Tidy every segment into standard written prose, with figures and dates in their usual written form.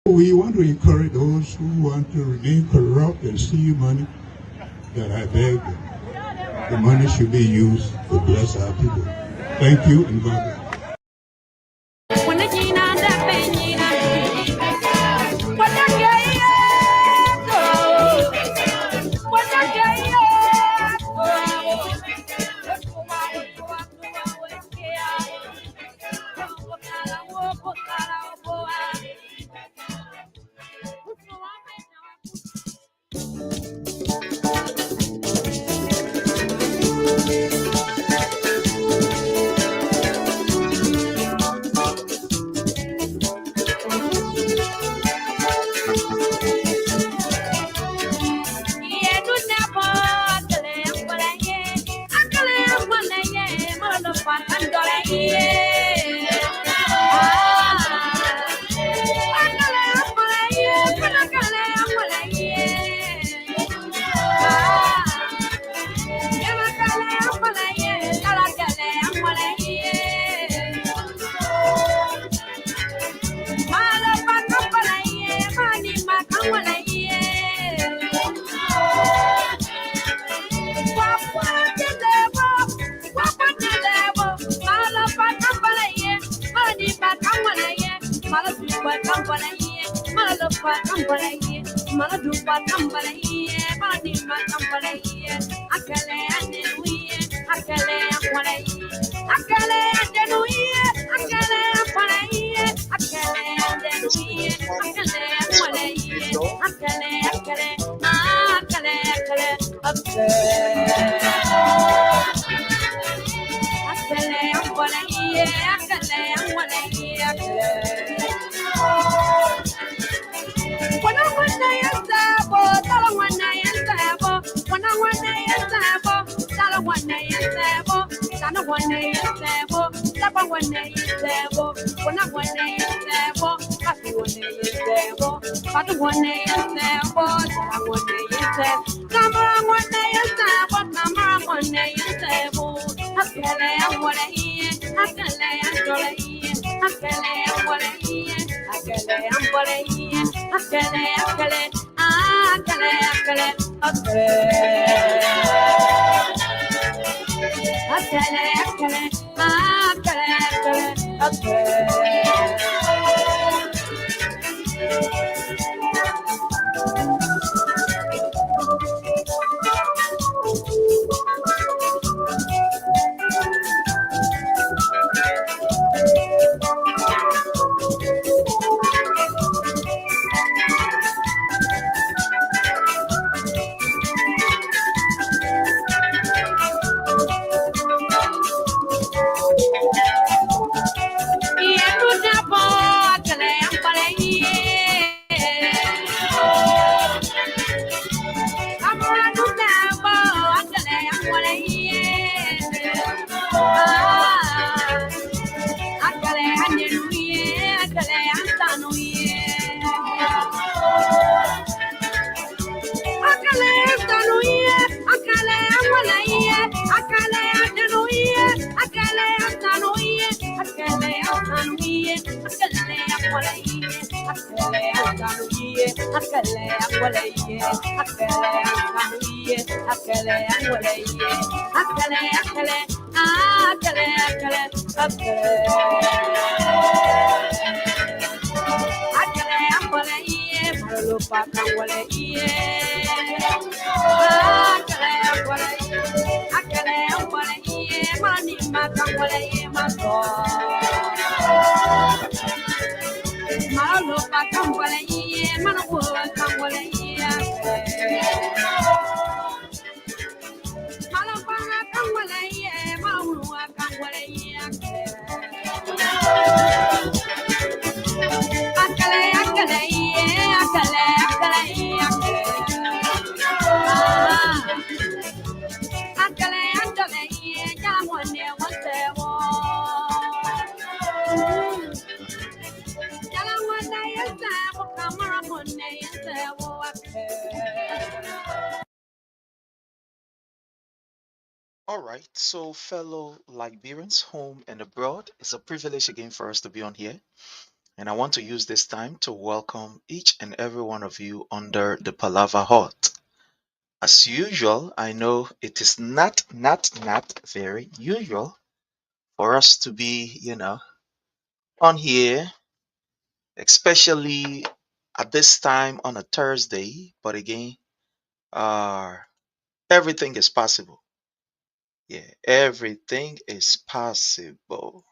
We want to encourage those who want to remain corrupt and steal money, that I beg them. The money should be used to bless our people. Thank you and God bless. All right, so fellow Liberians home and abroad, it's a privilege again for us to be on here. And I want to use this time to welcome each and every one of you under the Palava Hut. As usual, I know it is not very usual for us to be, on here, especially at this time on a Thursday. But again, uh, everything is possible. Yeah, everything is possible.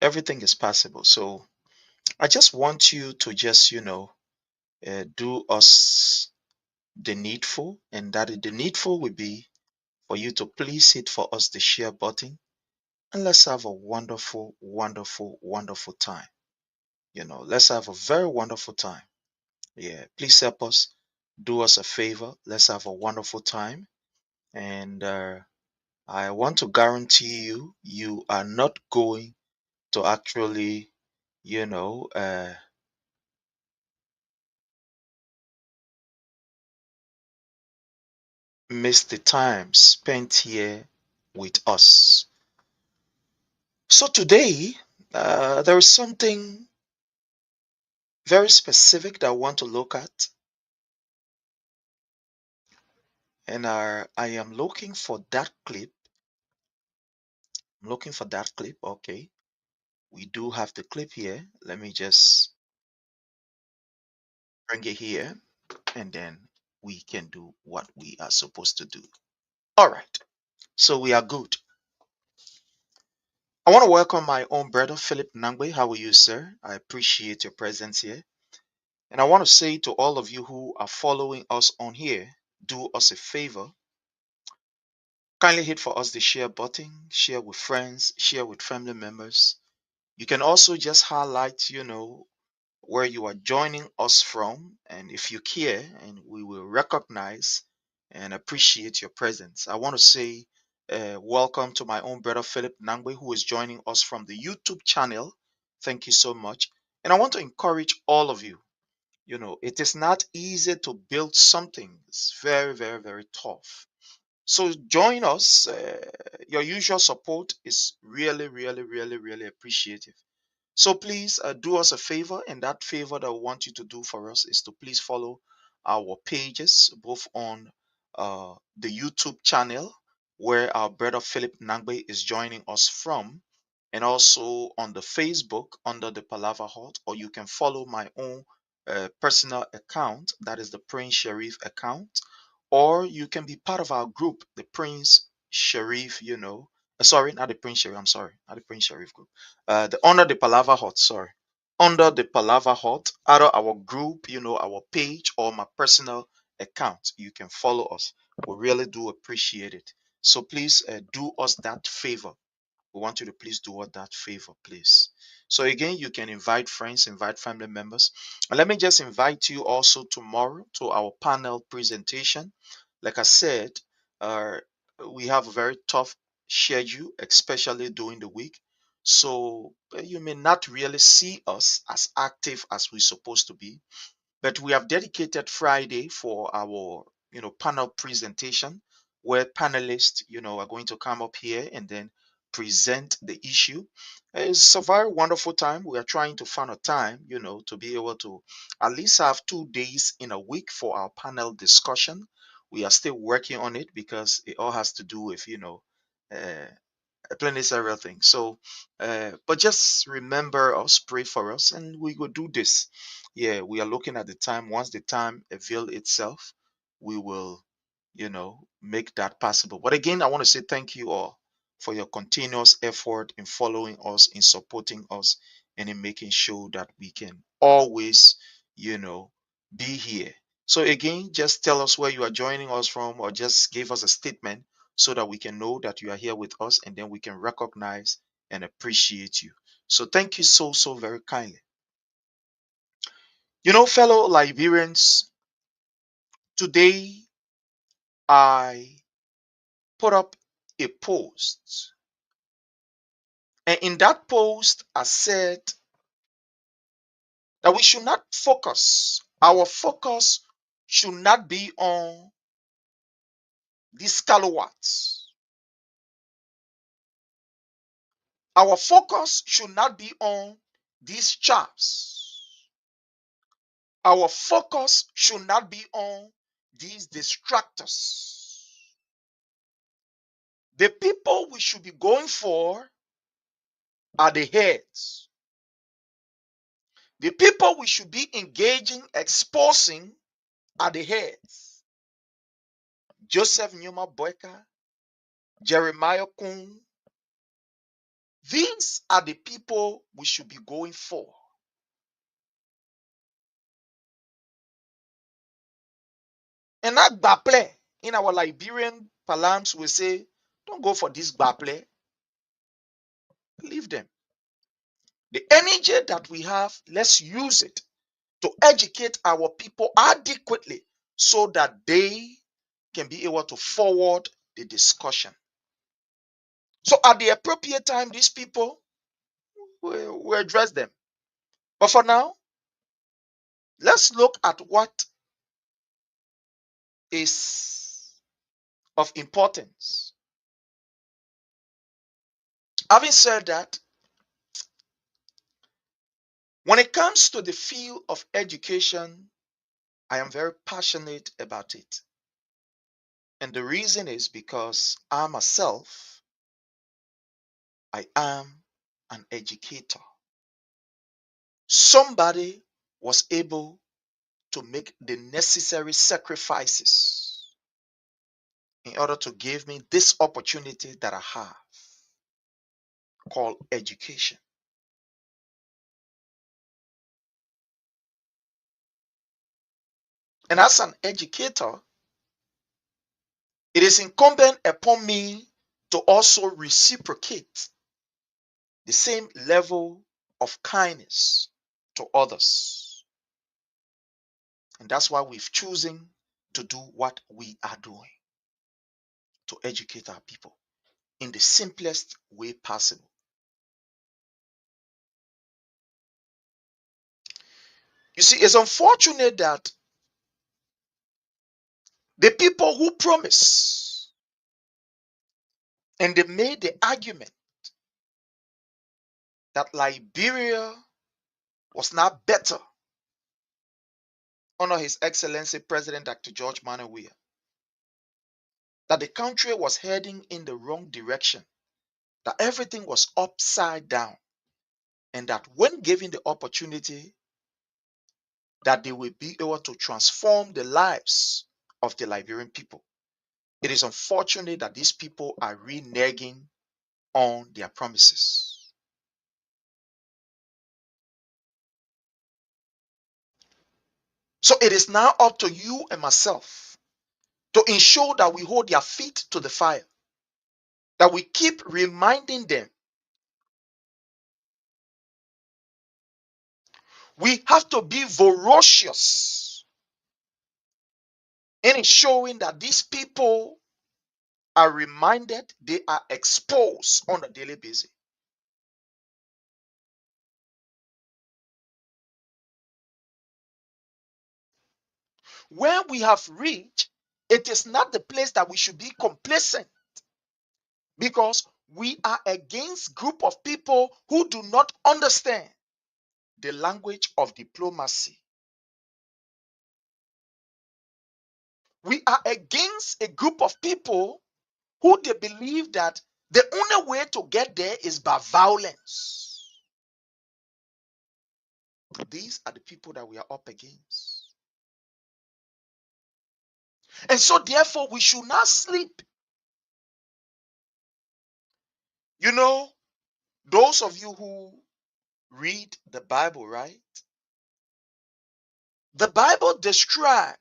Everything is possible. So I just want you to just, do us the needful, and the needful will be for you to please hit for us the share button, and let's have a wonderful, wonderful, wonderful time. Let's have a very wonderful time. Yeah, please help us. Do us a favor. Let's have a wonderful time. And I want to guarantee you, you are not going to actually, you know, uh, miss the time spent here with us. So today, there is something very specific that I want to look at, and I am looking for that clip. I'm looking for that clip. Okay, we do have the clip here. Let me just bring it here, and then we can do what we are supposed to do. All right, so we are good. I want to welcome my own brother, Philip Nangwe. How are you, sir? I appreciate your presence here. And I want to say to all of you who are following us on here, do us a favor. Kindly hit for us the share button, share with friends, share with family members. You can also just highlight, where you are joining us from, and if you care, and we will recognize and appreciate your presence. I want to say welcome to my own brother Philip Nangwe, who is joining us from the YouTube channel. Thank you so much. And I want to encourage all of you. It is not easy to build something. It's very, very, very tough. So join us. Your usual support is really, really, really, really appreciative. So please do us a favor, and that favor that we want you to do for us is to please follow our pages, both on the YouTube channel where our brother Philip Nangbe is joining us from, and also on the Facebook under the Palava Hut, or you can follow my own personal account, that is the Prince Sharif account, or you can be part of our group, the Prince Sharif, sorry, not the Prince Sharif, I'm sorry, not the Prince Sharif group, the under the Palava Hut, sorry, under the Palava Hut, either our group, our page, or my personal account. You can follow us. We really do appreciate it. So please do us that favor. We want you to please do us that favor, please. So again, you can invite friends, invite family members. And let me just invite you also tomorrow to our panel presentation. Like I said, uh, we have a very tough schedule, especially during the week. So you may not really see us as active as we're supposed to be, but we have dedicated Friday for our panel presentation, where panelists are going to come up here and then present the issue. It's a very wonderful time. We are trying to find a time to be able to at least have 2 days in a week for our panel discussion. We are still working on it because it all has to do with uh, plenty several things. So, but just remember us, pray for us, and we will do this. Yeah, we are looking at the time. Once the time avail itself, we will, make that possible. But again, I want to say thank you all for your continuous effort in following us, in supporting us, and in making sure that we can always, you know, be here. So again, just tell us where you are joining us from, or just give us a statement so that we can know that you are here with us, and then we can recognize and appreciate you. So thank you so, so very kindly. Fellow Liberians, today I put up a post. And in that post, I said that we should not focus, our focus should not be on these calowatts. Our focus should not be on these chaps, our focus should not be on these distractors. The people we should be going for are the heads. The people we should be engaging, exposing are the heads. Joseph Numa Boakai, Jeremiah Kun. These are the people we should be going for. And not Baple. In our Liberian parlance, we say, don't go for this Baple. Leave them. The energy that we have, let's use it to educate our people adequately so that they can be able to forward the discussion. So at the appropriate time, these people will address them. But for now, let's look at what is of importance. Having said that, when it comes to the field of education, I am very passionate about it. And the reason is because I myself, I am an educator. Somebody was able to make the necessary sacrifices in order to give me this opportunity that I have called education. And as an educator, it is incumbent upon me to also reciprocate the same level of kindness to others. And that's why we've chosen to do what we are doing, to educate our people in the simplest way possible. You see, it's unfortunate that the people who promise and they made the argument that Liberia was not better under His Excellency President Dr. George Manuel Weah, that the country was heading in the wrong direction, that everything was upside down, and that when given the opportunity, that they will be able to transform the lives of the Liberian people. It is unfortunate that these people are reneging on their promises. So it is now up to you and myself to ensure that we hold their feet to the fire, that we keep reminding them. We have to be ferocious in ensuring that these people are reminded, they are exposed on a daily basis. Where we have reached, it is not the place that we should be complacent, because we are against group of people who do not understand the language of diplomacy. We are against a group of people who they believe that the only way to get there is by violence. These are the people that we are up against. And so therefore we should not sleep. You know, those of you who read the Bible, right? The Bible described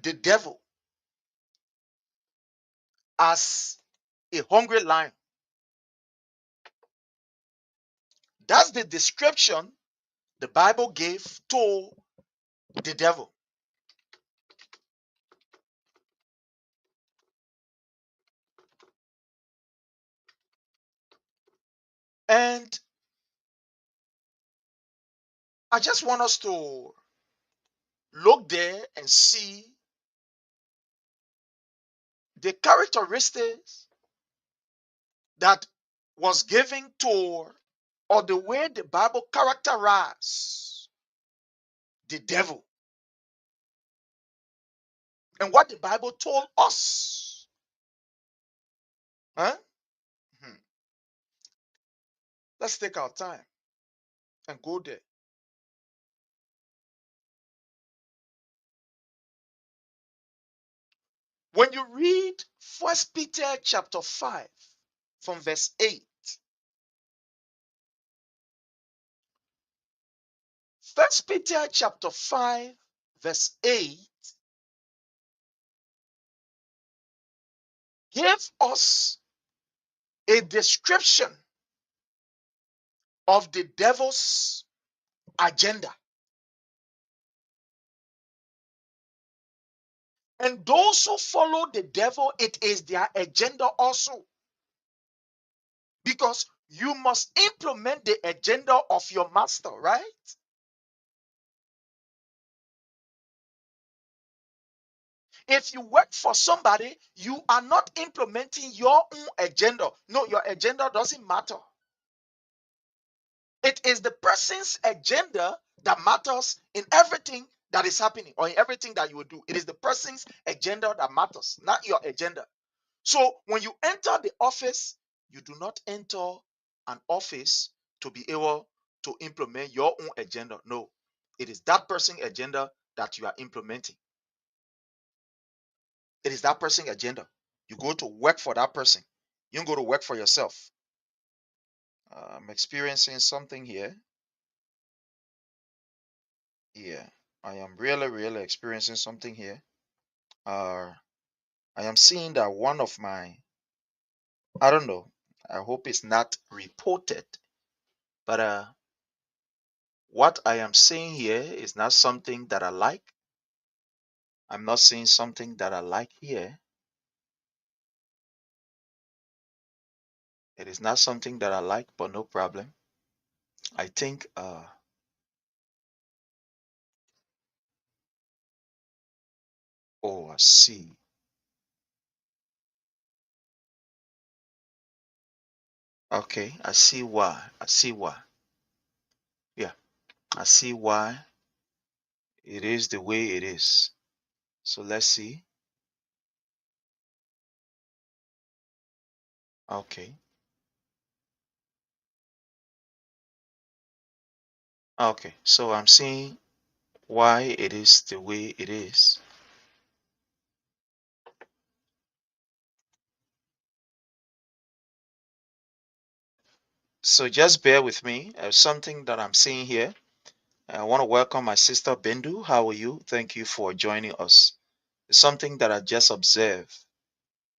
the devil as a hungry lion. That's the description the Bible gave to the devil. And I just want us to look there and see the characteristics that was given to, or the way the Bible characterizes the devil and what the Bible told us. Huh? Hmm. Let's take our time and go there. When you read 1 Peter chapter 5 from verse 8, 1 Peter chapter 5 verse 8 gives us a description of the devil's agenda. And those who follow the devil, it is their agenda also. Because you must implement the agenda of your master, right? If you work for somebody, you are not implementing your own agenda. No, your agenda doesn't matter. It is the person's agenda that matters in everything that is happening or in everything that you will do. It is the person's agenda that matters, not your agenda. So when you enter the office, you do not enter an office to be able to implement your own agenda. No, it is that person's agenda that you are implementing. It is that person's agenda. You go to work for that person. You don't go to work for yourself. I'm experiencing something here. Yeah, I am really, really experiencing something here. I am seeing that one of my, I don't know, I hope it's not reported, but what I am seeing here is not something that I like. I'm not seeing something that I like here. It is not something that I like, but no problem. I think, oh, I see. Okay, I see why. I see why. Yeah, I see why it is the way it is. So let's see. Okay. Okay. So I'm seeing why it is the way it is. So just bear with me. Something that I'm seeing here. I want to welcome my sister Bindu. How are you? Thank you for joining us. It's something that I just observed.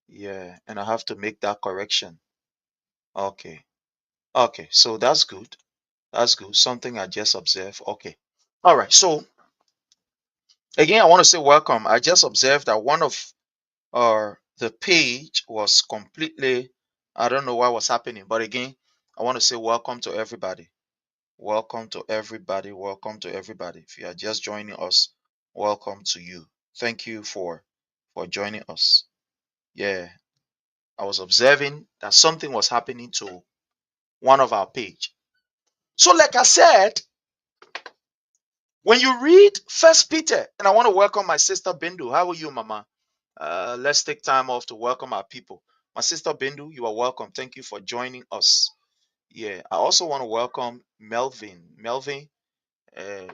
Yeah, and I have to make that correction. Okay. Okay, so that's good. That's good. Something I just observed. Okay. All right. So again, I want to say welcome. I just observed that one of the page was completely, I don't know what was happening, but again, I want to say welcome to everybody. Welcome to everybody. Welcome to everybody. If you are just joining us, welcome to you. Thank you for joining us. Yeah, I was observing that something was happening to one of our page. So, like I said, when you read First Peter, and I want to welcome my sister Bindu. How are you, Mama? Let's take time off to welcome our people. My sister Bindu, you are welcome. Thank you for joining us. Yeah, I also want to welcome Melvin. Melvin,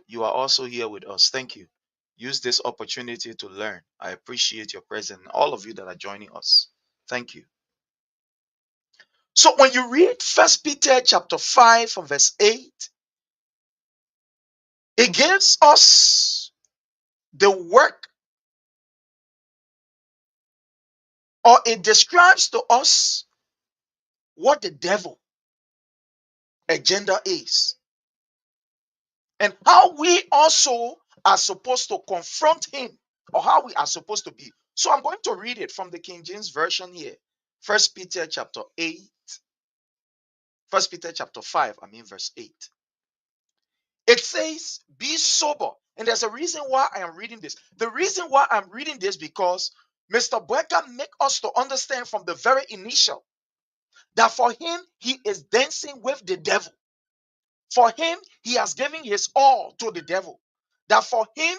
you are also here with us. Thank you. Use this opportunity to learn. I appreciate your presence. All of you that are joining us. Thank you. So when you read First Peter chapter 5 from verse 8, it gives us the work, or it describes to us what the devil agenda is and how we also are supposed to confront him, or how we are supposed to be. So I'm going to read it from the King James version here. First Peter chapter 8, First Peter chapter 5, verse 8. It says, be sober. And there's a reason why I am reading this. The reason why I'm reading this because Mr. Boakai make us to understand from the very initial that for him, he is dancing with the devil. For him, he has given his all to the devil. That for him,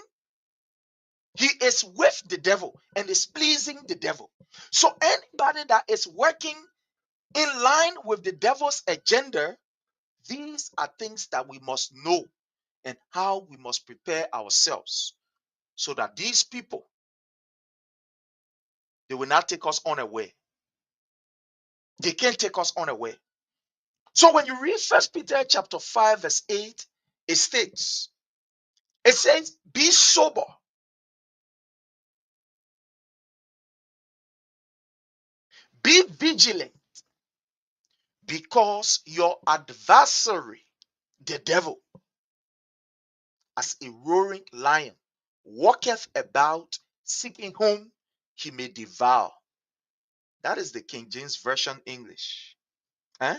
he is with the devil and is pleasing the devil. So anybody that is working in line with the devil's agenda, these are things that we must know and how we must prepare ourselves so that these people, they will not take us unaware. They can't take us unaware. So when you read First Peter chapter 5, verse 8, it states, it says, be sober, be vigilant, because your adversary, the devil, as a roaring lion, walketh about, seeking whom he may devour. That is the King James Version English. Eh?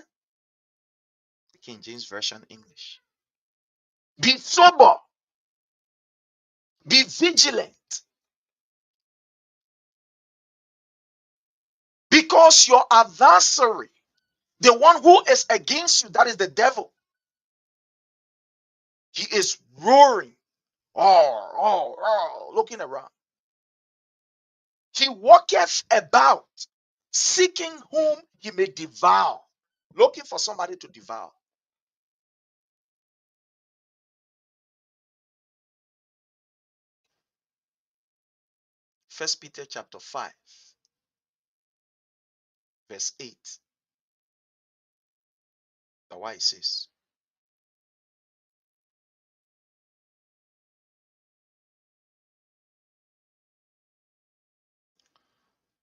The King James Version English. Be sober, be vigilant, because your adversary, the one who is against you, that is the devil, he is roaring, looking around. He walketh about, seeking whom he may devour, looking for somebody to devour. First Peter chapter 5, verse 8. That's why it says,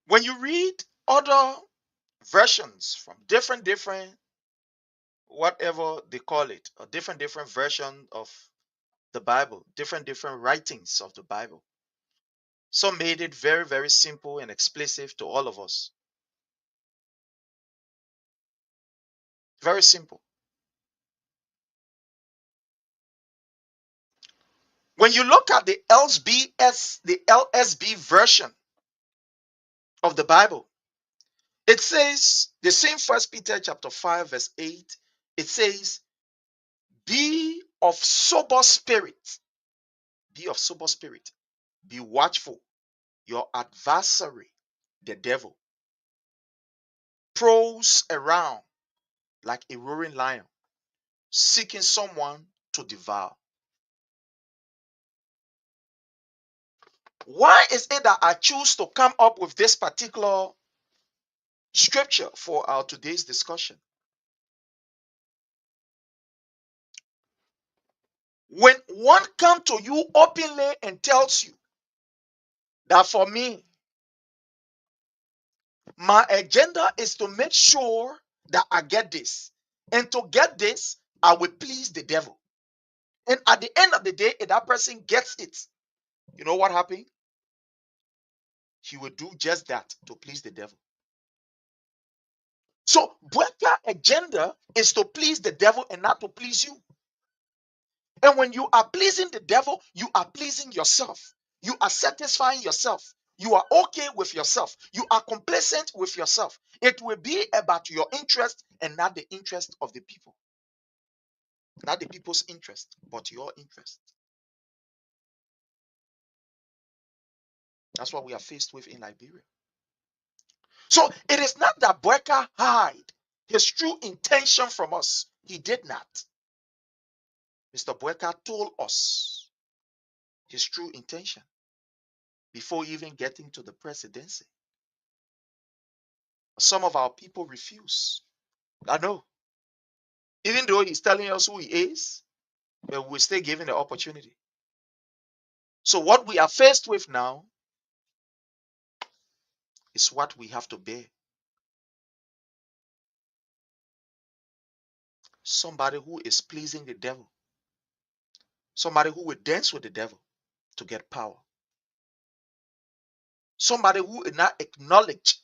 when you read other versions from different whatever they call it, a different version of the Bible, different writings of the Bible, some made it very simple and explicit to all of us. Very simple. When you look at the LSB version of the Bible, it says, the same First Peter chapter 5, verse 8, it says, be of sober spirit. Be of sober spirit. Be watchful. Your adversary, the devil, prowls around like a roaring lion, seeking someone to devour. Why is it that I choose to come up with this particular scripture for our today's discussion? When one comes to you openly and tells you that for me, my agenda is to make sure that I get this. And to get this, I will please the devil. And at the end of the day, if that person gets it, you know what happened? He will do just that to please the devil. So, Boakai agenda is to please the devil and not to please you. And when you are pleasing the devil, you are pleasing yourself. You are satisfying yourself. You are okay with yourself. You are complacent with yourself. It will be about your interest and not the interest of the people. Not the people's interest, but your interest. That's what we are faced with in Liberia. So it is not that Boakai hide his true intention from us. He did not. Mr. Boakai told us his true intention before even getting to the presidency. Some of our people refuse. I know. Even though he's telling us who he is, but we're still given the opportunity. So what we are faced with now is what we have to bear. Somebody who is pleasing the devil. Somebody who will dance with the devil to get power. Somebody who will not acknowledge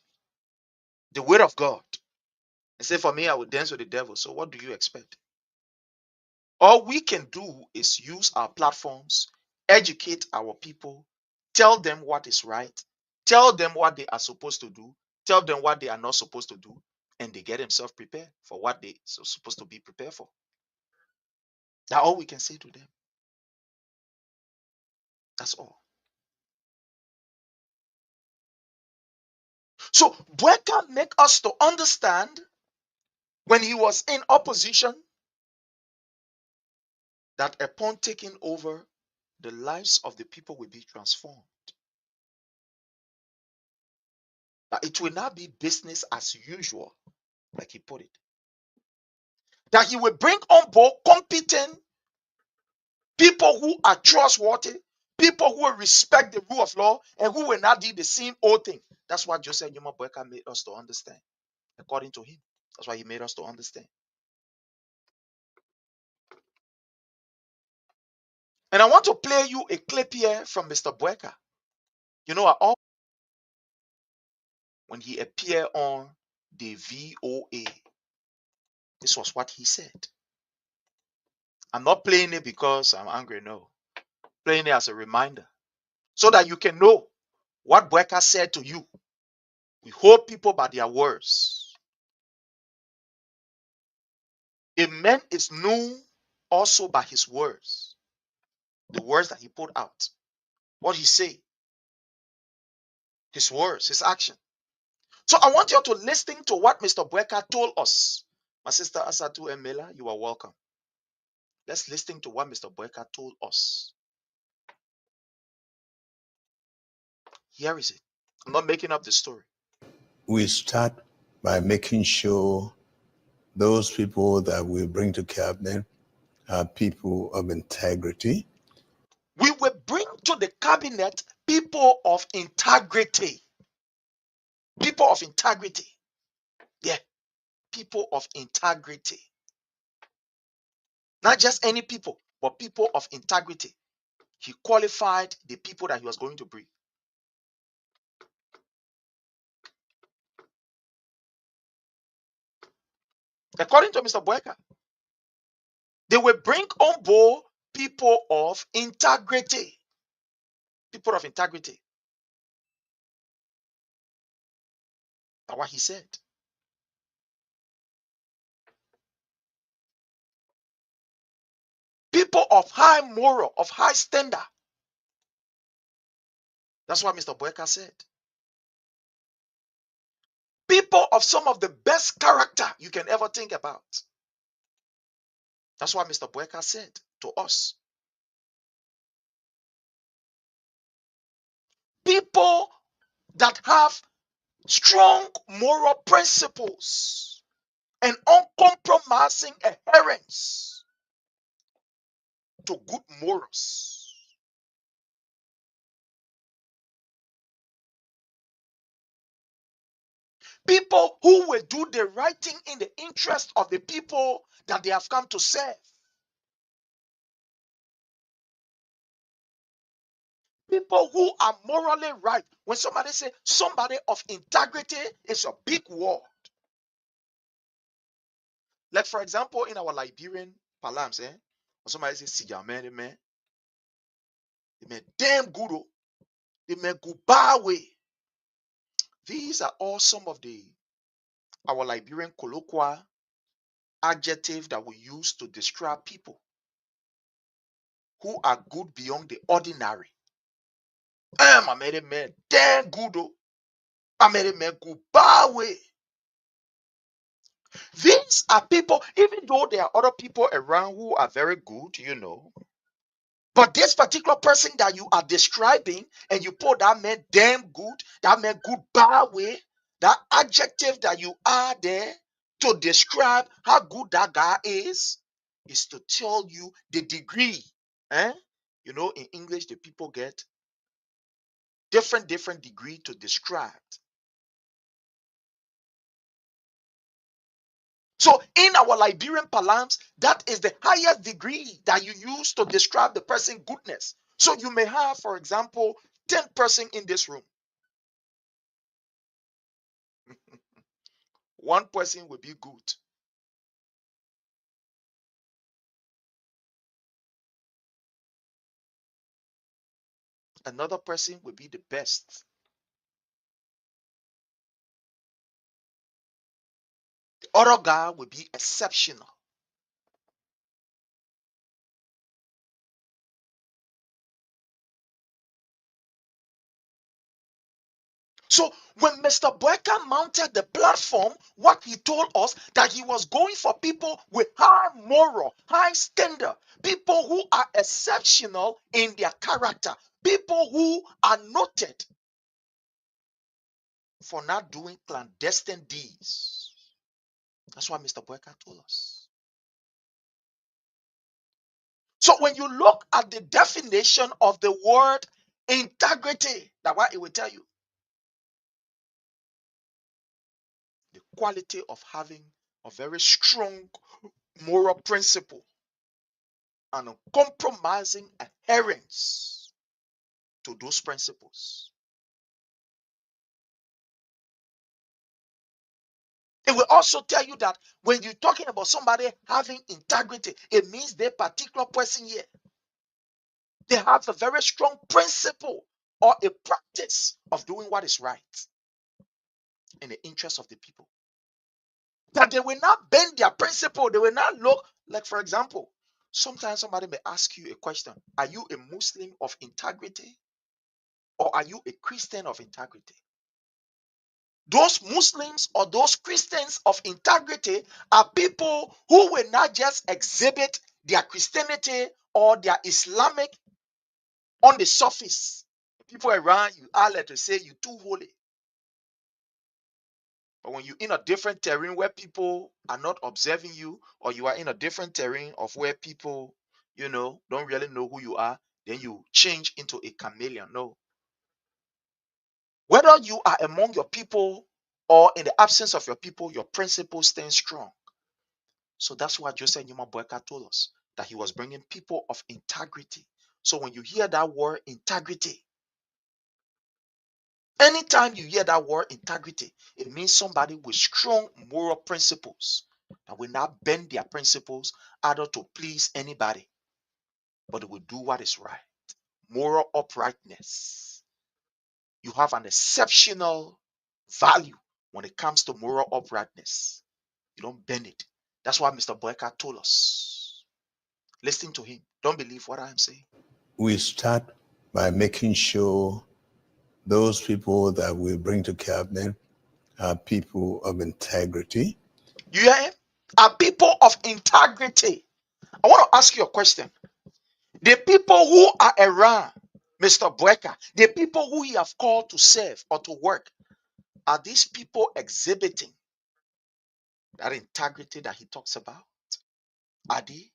the word of God and say, for me, I will dance with the devil. So what do you expect? All we can do is use our platforms, educate our people, tell them what is right, tell them what they are supposed to do, tell them what they are not supposed to do, and they get themselves prepared for what they are supposed to be prepared for. That's all we can say to them. That's all. So Boakai make us to understand when he was in opposition that upon taking over, the lives of the people will be transformed. That it will not be business as usual, like he put it. That he will bring on board competent people who are trustworthy, people who will respect the rule of law, and who will not do the same old thing. That's what Joseph Numa Boakai made us to understand, according to him. That's why he made us to understand. And I want to play you a clip here from Mr. Boakai. You know, when he appeared on the VOA, this was what he said. I'm not playing it because I'm angry, no. Playing it as a reminder so that you can know what Boakai said to you. We hold people by their words. A man is known also by his words, the words that he put out, what he say, his words, his action. So I want you to listen to what Mr. Boakai told us. My sister Asatu Emela, you are welcome. Let's listen to what Mr. Boakai told us. Here is it. I'm not making up the story. We start by making sure those people that we bring to cabinet are people of integrity. We will bring to the cabinet people of integrity. People of integrity. Yeah, people of integrity. Not just any people, but people of integrity. He qualified the people that he was going to bring. According to Mr. Boakai, they will bring on board people of integrity. People of integrity. That's what he said. People of high moral, of high standard. That's what Mr. Boakai said. People of some of the best character you can ever think about. That's what Mr. Boakai said to us. People that have strong moral principles and uncompromising adherence to good morals. People who will do the right thing in the interest of the people that they have come to serve. People who are morally right. When somebody say somebody of integrity, is a big word. Like for example, in our Liberian parlance, when somebody say "Sijame," they mean damn good, oh. They mean good way. These are all some of our Liberian colloquial adjective that we use to describe people who are good beyond the ordinary. I made a man damn good, oh. I made a man good way. These are people, even though there are other people around who are very good, but this particular person that you are describing, and you put that man damn good, that man good way, that adjective that you are there to describe how good that guy is to tell you the degree. Eh? In English, the people get different degree to describe. So in our Liberian parlance, that is the highest degree that you use to describe the person goodness. So you may have, for example, 10 person in this room. One person will be good. Another person will be the best. The other guy will be exceptional. So when Mr. Boakai mounted the platform, what he told us that he was going for people with high moral, high standard, people who are exceptional in their character, people who are noted for not doing clandestine deeds. That's what Mr. Boakai told us. So when you look at the definition of the word integrity, that's what it will tell you. The quality of having a very strong moral principle and uncompromising adherence to those principles. It will also tell you that when you're talking about somebody having integrity, it means that particular person here, they have a very strong principle or a practice of doing what is right in the interest of the people. That they will not bend their principle, they will not look like, for example, sometimes somebody may ask you a question: are you a Muslim of integrity or are you a Christian of integrity? Those Muslims or those Christians of integrity are people who will not just exhibit their Christianity or their Islamic on the surface. People around you are like to say you too holy. But when you're in a different terrain where people are not observing you, or you are in a different terrain of where people, don't really know who you are, then you change into a chameleon. No. Whether you are among your people or in the absence of your people, your principles stand strong. So that's what Joseph Numa Boakai told us, that he was bringing people of integrity. So when you hear that word integrity, anytime you hear that word integrity, it means somebody with strong moral principles that will not bend their principles either to please anybody, but they will do what is right. Moral uprightness. You have an exceptional value when it comes to moral uprightness. You don't bend it. That's why Mr. Boakai told us. Listen to him. Don't believe what I'm saying. We start by making sure those people that we bring to cabinet are people of integrity. You hear him? Are people of integrity. I want to ask you a question. The people who are around Mr. Boakai, the people who he have called to serve or to work, are these people exhibiting that integrity that he talks about? Are they?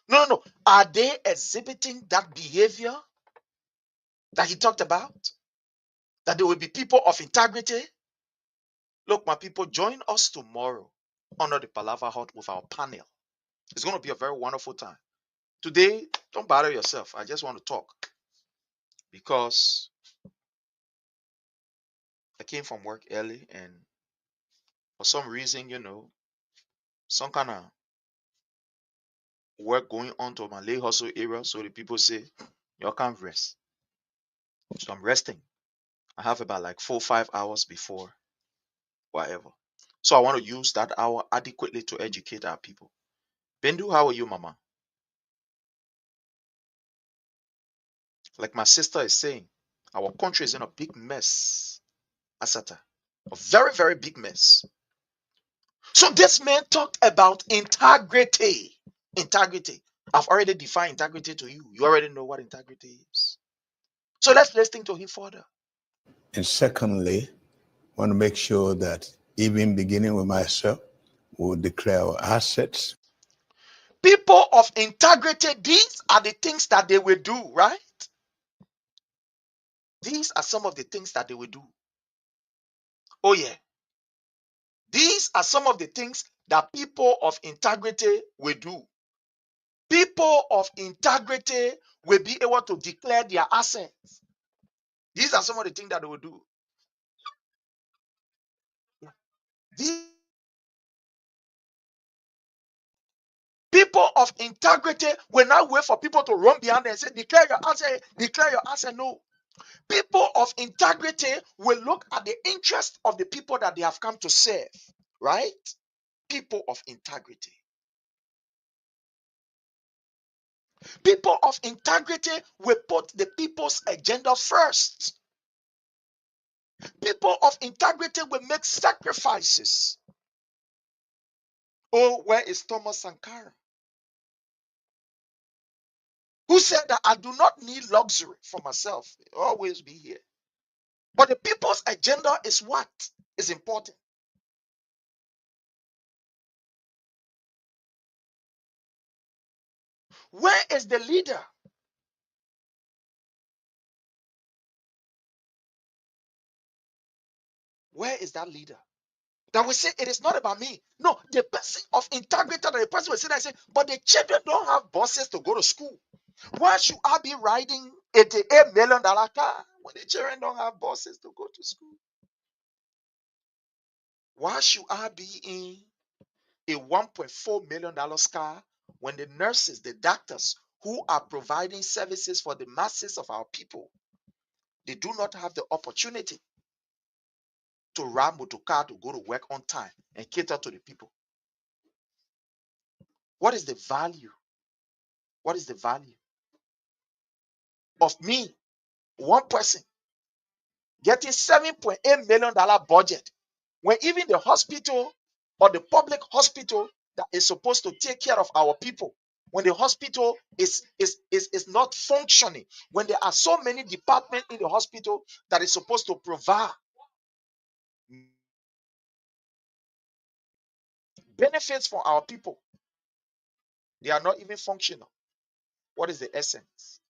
No, no, no. Are they exhibiting that behavior that he talked about? That they will be people of integrity? Look, my people, join us tomorrow under the Palava Hut with our panel. It's going to be a very wonderful time. Today, don't bother yourself. I just want to talk because I came from work early, and for some reason, some kind of work going on to my late hustle area. So the people say, y'all can't rest. So I'm resting. I have about like 4 or 5 hours before whatever. So I want to use that hour adequately to educate our people. Bendu, how are you, Mama? Like my sister is saying, our country is in a big mess, Asata. A very, very big mess. So this man talked about integrity. Integrity. I've already defined integrity to you. You already know what integrity is. So let's listen to him further. And secondly, I want to make sure that even beginning with myself, we'll declare our assets. People of integrity, these are the things that they will do, right? These are some of the things that they will do. Oh, yeah. These are some of the things that people of integrity will do. People of integrity will be able to declare their assets. These are some of the things that they will do. These people of integrity will not wait for people to run behind them and say, declare your asset, declare your asset. No. People of integrity will look at the interest of the people that they have come to serve, right? People of integrity. People of integrity will put the people's agenda first. People of integrity will make sacrifices. Oh, where is Thomas Sankara, who said that I do not need luxury for myself? Always be here. But the people's agenda is what is important. Where is the leader? Where is that leader that will say it is not about me? No, the person of integrity, that the person will sit there and say, but the children don't have buses to go to school. Why should I be riding $88 million car when the children don't have buses to go to school? Why should I be in a $1.4 million car when the nurses, the doctors who are providing services for the masses of our people, they do not have the opportunity to ride motor car to go to work on time and cater to the people? What is the value? What is the value of me, one person, getting $7.8 million budget when even the hospital or the public hospital that is supposed to take care of our people, when the hospital is not functioning, when there are so many departments in the hospital that is supposed to provide benefits for our people, they are not even functional. What is the essence?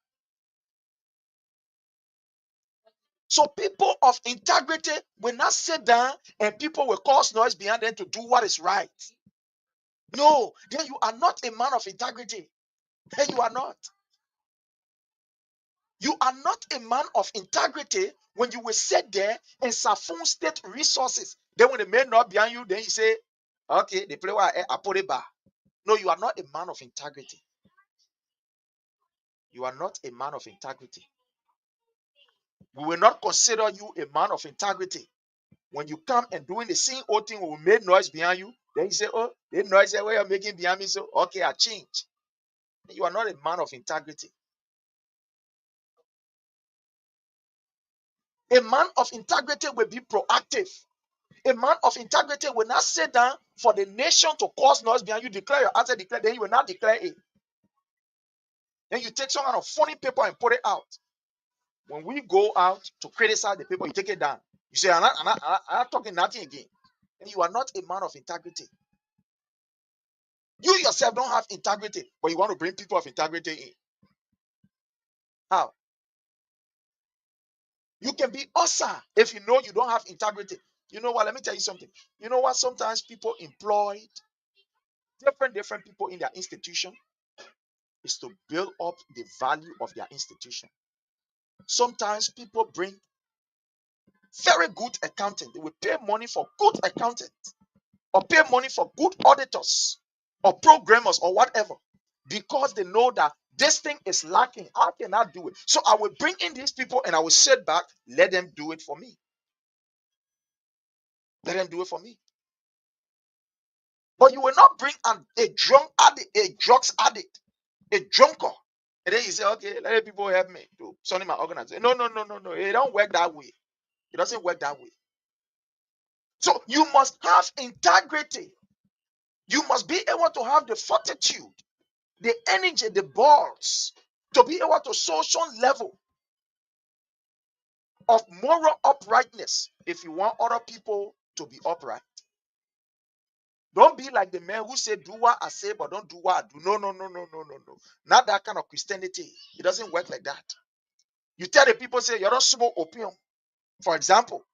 So people of integrity will not sit down and people will cause noise behind them to do what is right. No, then you are not a man of integrity. Then you are not. You are not a man of integrity when you will sit there and siphon state resources. Then when the men not behind you, then you say, okay, the player I put it back. No, you are not a man of integrity. You are not a man of integrity. We will not consider you a man of integrity when you come and doing the same old thing, we will make noise behind you. Then you say, oh, the noise that you're making behind me, so okay, I change. You are not a man of integrity. A man of integrity will be proactive. A man of integrity will not sit down for the nation to cause noise behind you, declare your answer, declare, then you will not declare it. Then you take some kind of funny paper and put it out. When we go out to criticize the paper, you take it down. You say, I'm not talking nothing again. And you are not a man of integrity. You yourself don't have integrity, but you want to bring people of integrity in. How? You can be awesome if you know you don't have integrity. You know what? Let me tell you something. You know what? Sometimes people employ different people in their institution is to build up the value of their institution. Sometimes people bring very good accountant. They will pay money for good accountant or pay money for good auditors or programmers or whatever because they know that this thing is lacking. I cannot do it. So I will bring in these people and I will sit back, let them do it for me. Let them do it for me. But you will not bring a drunk addict, a drugs addict, a drunkard. And then you say, okay, let the people help me to something my organization. No. It don't work that way. It doesn't work that way. So you must have integrity. You must be able to have the fortitude, the energy, the balls to be able to social level of moral uprightness if you want other people to be upright. Don't be like the man who said, do what I say, but don't do what I do. No. Not that kind of Christianity. It doesn't work like that. You tell the people, say, you don't smoke opium, for example,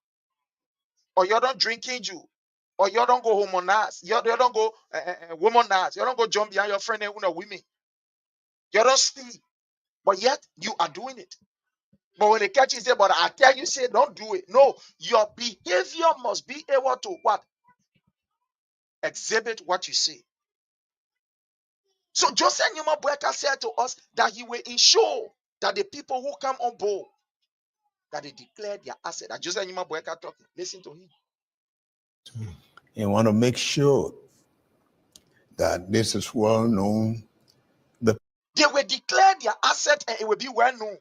or you don't drink kinju, or you don't go homonize, you don't go womanize, you don't go jump behind your friend and women. You don't steal, but yet you are doing it. But when they catch you, say, but I tell you, say, don't do it. No, your behavior must be able to what? Exhibit what you say. So Joseph Newman Boakai said to us that he will ensure that the people who come on board, that they declare their asset. That Joseph Newman Boakai talking. Listen to him. You want to make sure that this is well known. They will declare their asset and it will be well known.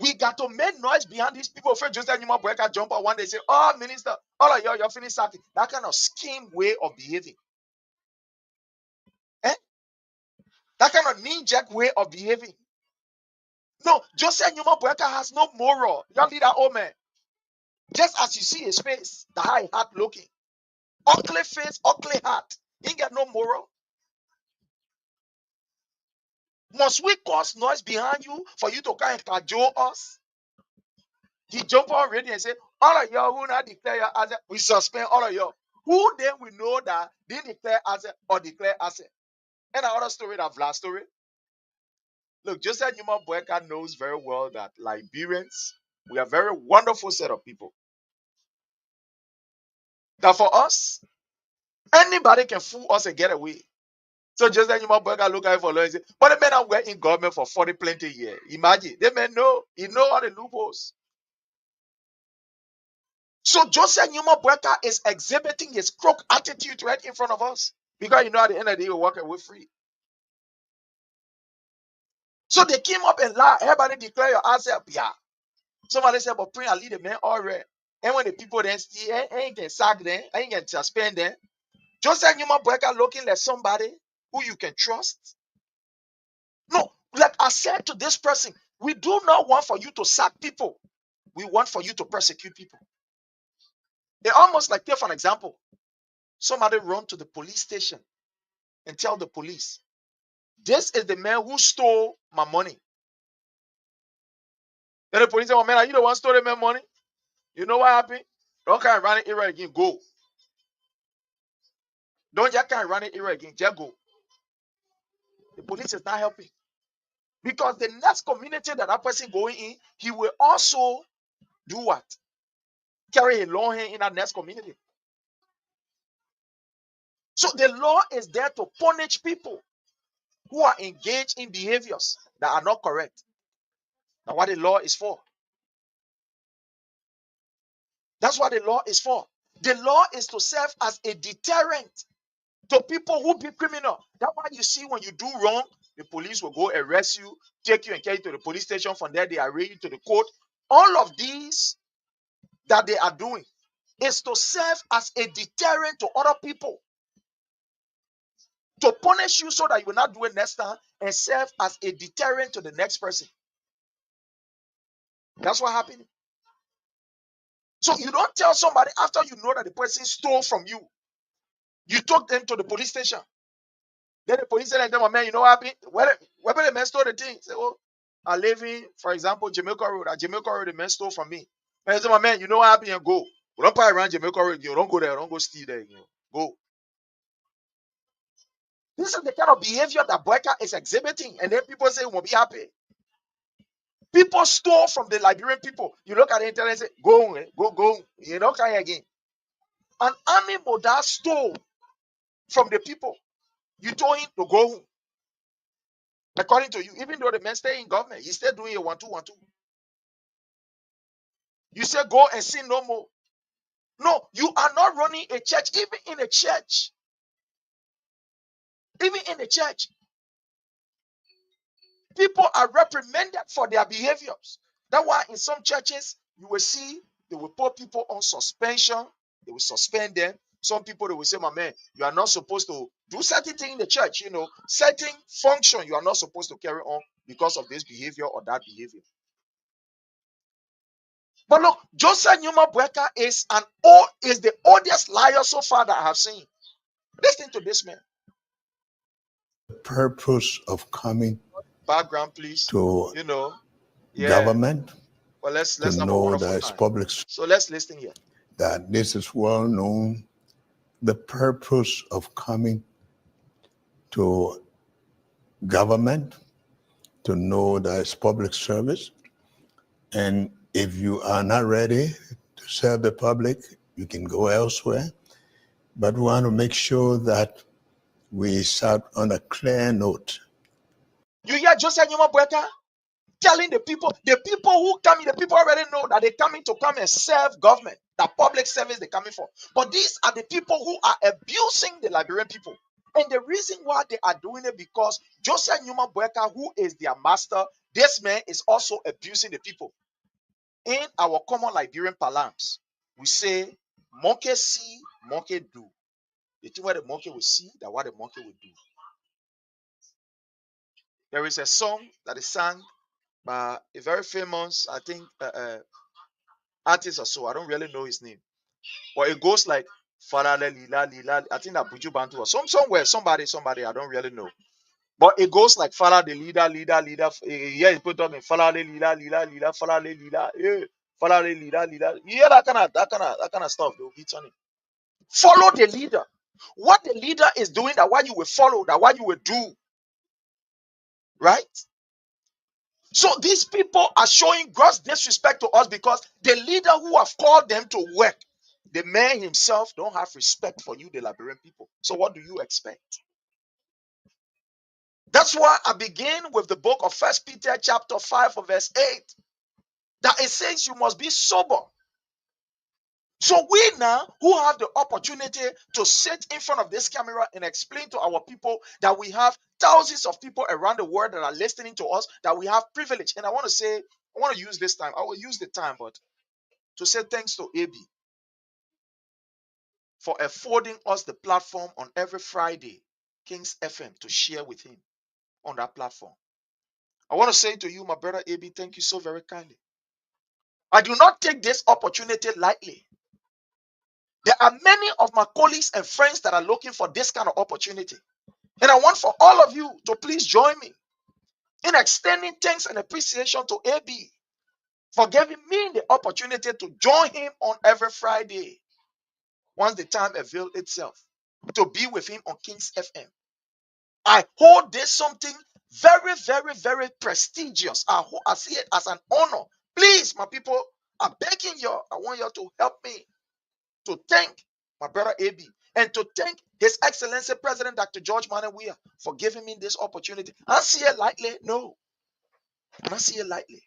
We got to make noise behind these people. First, Joseph Newman Boyka jump out one day say, "Oh, minister, all of you're finished sacking." That kind of scheme way of behaving. Eh? That kind of knee-jerk way of behaving. No, Joseph Newman Boyka has no moral. Young leader, oh man. Just as you see his face, the high heart looking. Ugly face, ugly heart. He ain't got no moral. Must we cause noise behind you for you to come and cajole us? He jump on radio and say, all of y'all who not declare your asset, we suspend all of y'all. Who then we know that didn't declare asset or declare asset? And another story, that last story. Look, Joseph Newman Boyka knows very well that Liberians, we are a very wonderful set of people. That for us, anybody can fool us and get away. So Joseph Newman Boyka look at it for lawyers and say, but the men are in government for 40 plenty years. Imagine, they may know, he know all the loopholes. So Joseph Newman Boyka is exhibiting his crook attitude right in front of us. Because you know at the end of the day, we're walking away free. So they came up and lied. Everybody declare your answer. Yeah. Somebody said, but pray and lead the man already. And when the people then see, ain't can sack them, ain't can suspend them. Joseph Newman Boyka looking like somebody who you can trust. No, like I said to this person, we do not want for you to sack people. We want for you to persecute people. They almost like, take for an example, somebody run to the police station and tell the police, this is the man who stole my money. Then the police say, oh man, are you the one stole the man money? You know what happened? Don't kind of run it here again, go. Don't just kind of run it here again, just go. The police is not helping. Because the next community that person going in, he will also do what? Carry a long hand in that next community. So the law is there to punish people who are engaged in behaviors that are not correct. That's what the law is for. That's what the law is for. The law is to serve as a deterrent to people who be criminal. That's why you see when you do wrong, the police will go arrest you, take you and carry you to the police station. From there, they arrange you to the court. All of these that they are doing is to serve as a deterrent to other people, to punish you so that you will not do it next time, and serve as a deterrent to the next person. That's what happened. So you don't tell somebody after you know that the person stole from you. You took them to the police station. Then the police said, man, you know what happened? Where the man stole the thing? Say, oh, I live in, for example, Jamaica Road. At Jamaica Road, the man stole from me. And I said, my man, you know what happened? And go. We don't park around Jamaica Road. You don't go there. Don't go steal there. Go. This is the kind of behavior that Boyka is exhibiting. And then people say, we won't be happy. People stole from the Liberian people. You look at the internet and say, go, go. You don't come again. An army that stole from the people. You told him to go home. According to you, even though the man stay in government, he's still doing a 1-2-1-2. You say go and sin no more. No, you are not running a church. Even in a church, people are reprimanded for their behaviors. That's why in some churches, you will see they will put people on suspension. They will suspend them. Some people, they will say, my man, you are not supposed to do certain thing in the church. Certain function you are not supposed to carry on because of this behavior or that behavior. But look, Joseph Newman Boyka is the oldest liar so far that I have seen. Listen to this man. The purpose of coming Background, please. To Yeah. government. Well, let's to know that it's public. So let's listen here. That this is well known. The purpose of coming to government, to know that it's public service. And if you are not ready to serve the public, you can go elsewhere. But we want to make sure that we start on a clear note. You hear Joseph Newman Boyka telling the people who come in, the people already know that they're coming to come and serve government, that public service they're coming for. But these are the people who are abusing the Liberian people. And the reason why they are doing it because Joseph Newman Boyka, who is their master, This man is also abusing the people. In our common Liberian parlance, we say, monkey see, monkey do. The thing where the monkey will see, that what the monkey will do. There is a song that is sung by a very famous, I think, artist or so. I don't really know his name. But it goes like, Falale lila lila. I think that Buju Bantu or somewhere, somebody, I don't really know. But it goes like follow the leader, yeah, it's put up in follow the leader, follow the leader, yeah, follow the leader. Yeah, that kind of stuff. They'll hit on it. Follow the leader. What the leader is doing, that what you will follow, that what you will do, right? So these people are showing gross disrespect to us because the leader who have called them to work, the man himself don't have respect for you, the Liberian people. So what do you expect? That's why I begin with the book of First Peter chapter 5 verse 8. That it says you must be sober. So we now who have the opportunity to sit in front of this camera and explain to our people that we have thousands of people around the world that are listening to us, that we have privilege. And I want to use this time. I will use the time, but to say thanks to AB for affording us the platform on every Friday, King's FM, to share with him on that platform. I want to say to you, my brother AB, thank you so very kindly. I do not take this opportunity lightly. There are many of my colleagues and friends that are looking for this kind of opportunity. And I want for all of you to please join me in extending thanks and appreciation to AB for giving me the opportunity to join him on every Friday, once the time avails itself, to be with him on King's FM. I hold this something very, very, very prestigious. I see it as an honor. Please, my people, I'm begging you, I want you to help me to thank my brother AB and to thank His Excellency President Dr. George Manawia for giving me this opportunity. I see it lightly. No, I see it lightly.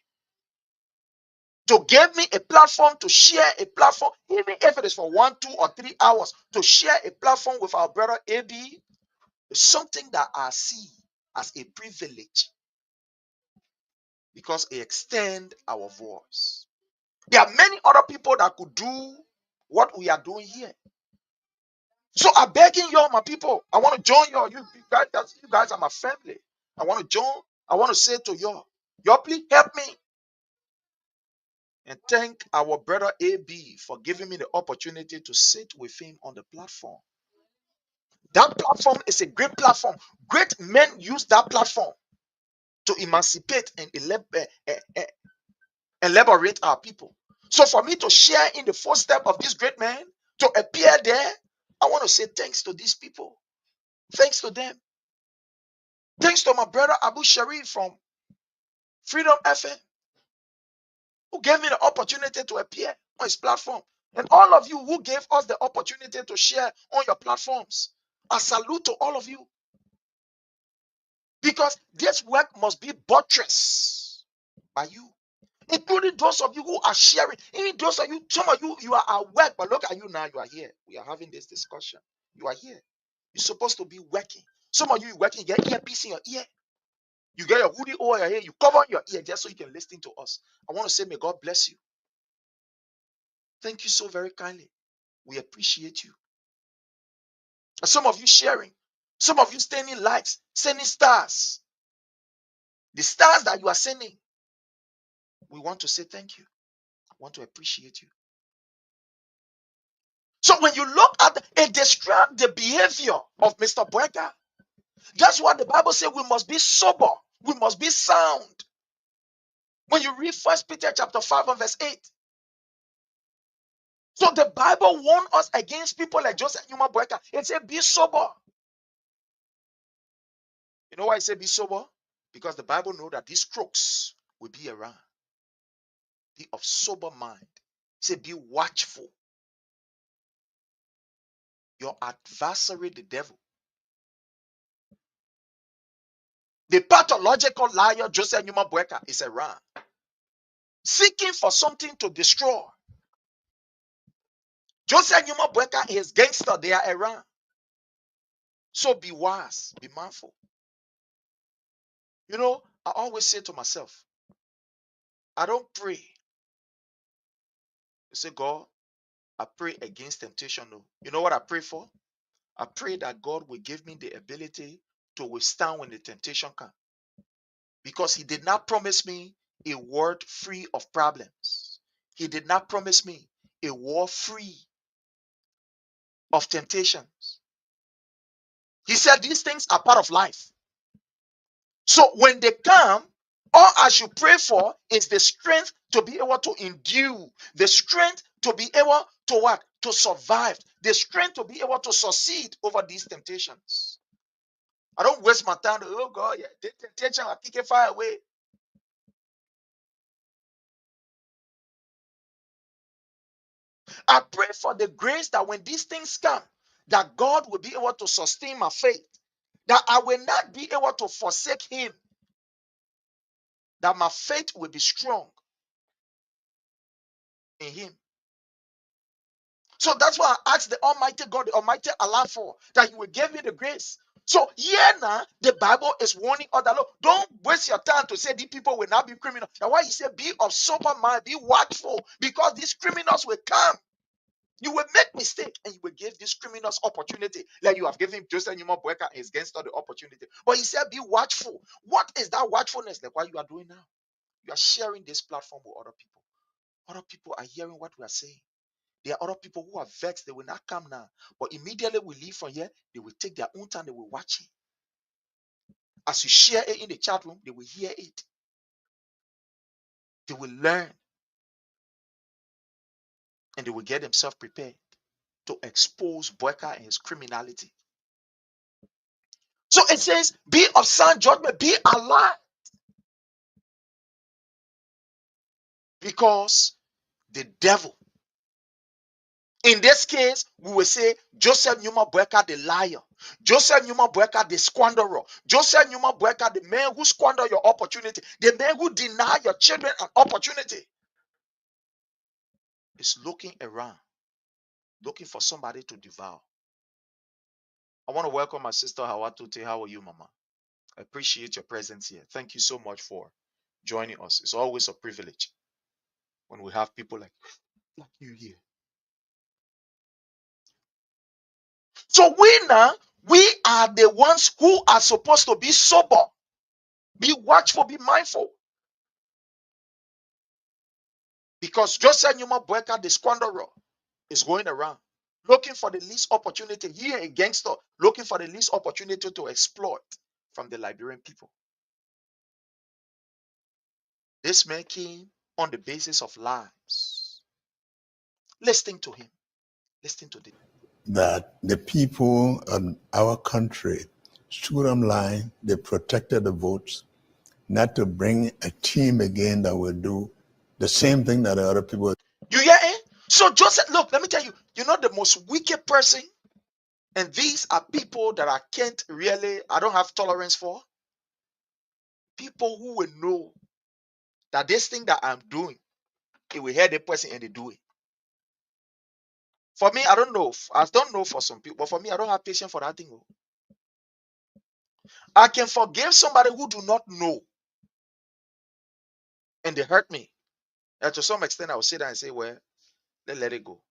To give me a platform, to share a platform, even if it is for 1, 2, or 3 hours, to share a platform with our brother AB is something that I see as a privilege because it extends our voice. There are many other people that could do what we are doing here. So I'm begging y'all, my people. I want to join y'all. You guys are my family. I want to join. I want to say to y'all please help me and thank our brother AB for giving me the opportunity to sit with him on the platform. That platform is a great platform. Great men use that platform to emancipate and elaborate our people. So for me to share in the footsteps of this great man, to appear there, I want to say thanks to these people. Thanks to them. Thanks to my brother Abu Sharif from Freedom FM, who gave me the opportunity to appear on his platform. And all of you who gave us the opportunity to share on your platforms. I salute to all of you. Because this work must be buttressed by you. Including those of you who are sharing. Even those of you, some of you, you are at work, but look at you now, you are here. We are having this discussion. You are here. You're supposed to be working. Some of you working, you get earpiece in your ear. You get your hoodie over your head, you cover your ear just so you can listen to us. I want to say, may God bless you. Thank you so very kindly. We appreciate you. And some of you sharing, some of you sending likes, sending stars. The stars that you are sending, we want to say thank you. I want to appreciate you. So when you look at it, describe the behavior of Mr. Boakai. That's what the Bible says. We must be sober. We must be sound. When you read 1 Peter chapter 5 and verse 8. So the Bible warns us against people like Joseph Numa Boakai. It said, be sober. You know why it said be sober? Because the Bible knows that these crooks will be around. Be of sober mind. It said, be watchful. Your adversary, the devil. The pathological liar, Joseph Numa Boakai, is around. Seeking for something to destroy. Joseph Numa Boakai and his gangster, they are around. So be wise, be mindful. You know, I always say to myself, I don't pray. You say, God, I pray against temptation. No. You know what I pray for? I pray that God will give me the ability to withstand when the temptation comes. Because He did not promise me a world free of problems. He did not promise me a war free of temptations. He said these things are part of life. So when they come, all I should pray for is the strength to be able to endure, the strength to be able to what? To survive, the strength to be able to succeed over these temptations. I don't waste my time. Oh God, yeah, the temptation will kick it far away. I pray for the grace that when these things come, that God will be able to sustain my faith, that I will not be able to forsake Him, that my faith will be strong in Him. So that's why I asked the Almighty God, the Almighty Allah for, that He will give me the grace. So here now, the Bible is warning other Lord, don't waste your time to say these people will not be criminals. That's why He said, be of sober mind, be watchful, because these criminals will come. You will make mistake and you will give these criminals opportunity. Like you have given Joseph Numa Boakai against all the opportunity. But He said, be watchful. What is that watchfulness? Like what you are doing now? You are sharing this platform with other people. Other people are hearing what we are saying. There are other people who are vexed. They will not come now. But immediately we leave from here, they will take their own time. They will watch it. As you share it in the chat room, they will hear it. They will learn. And they will get themselves prepared to expose Boakai and his criminality. So it says, be of sound judgment, be alert. Because the devil, in this case, we will say Joseph Numa Boakai the liar, Joseph Numa Boakai the squanderer, Joseph Numa Boakai the man who squander your opportunity, the man who deny your children an opportunity, is looking around, looking for somebody to devour. I want to welcome my sister Hawatute. How are you, Mama? I appreciate your presence here. Thank you so much for joining us. It's always a privilege when we have people like you here. So we are the ones who are supposed to be sober, be watchful, be mindful. Because Joseph Numa Boakai, the squanderer, is going around looking for the least opportunity. Here, a gangster looking for the least opportunity to exploit from the Liberian people. This man came on the basis of lies. Listen to him. Listen to this. That the people of our country stood on line, they protected the votes, not to bring a team again that will do the same thing that the other people. You hear it? So Joseph, look, let me tell you, you know the most wicked person, and these are people that I can't really, I don't have tolerance for. People who will know that this thing that I'm doing, it will hurt the person and they do it. For me, I don't know. I don't know for some people, but for me, I don't have patience for that thing. I can forgive somebody who do not know and they hurt me. And to some extent, I will sit there and say, well, let it go.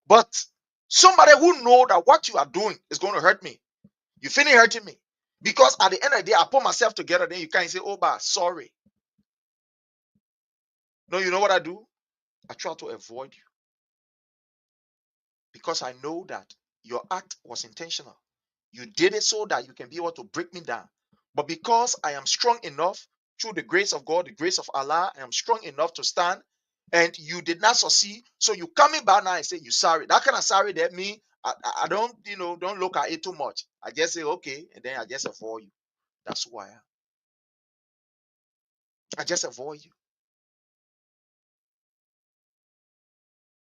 But somebody who know that what you are doing is going to hurt me, you finish hurting me. Because at the end of the day, I put myself together, then you can't say, oh, but sorry. No, you know what I do? I try to avoid you. Because I know that your act was intentional. You did it so that you can be able to break me down. But because I am strong enough, through the grace of God, the grace of Allah, I am strong enough to stand, and you did not succeed. So you coming back now and say you sorry. That kind of sorry that me, I don't, don't look at it too much. I just say okay, and then I just avoid you. That's who I am. I just avoid you.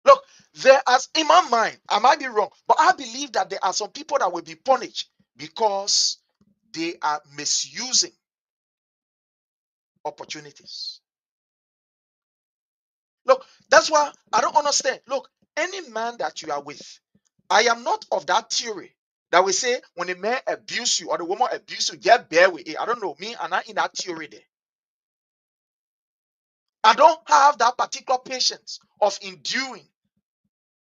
Look, there are in my mind, I might be wrong, but I believe that there are some people that will be punished because they are misusing opportunities. Look, that's why I don't understand. Look, any man that you are with, I am not of that theory That we say when a man abuse you or the woman abuse you, get bear with it. I don't know. Me, I'm not in that theory there. I don't have that particular patience of enduring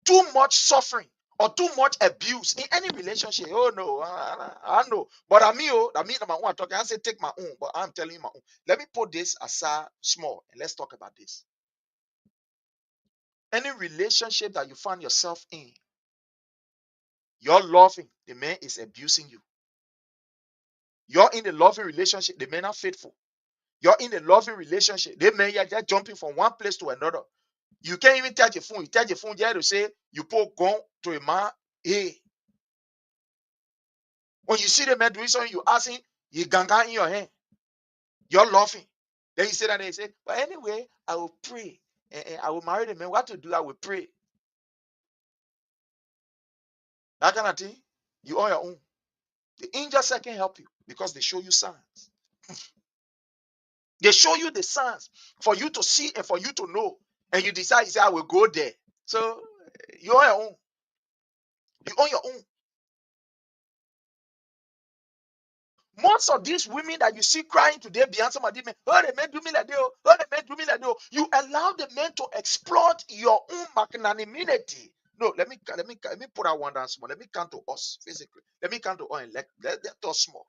too much suffering or too much abuse in any relationship. Oh no, I know. But I mean, number one talking. I say take my own, but I'm telling you my own. Let me put this aside small and let's talk about this. Any relationship that you find yourself in, you're loving, the man is abusing you. You're in a loving relationship, the men are faithful. You're in a loving relationship, the men are just jumping from one place to another. You can't even touch your phone. You touch your phone, you to say you put gun to a man. Hey, when you see the man doing something, you ask him, you ganga in your hand. You're laughing. Then you say that and they say, but anyway, I will pray. And I will marry the man. What to do? I will pray. That kind of thing, you on your own. The angels can help you because they show you signs. They show you the signs for you to see and for you to know. And you decide, you say, I will go there. So you're on your own. You're on your own. Most of these women that you see crying today behind some of these men, oh, the men do me like that, oh, the men do me like that. You allow the men to exploit your own magnanimity. No, let me put that one down small. Let me come to us physically. Let me come to us and let us small.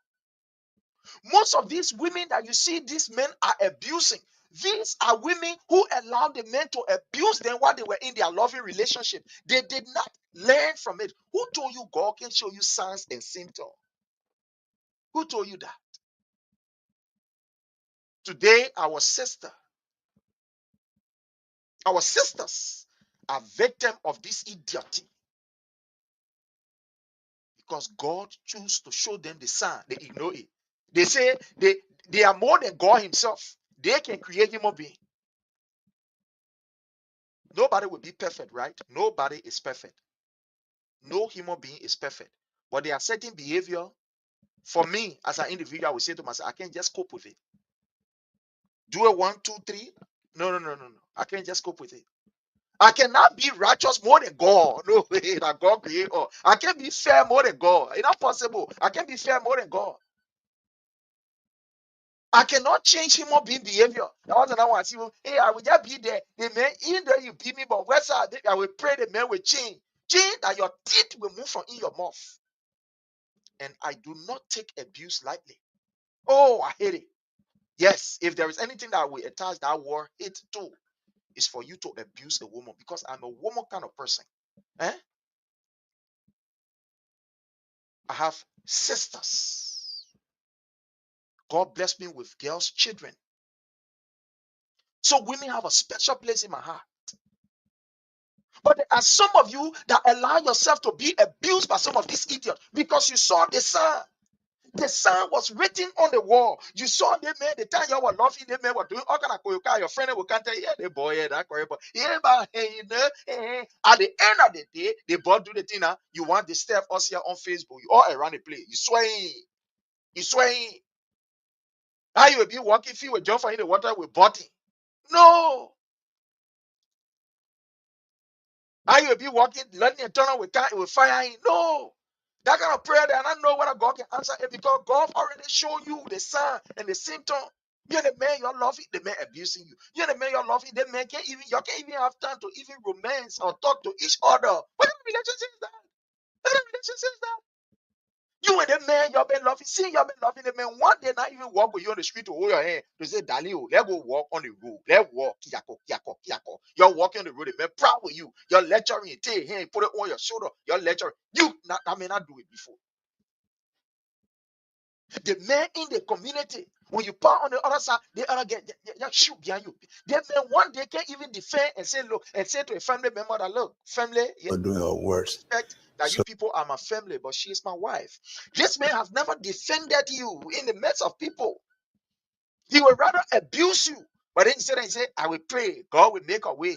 Most of these women that you see these men are abusing, these are women who allowed the men to abuse them while they were in their loving relationship. They did not learn from it. Who told you God can show you signs and symptoms? Who told you that? Today, our sisters are victim of this idiocy because God chose to show them the sign. They ignore it. They say they are more than God himself. They can create human being. Nobody will be perfect, right? Nobody is perfect. No human being is perfect. But there are certain behavior. For me, as an individual, I will say to myself, I can't just cope with it. Do a 1, 2, 3. No. I can't just cope with it. I cannot be righteous more than God. No way that God created all. I can't be fair more than God. It's not possible. I can't be fair more than God. I cannot change human being behavior. That was another one. I see, hey, I will just be there. The man, in there you beat me, but where's I will pray the man will change. Change that your teeth will move from in your mouth. And I do not take abuse lightly. Oh, I hate it. Yes, if there is anything that will attach that word hate to, is for you to abuse a woman because I'm a woman kind of person. Eh? I have sisters. God bless me with girls, children. So women have a special place in my heart. But there are some of you that allow yourself to be abused by some of these idiots because you saw the sign. The sign was written on the wall. You saw them, man. The time you were laughing, them men were doing all kind of koyoka. Your friend will can't tell you, yeah, the boy, yeah, that correct. But yeah, but hey, you know, at the end of the day, they both do the thing now. You want to disturb us here on Facebook. You all around the place. You swaying. You swaying. How you will be walking, if you will jump in the water with body. No. How you will be walking, letting a tunnel with fire in. No. That kind of prayer, that I don't know whether God can answer it because God already showed you the sign and the symptom. You're the man you're loving, the man abusing you. You're the man you're loving, the man you can't even have time to even romance or talk to each other. What kind of relationship is that? What kind of relationship is that? You and the man you've been loving, see you've been loving the man. One day not even walk with you on the street to hold your hand to say, darling, oh, let's go walk on the road. Let's walk. Kiyako, kiyako, kiyako. You're walking on the road, the man proud with you. You're lecturing, you take your hand, put it on your shoulder. You're lecturing. I may not do it before. The men in the community, when you part on the other side, they other get shoot behind you. That man one day can't even defend and say, look, and say to a family member that look, family, yeah, Or doing our worst. respect that you So people are my family, but she is my wife. This man has never defended you in the midst of people. He will rather abuse you. But then he said, I will pray, God will make a way.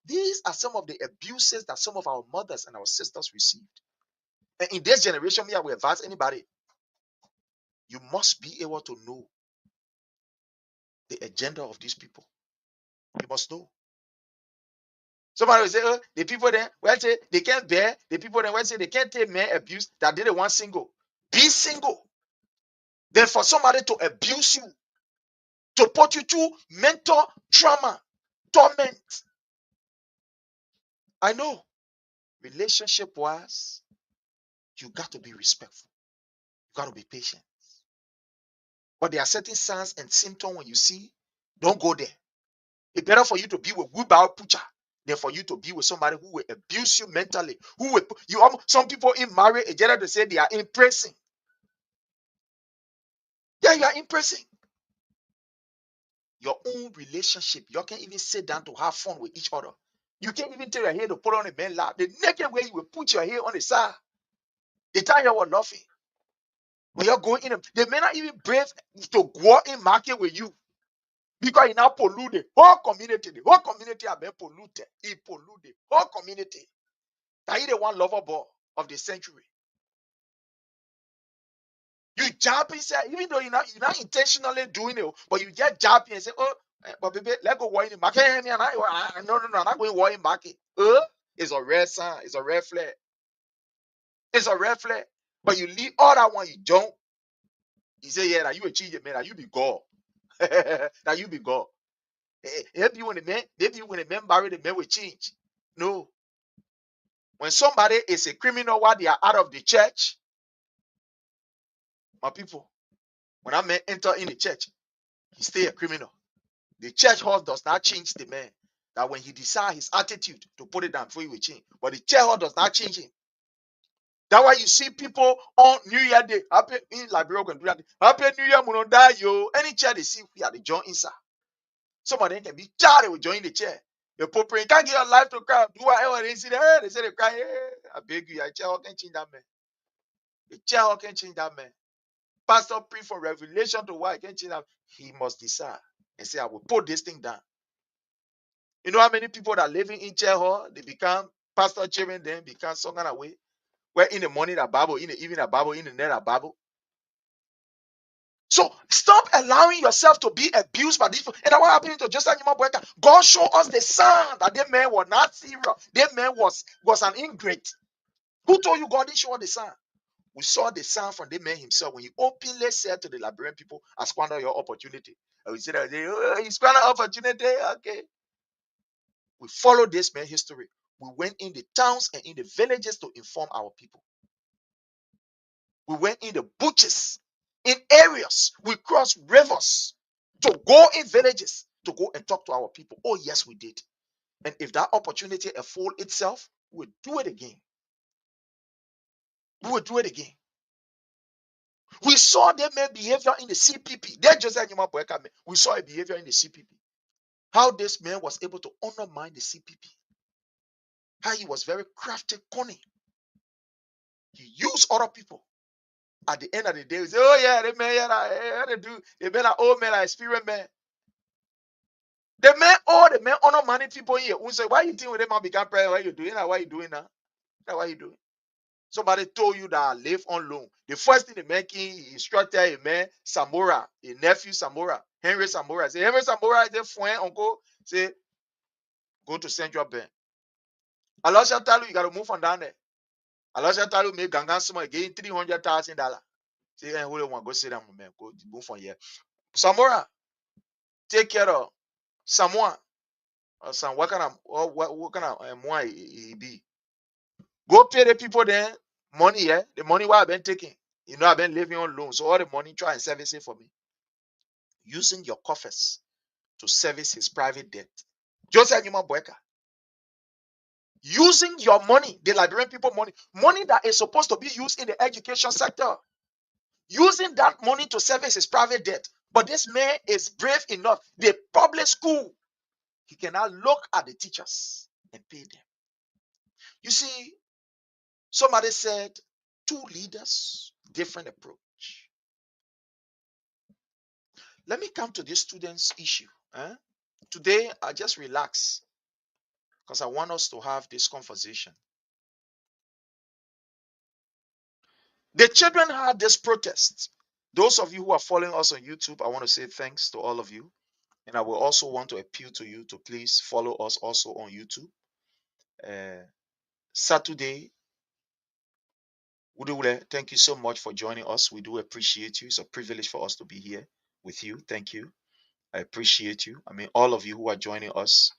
These are some of the abuses that some of our mothers and our sisters received. And in this generation, me, I will advise anybody, you must be able to know the agenda of these people. You must know. Somebody will say, oh, the people then, well, say they can't bear. The people then, well, say they can't take men abuse that didn't want single. Be single. Then for somebody to abuse you, to put you through mental trauma, torment. I know. Relationship wise, you got to be respectful. You got to be patient. But there are certain signs and symptoms when you see, don't go there. It's better for you to be with Wubao Pucha than for you to be with somebody who will abuse you mentally. Who will some people in marriage, they say they are impressing. Yeah, you are impressing. Your own relationship, you can't even sit down to have fun with each other. You can't even tell your hair to put on a man lap. The naked way you will put your hair on the side. The time you were laughing. When you're going in, they may not even brave to go in market with you. Because it now pollute the whole community. The whole community have been polluted. It pollute the whole community. That is the one lover boy of the century. You jump inside, even though you're not intentionally doing it, but you just jump in and say, oh, but baby, let's go war in the market. No, I'm not going war in the market. It's a red sign, it's a red flag. It's a red flag. But you leave all that one, you don't. You say, yeah, that you achieve it, man, that you be God. That you be God. Maybe when the man marry, the man will change. No. When somebody is a criminal while they are out of the church, my people, when that man enter in the church, he stay a criminal. The church hall does not change the man. That when he decide his attitude to put it down before he will change. But the church hall does not change him. That's why you see people on New Year Day, happy in Liberia can do that. Happy New Year, mono die yo. Any chair they see, we are the join inside. Some of them can be charged with join the chair. The pope can't give your life to cry. Do whatever they see. They say they cry. Hey, I beg you, a chair hall can change that man. The chair hall can change that man. Pastor pray for revelation to why I can change that. He must decide and say, I will put this thing down. You know how many people that are living in chair hall, they become pastor chairman, then become some kind of way. Where in the morning a Bible, in the evening a Bible, in the night a Bible. So stop allowing yourself to be abused by these people. And what happened to Joseph Boakai? God showed us the sign that that man was not serious. That man was an ingrate. Who told you God didn't show us the sign? We saw the sign from the man himself when he openly said to the Liberian people, I squander your opportunity. And we said, oh, he squandered opportunity. Okay. We followed this man's history. We went in the towns and in the villages to inform our people. We went in the butches, in areas. We crossed rivers to go in villages to go and talk to our people. Oh, yes, we did. And if that opportunity unfold itself, we'll do it again. We will do it again. We saw their behavior in the CPP. We saw a behavior in the CPP. How this man was able to undermine the CPP. How he was very crafty, cunning. He used other people. At the end of the day, we say, oh yeah, the man, yeah, they do. They been an old man, an experienced man. The man honor money people here. We say, why you think with them man become prayer? Why you doing that? Why you doing that? Why you doing? Somebody told you that I live on loan. The first thing the man he instructed a man, Samora, a nephew Samora, Henry Samora. Say, Henry Samora is a friend, uncle. Say, go to Central Bank. Allah shall tell you, you got to move on down there. Allah shall tell you, make Gangan Suma again $300,000. Say, hey, hold on, go sit down, man. Go move on here. Samora, take care of someone. Some what kind of more he be? Go pay the people then money, yeah. The money what I've been taking. You know, I've been living on loan. So all the money try and service it for me. Using your coffers to service his private debt. Joseph Numa Boakai. Using your money, the Liberian people money that is supposed to be used in the education sector. Using that money to service his private debt. But this man is brave enough. The public school, he cannot look at the teachers and pay them. You see, somebody said, two leaders, different approach. Let me come to this student's issue. Today, I just relax because I want us to have this conversation. The children had this protest. Those of you who are following us on YouTube, I want to say thanks to all of you. And I will also want to appeal to you to please follow us also on YouTube. Saturday. Udule, thank you so much for joining us. We do appreciate you. It's a privilege for us to be here with you. Thank you. I appreciate you. I mean, all of you who are joining us,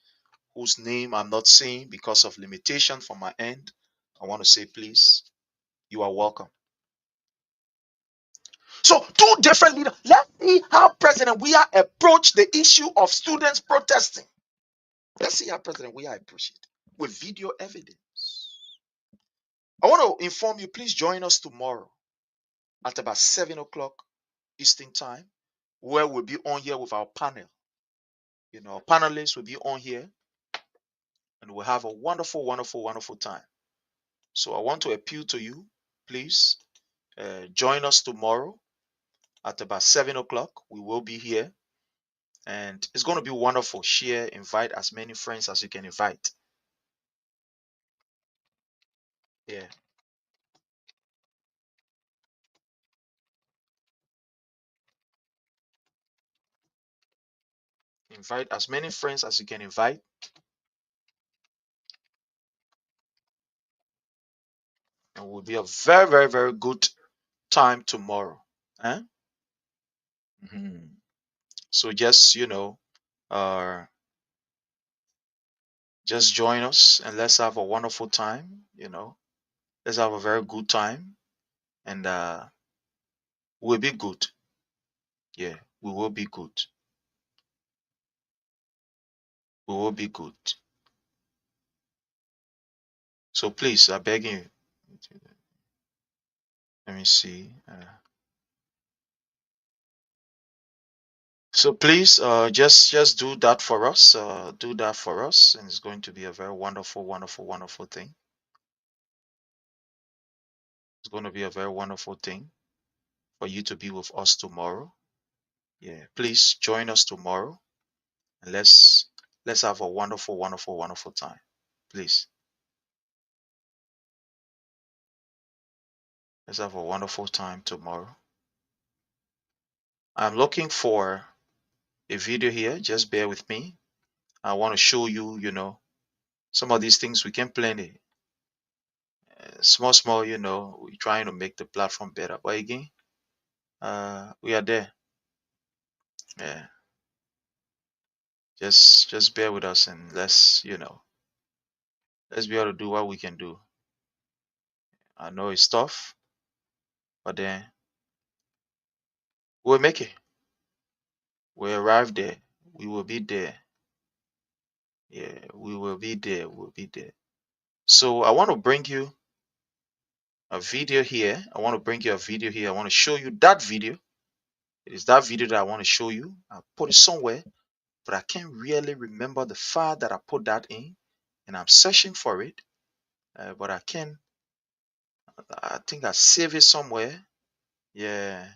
whose name I'm not saying because of limitation from my end, I want to say, please, you are welcome. So, two different leaders. Let's see how President Weah approached the issue of students protesting. Let's see how President Weah approached it with video evidence. I want to inform you, please join us tomorrow at about 7 o'clock Eastern Time, where we'll be on here with our panel. You know, our panelists will be on here and we'll have a wonderful, wonderful, wonderful time. So I want to appeal to you, please join us tomorrow at about 7 o'clock. We will be here and it's going to be wonderful. Share, invite as many friends as you can invite. Yeah. Invite as many friends as you can invite. And it will be a very, very, very good time tomorrow. Huh? So just, uh, just join us and let's have a wonderful time. Let's have a very good time and we'll be good. Yeah, we will be good. We will be good. So please, I beg you. Let me see. So please, just do that for us. Do that for us, and it's going to be a very wonderful, wonderful, wonderful thing. It's going to be a very wonderful thing for you to be with us tomorrow. Yeah, please join us tomorrow, and let's have a wonderful, wonderful, wonderful time. Please, let's have a wonderful time tomorrow. I'm looking for a video here. Just bear with me. I want to show you, some of these things we can plan it. Small, small, we're trying to make the platform better. But again, we are there. Yeah. Just bear with us and let's be able to do what we can do. I know it's tough, but then we'll make it. We'll arrive there. We will be there. Yeah, we will be there. We'll be there. So I want to bring you a video here. I want to show you that video. It is that video that I want to show you. I put it somewhere, but I can't really remember the file that I put that in, and I'm searching for it. But I can. I think I save it somewhere. Yeah,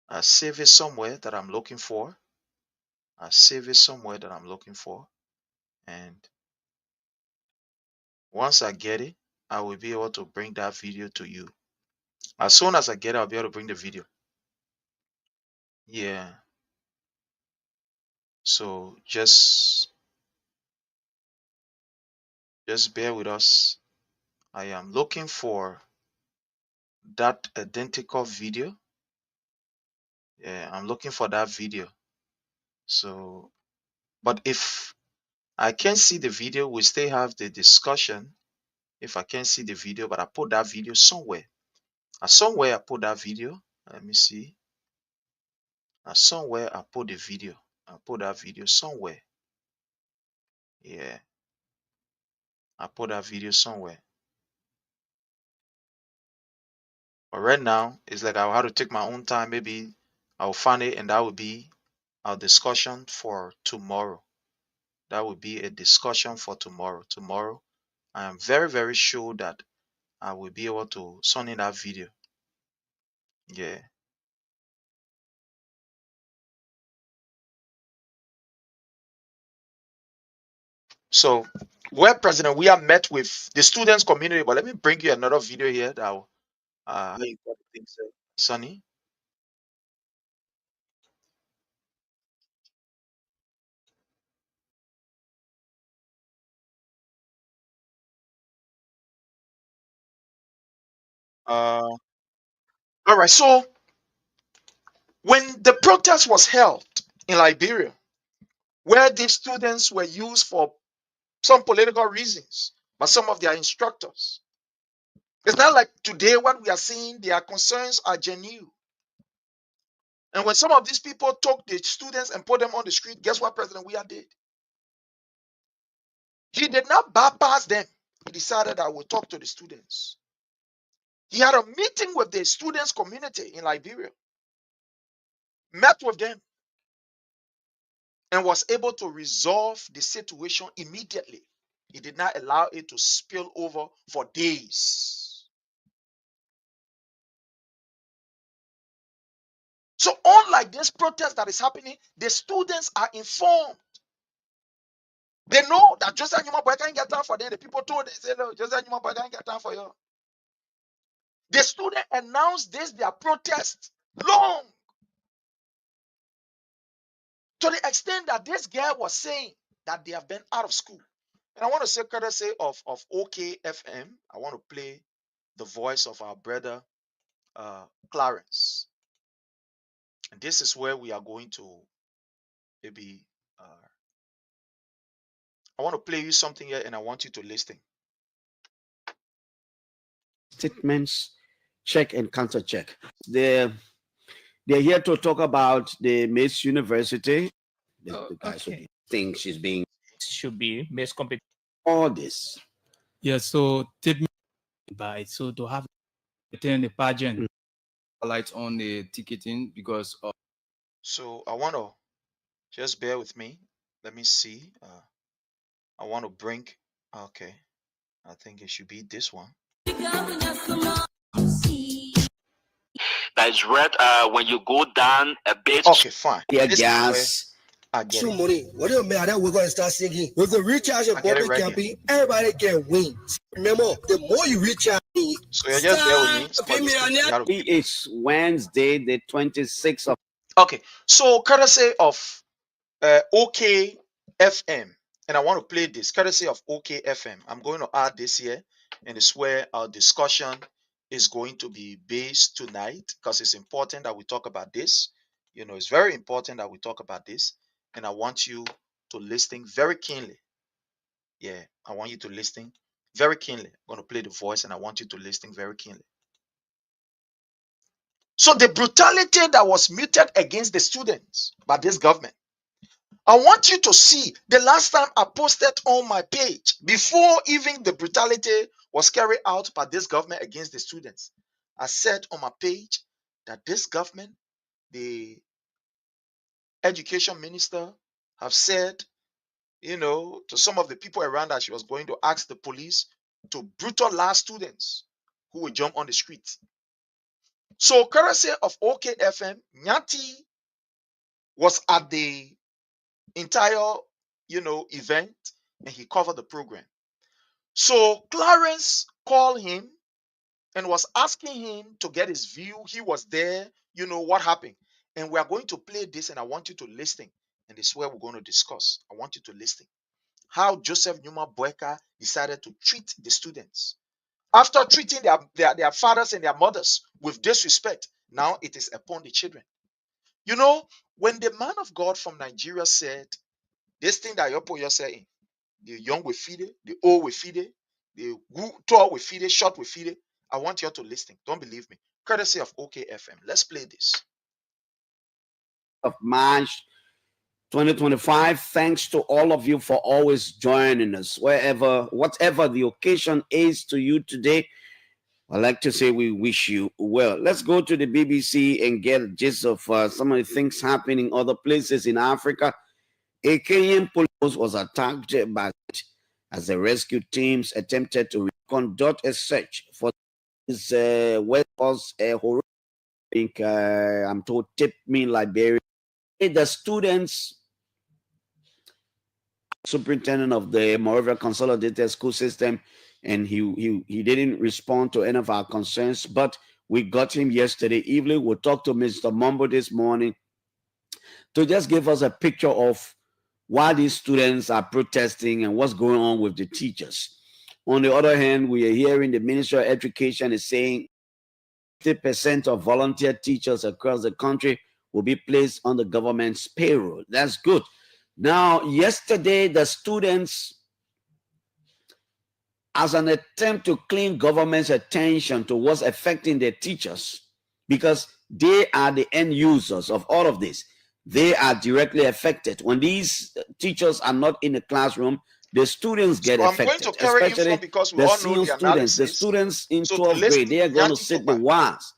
I save it somewhere that I'm looking for. I save it somewhere that I'm looking for. And once I get it, I will be able to bring that video to you. As soon as I get it, I'll be able to bring the video. Yeah. So just bear with us. I am looking for that identical video. Yeah, I'm looking for that video. So, but if I can't see the video, we still have the discussion. If I can't see the video, but I put that video somewhere. Somewhere I put that video. Let me see. Somewhere I put the video. I put that video somewhere. Yeah, I put that video somewhere. But right now, it's like I'll have to take my own time. Maybe I'll find it, and that will be our discussion for tomorrow. That will be a discussion for tomorrow. Tomorrow, I am very, very sure that I will be able to send in that video. Yeah. So, where President we have met with the students community, but let me bring you another video here that will, how you got the thing said, Sonny. All right. So when the protest was held in Liberia, where these students were used for some political reasons, but some of their instructors, it's not like today what we are seeing, their concerns are genuine. And when some of these people took the students and put them on the street, guess what President Weah did? He did not bypass them. He decided I will talk to the students. He had a meeting with the students community in Liberia, met with them, and was able to resolve the situation immediately. He did not allow it to spill over for days. So unlike this protest that is happening, the students are informed. They know that Joseph Boakai can't get time for them. The people told they say, no, Joseph Boakai can't get time for you. The student announced this, their protest, long. To the extent that this girl was saying that they have been out of school. And I want to say courtesy of OKFM, I want to play the voice of our brother Clarence. And this is where we are going to maybe, I want to play you something here and I want you to listen. Statements, check and counter check. They're here to talk about the Miss University. The guy Okay. thinks she's being Should be Miss Competition. all this. Yeah, so tip me by so to have attend the pageant light on the ticketing because of So I want to just bear with me. Let me see. I want to bring, okay, I think it should be this one. That is red when you go down a bit. Okay, fine. Yeah, This gas. I get it. Money. What do you mean that we're going to start singing? With the recharge and I get it public right campaign, everybody can win. Remember, the more you recharge, So you're just bear with me. It's Wednesday, the 26th of Okay, so courtesy of OKFM, and I want to play this courtesy of OKFM. I'm going to add this here, and it's where our discussion is going to be based tonight because it's important that we talk about this. You know, it's very important that we talk about this, and I want you to listen very keenly. Yeah, I want you to listen very keenly. I'm going to play the voice, and I want you to listen very keenly. So the brutality that was muted against the students by this government, I want you to see the last time I posted on my page, before even the brutality was carried out by this government against the students, I said on my page that this government, the education minister, have said, you know, to some of the people around that she was going to ask the police to brutalize students who would jump on the street. So courtesy of OKFM, Nyati was at the entire, event, and he covered the program. So Clarence called him and was asking him to get his view. He was there, what happened. And we are going to play this, and I want you to listen. And this is where we're going to discuss. I want you to listen. How Joseph Boakai decided to treat the students. After treating their fathers and their mothers with disrespect, now it is upon the children. You know, when the man of God from Nigeria said, this thing that you're saying, the young will feed it, the old will feed it, the tall will feed it, short will feed it. I want you all to listen. Don't believe me. Courtesy of OKFM. Let's play this. Of March 2025. Thanks to all of you for always joining us. Whatever the occasion is to you today, I'd like to say we wish you well. Let's go to the BBC and get a gist of some of the things happening in other places in Africa. A Kenyan police was attacked by as the rescue teams attempted to conduct a search for this West Coast horrific, I'm told, tip me Liberia. The students, superintendent of the Moreover Consolidated School System, and he didn't respond to any of our concerns, but we got him yesterday evening. We'll talk to Mr. Mumbo this morning to just give us a picture of why these students are protesting and what's going on with the teachers. On the other hand, we are hearing the Minister of Education is saying 50% of volunteer teachers across the country will be placed on the government's payroll. That's good. Now, yesterday, the students, as an attempt to clean government's attention to what's affecting their teachers, because they are the end users of all of this. They are directly affected. When these teachers are not in the classroom, the students get affected. I'm going to carry you Especially from, because we the all know senior the students. The analysis. students in So 12th grade, they are going to sit the ones.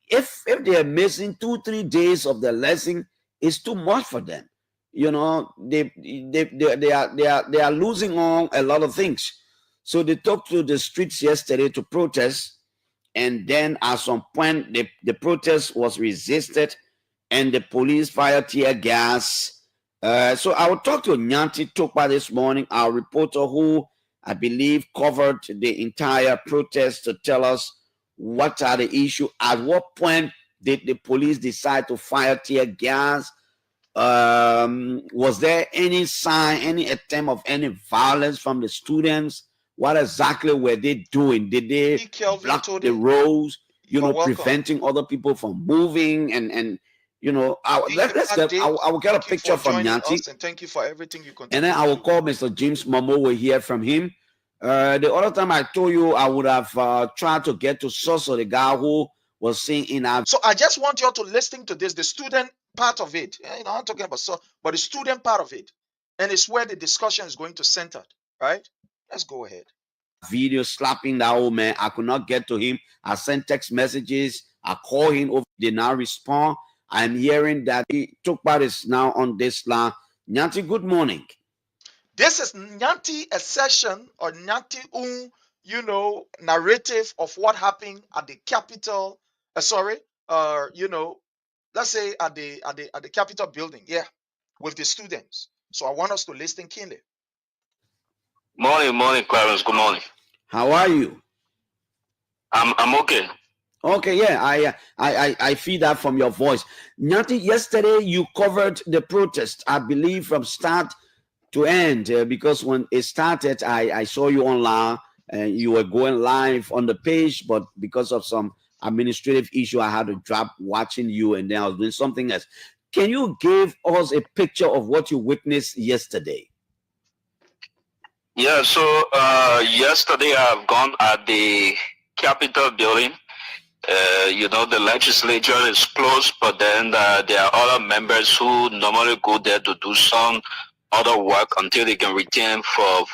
If they are missing 2-3 days of the lesson, it's too much for them. You know, they are losing on a lot of things. So they took to the streets yesterday to protest, and then at some point the protest was resisted, and the police fired tear gas. So I will talk to Nyanti Tokpa this morning, our reporter, who I believe covered the entire protest, to tell us what are the issues. At what point did the police decide to fire tear gas? Was there any sign, any attempt of any violence from the students? What exactly were they doing? Did they block the roads, preventing other people from moving? And you know, I will get a picture from Nyanti. And thank you for everything you continue. And then I will call Mr. James Momo. We'll hear from him. The other time I told you I would have tried to get to source of the guy who was seen in our. So I just want you all to listen to this, the student part of it. You know, I'm talking about but the student part of it, and it's where the discussion is going to center. Right? Let's go ahead. Video slapping that old man. I could not get to him. I sent text messages. I called him over. Did not respond. I'm hearing that he took part is now on this line. Nyanti, good morning. This is Nyanti a session or Nyanti narrative of what happened at the Capitol. Let's say at the Capitol building, with the students. So I want us to listen keenly. Morning, Clarence. Good morning. How are you? I'm okay. Okay, yeah, I feel that from your voice. Nyanti, yesterday you covered the protest, I believe, from start to end, because when it started, I saw you online, and you were going live on the page, but because of some administrative issue, I had to drop watching you, and then I was doing something else. Can you give us a picture of what you witnessed yesterday? Yeah, so yesterday I've gone at the Capitol building. The legislature is closed, but then there are other members who normally go there to do some other work until they can return for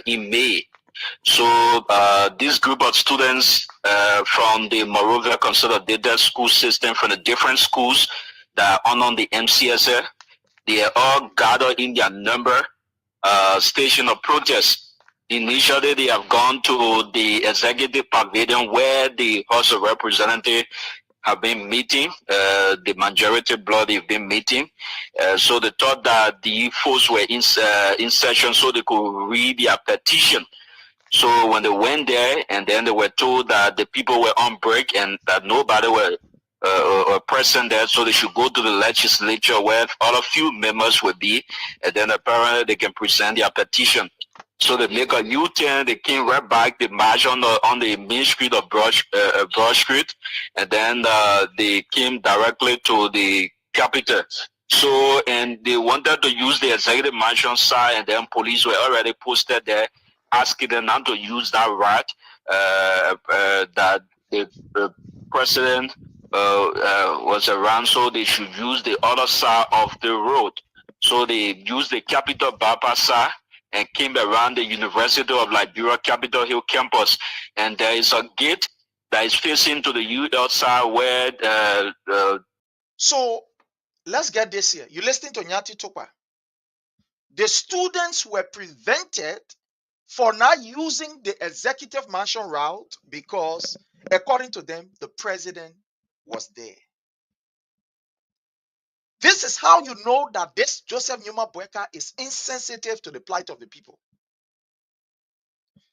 in May. So this group of students from the Morovia Consolidated School System, from the different schools that are on the MCSA, they are all gathered in their number station of protest. Initially, they have gone to the executive pavilion where the House of Representatives have been meeting, the majority bloc they've been meeting. So they thought that the folks were in session so they could read their petition. So when they went there, and then they were told that the people were on break and that nobody were present there, so they should go to the legislature where all a few members would be, and then apparently they can present their petition. So they make a U-turn, they came right back, they marched on the main street of Broad Street, and then they came directly to the Capitol. So, and they wanted to use the executive mansion side, and then police were already posted there, asking them not to use that route, that the president was around, so they should use the other side of the road. So they used the Capitol bypass side and came around the University of Liberia Capitol Hill campus. And there is a gate that is facing to the UL side where... So let's get this here. You listening to Nyanti Tokpa? The students were prevented for not using the executive mansion route because, according to them, the president was there. This is how you know that this Joseph Numa Boakai is insensitive to the plight of the people.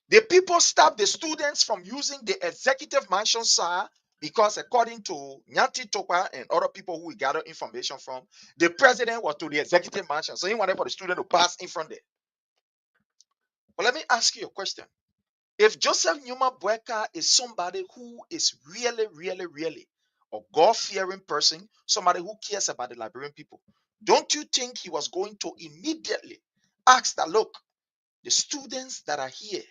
The people stopped the students from using the executive mansion side because, according to Nyanti Tokpa and other people who we gather information from, the president was to the executive mansion. So he wanted for the student to pass in front there. But let me ask you a question. If Joseph Numa Boakai is somebody who is really a God-fearing person, somebody who cares about the Liberian people, don't you think he was going to immediately ask that, look, the students that are here,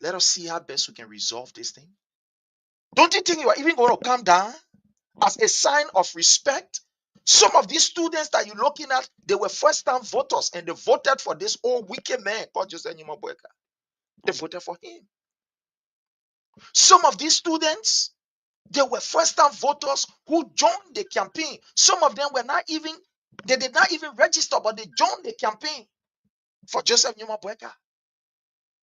let us see how best we can resolve this thing? Don't you think you are even going to come down as a sign of respect? Some of these students that you're looking at, they were first-time voters and they voted for this old wicked man called Joseph Numa Boakai. They voted for him. Some of these students, they were first-time voters who joined the campaign. Some of them were not even, they did not even register, but they joined the campaign for Joseph Numa Boakai.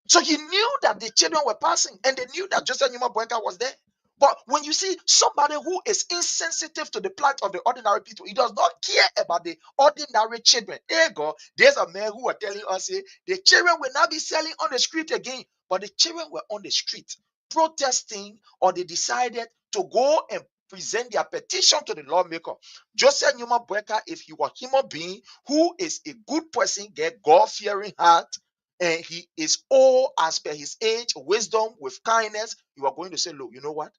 So he knew that the children were passing and they knew that Joseph Numa Boakai was there. But when you see somebody who is insensitive to the plight of the ordinary people, he does not care about the ordinary children. There you go. There's a man who was telling us, the children will not be selling on the street again. But the children were on the street protesting, or they decided to go and present their petition to the lawmaker. Joseph Numa Boakai, if you are a human being who is a good person, get God-fearing heart, and he is all as per his age, wisdom, with kindness, you are going to say, look, you know what?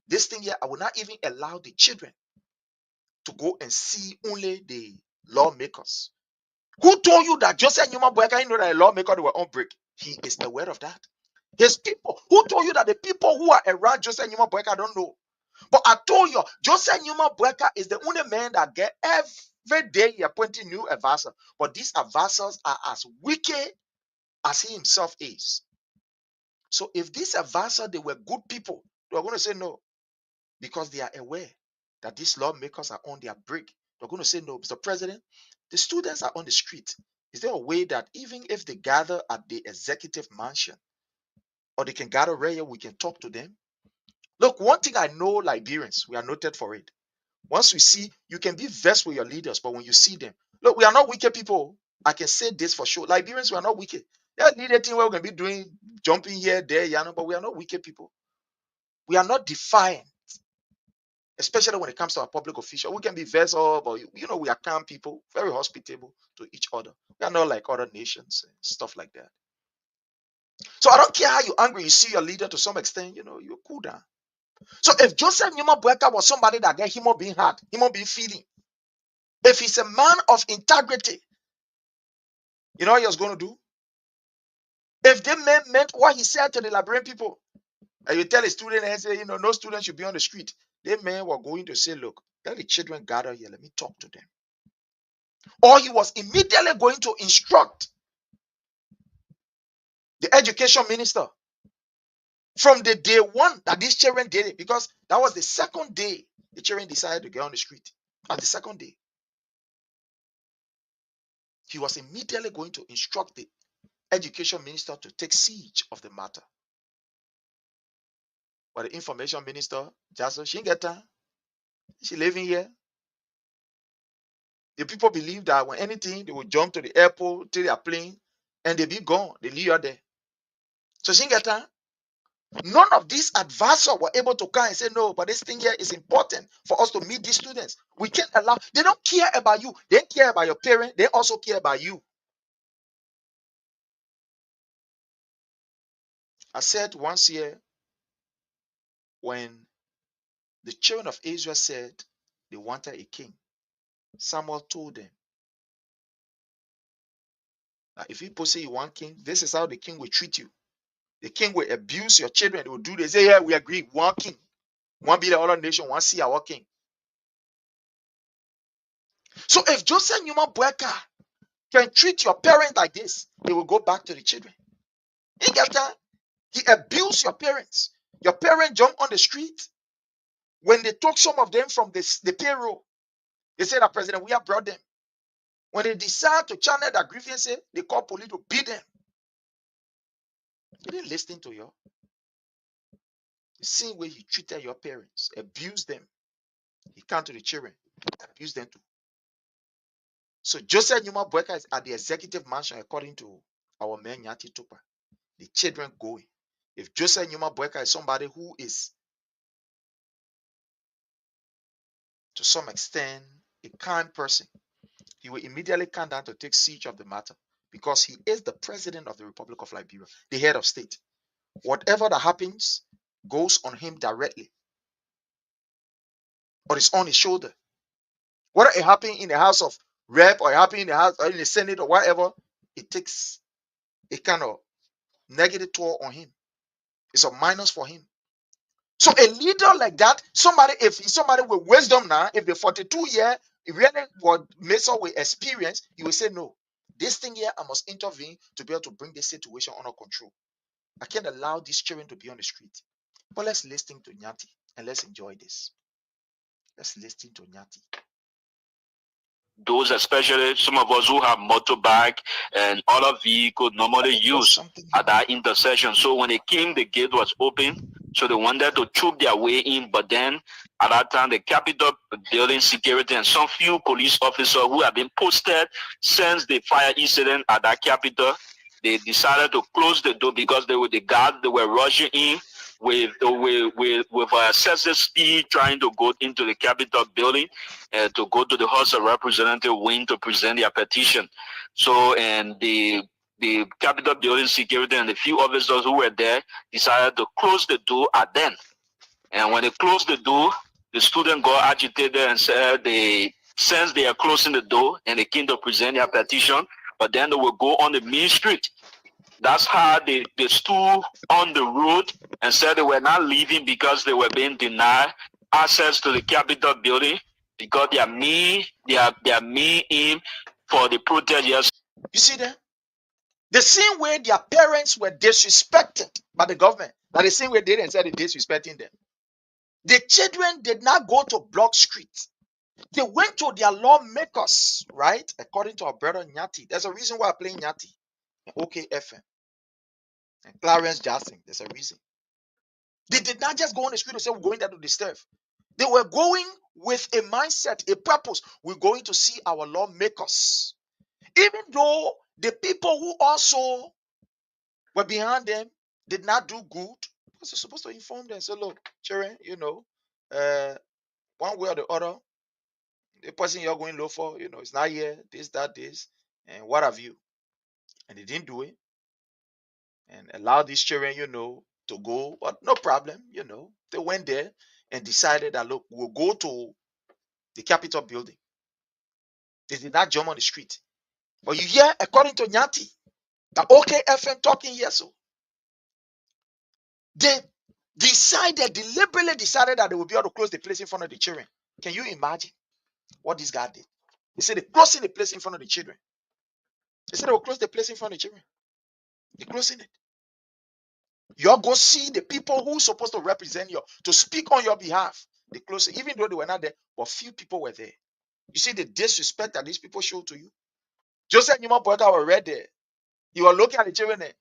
This thing here, I will not even allow the children to go and see only the lawmakers. Who told you that Joseph Numa Boakai know that the lawmakers were on break? He is aware of that. His people. Who told you that the people who are around Joseph Numa Boakai don't know? But I told you, Joseph Numa Boakai is the only man that get every day he appointing new advisors. But these advisors are as wicked as he himself is. So if these advisors, they were good people, they are going to say no, because they are aware that these lawmakers are on their break. They're going to say no, Mr. President, the students are on the street. Is there a way that even if they gather at the executive mansion, or they can gather right here, we can talk to them? Look, one thing I know, Liberians, we are noted for it. Once we see, you can be vexed with your leaders, but when you see them, look, we are not wicked people. I can say this for sure. Liberians, we are not wicked. There are leader thing where we're going to be doing, jumping here, there, but we are not wicked people. We are not defiant, especially when it comes to our public official. We can be vexed, but we are calm people, very hospitable to each other. We are not like other nations and stuff like that. So I don't care how you angry, you see your leader to some extent, you cool down. So if Joseph Numa Boakai was somebody that get human being heart, human being feeling, if he's a man of integrity, you know what he was going to do? If the man meant what he said to the Liberian people, and you tell a student and say, no student should be on the street, the men were going to say, look, let the children gather here, let me talk to them. Or he was immediately going to instruct the education minister from the day one that these children did it, because that was the second day the children decided to get on the street. At the second day, he was immediately going to instruct the education minister to take siege of the matter. But the information minister, just she get her. She living here. The people believe that when anything, they will jump to the airport, to their plane, and they be gone. They leave her there. So she get her. None of these advisors were able to come and say, no, but this thing here is important for us to meet these students. We can't allow, they don't care about you. They care about your parents. They also care about you. I said once here, when the children of Israel said they wanted a king, Samuel told them that if people say you want king, this is how the king will treat you. The king will abuse your children. They will do this. Say, yeah, we agree. One king. One be the other nation. One see our king. So if Joseph Numa Boakai can treat your parents like this, they will go back to the children. You get that? He abused your parents. Your parents jump on the street. When they took some of them from the payroll, they said that President, we have brought them. When they decide to channel their grievances, they call police to beat them. He didn't listen to you. The same way he treated your parents, abused them. He came to the children, abused them too. So Joseph Numa Boakai is at the executive mansion, according to our man Nyati Tupa. The children going. If Joseph Numa Boakai is somebody who is, to some extent, a kind person, he will immediately come down to take siege of the matter, because he is the president of the Republic of Liberia, the head of state. Whatever that happens goes on him directly, or it's on his shoulder. Whether it happened in the House of Rep or it happened in the House or in the Senate or whatever, it takes a kind of negative toll on him. It's a minus for him. So a leader like that, if somebody with wisdom now, if the 42-year really what makes up with experience, you will say, no, this thing here, I must intervene to be able to bring this situation under control. I can't allow these children to be on the street. But let's listen to Nyati and let's enjoy this. Let's listen to Nyati. Those, especially some of us who have motorbike and other vehicles normally use at that intersection. So when they came, the gate was open. So they wanted to troop their way in. But then at that time, the Capitol building security and some few police officers who have been posted since the fire incident at that Capitol, they decided to close the door because they were the guards. They were rushing in with excessive speed, trying to go into the Capitol building. To go to the House of Representatives wing to present their petition. So, and the Capitol building security and the few officers who were there decided to close the door at them. And when they closed the door, the student got agitated and said since they are closing the door and they came to present their petition, but then they will go on the main street. That's how they stood on the road and said they were not leaving because they were being denied access to the Capitol building because their main aim for the protest. Yes. You see that? The same way their parents were disrespected by the government, that the same way they didn't say they're disrespecting them. The children did not go to Block Street. They went to their lawmakers, right? According to our brother Nyati. There's a reason why I'm playing Nyati and OKFM and Clarence Jackson. There's a reason. They did not just go on the street and say, we're going there to disturb. They were going with a mindset, a purpose. We're going to see our lawmakers. Even though the people who also were behind them did not do good, because they're supposed to inform them. So look, children, one way or the other, the person you're going low for, it's not here, this, that, this, and what have you. And they didn't do it. And allow these children, to go, but no problem, They went there and decided that, look, we'll go to the Capitol building. They did not jump on the street. But you hear, according to Nyati, the OKFM talking here, so they deliberately decided that they would be able to close the place in front of the children. Can you imagine what this guy did? They said they're closing the place in front of the children. They said they will close the place in front of the children. They're closing it. You're going to see the people who are supposed to represent you, to speak on your behalf. They close it, even though they were not there, but few people were there. You see the disrespect that these people show to you? Joseph Newman Boakai were right there. You are looking at the children there.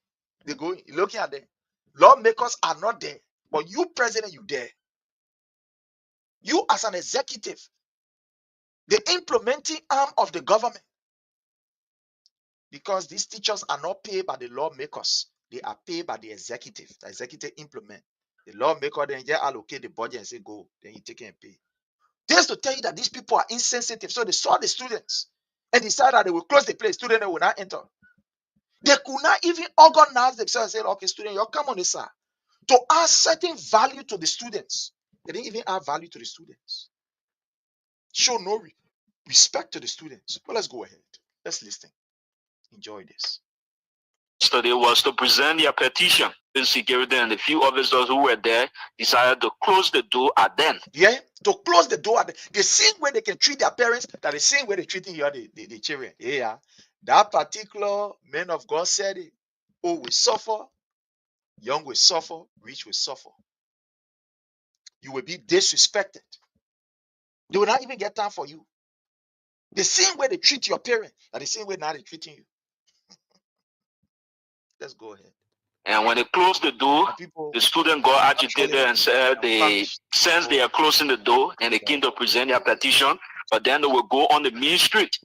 They go, looking at them. Lawmakers are not there, but you, president, you there. You as an executive, the implementing arm of the government, because these teachers are not paid by the lawmakers. They are paid by the executive. The executive implement. The lawmaker then just allocate the budget and say, go. Then you take it and pay. Just to tell you that these people are insensitive. So they saw the students and decided that they will close the place. Students will not enter. They could not even organize themselves and say, okay, student, you come on this side. To add certain value to the students. They didn't even add value to the students. Show no respect to the students. But let's go ahead. Let's listen. Enjoy this. Yesterday was to present their petition. The security and the few officers who were there decided to close the door at them. Yeah, to close the door at them. The same way they can treat their parents, that the same way they're treating the children. Yeah, that particular man of God said it. Old will suffer, young will suffer, rich will suffer. You will be disrespected. They will not even get time for you. The same way they treat your parents, that the same way now they're treating you. Let's go ahead. And when they closed the door, the student got agitated and said since they are closing the door and they came to present their petition, but then they will go on the main street.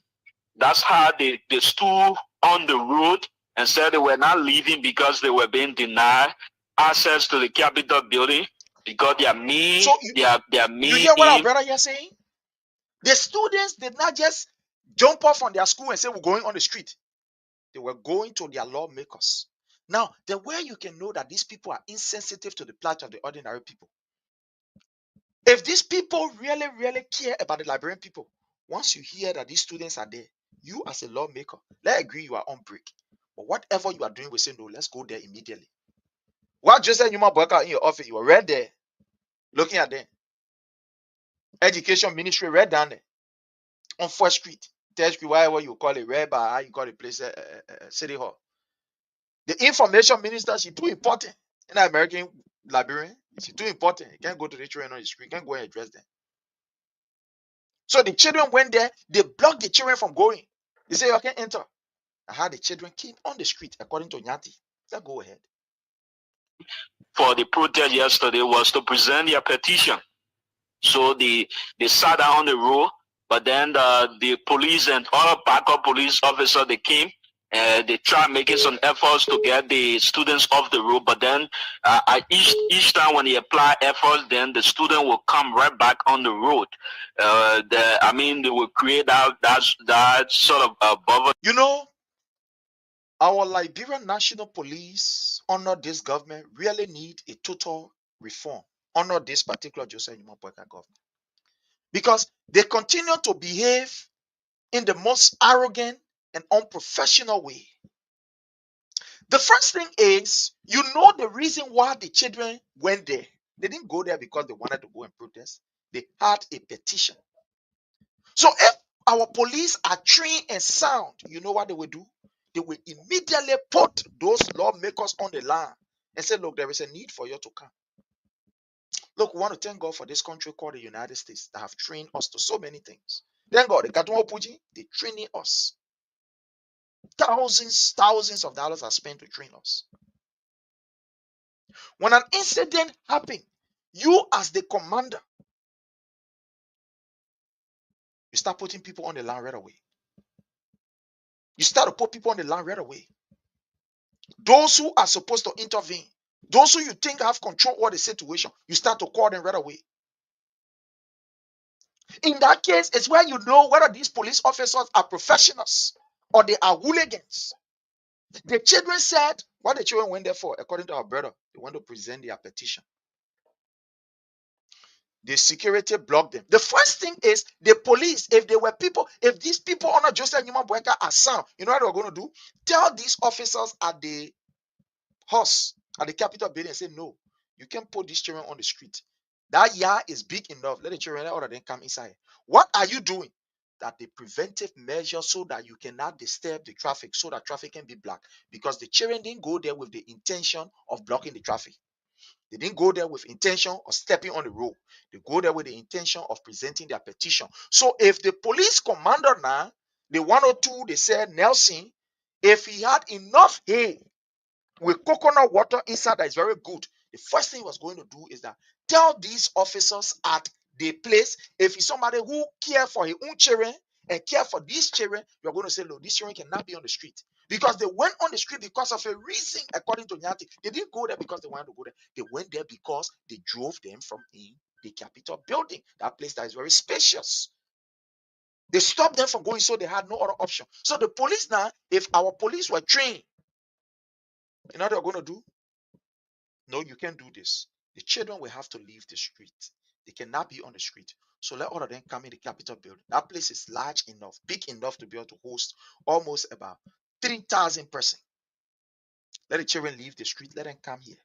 That's how they stood on the road and said they were not leaving because they were being denied access to the Capitol building because their main you hear what our brother here saying? The students did not just jump off from their school and say we're going on the street. They were going to their lawmakers. Now, the way you can know that these people are insensitive to the plight of the ordinary people, if these people really, really care about the Liberian people, once you hear that these students are there, you as a lawmaker, let's agree you are on break. But whatever you are doing, we say, no, let's go there immediately. What Joseph Newman Boakai in your office, you were right there, looking at them. Education ministry right down there on 4th Street, 3rd Street, whatever you call it, right by how you call the place, City Hall. The information minister, she too important in the American Liberian. She too important. You can't go to the children on the street. You can't go and address them. So the children went there. They blocked the children from going. They say you can't enter. And how the children came on the street, according to Nyati. So go ahead. For the protest yesterday was to present their petition. So they sat down on the road, but then the police and other backup police officers, they came and they tried making some efforts to get the students off the road. But then each time when they apply efforts, then the student will come right back on the road. They will create that sort of buffer. You know, our Liberian National Police, under this government, really need a total reform under this particular Joseph Newman Boakai government. Because they continue to behave in the most arrogant and unprofessional way. The first thing is, you know the reason why the children went there. They didn't go there because they wanted to go and protest. They had a petition. So if our police are trained and sound, you know what they will do? They will immediately put those lawmakers on the line and say, look, there is a need for you to come. Look, we want to thank God for this country called the United States that have trained us to so many things. Thank God, the Katuma Puji, they training us. Thousands of dollars are spent to train us. When an incident happens, you as the commander, you start putting people on the line right away. You start to put people on the line right away. Those who are supposed to intervene, those who you think have control of the situation, you start to call them right away. In that case, it's where you know whether these police officers are professionals or they are hooligans. The children said, what the children went there for, according to our brother, they want to present their petition. The security blocked them. The first thing is the police, if these people under Joseph Newman Boakai are sound, you know what they're going to do? Tell these officers at the horse, at the Capitol building, and say, no, you can't put these children on the street. That yard is big enough. Let the children, let other them come inside. What are you doing? That the preventive measure so that you cannot disturb the traffic, so that traffic can be blocked. Because the children didn't go there with the intention of blocking the traffic. They didn't go there with intention of stepping on the road. They go there with the intention of presenting their petition. So if the police commander now, the 102, they said Nelson, if he had enough hay with coconut water inside that is very good, the first thing he was going to do is that tell these officers at the place, if he's somebody who care for his own children and care for these children, you're going to say, look, these children cannot be on the street. Because they went on the street because of a reason, according to Nyati. They didn't go there because they wanted to go there. They went there because they drove them from in the Capitol building, that place that is very spacious. They stopped them from going, so they had no other option. So the police now, if our police were trained, you know what they're going to do? No, you can't do this. The children will have to leave the street. They cannot be on the street. So let all of them come in the Capitol building. That place is large enough, big enough to be able to host almost about 3,000 persons. Let the children leave the street. Let them come here.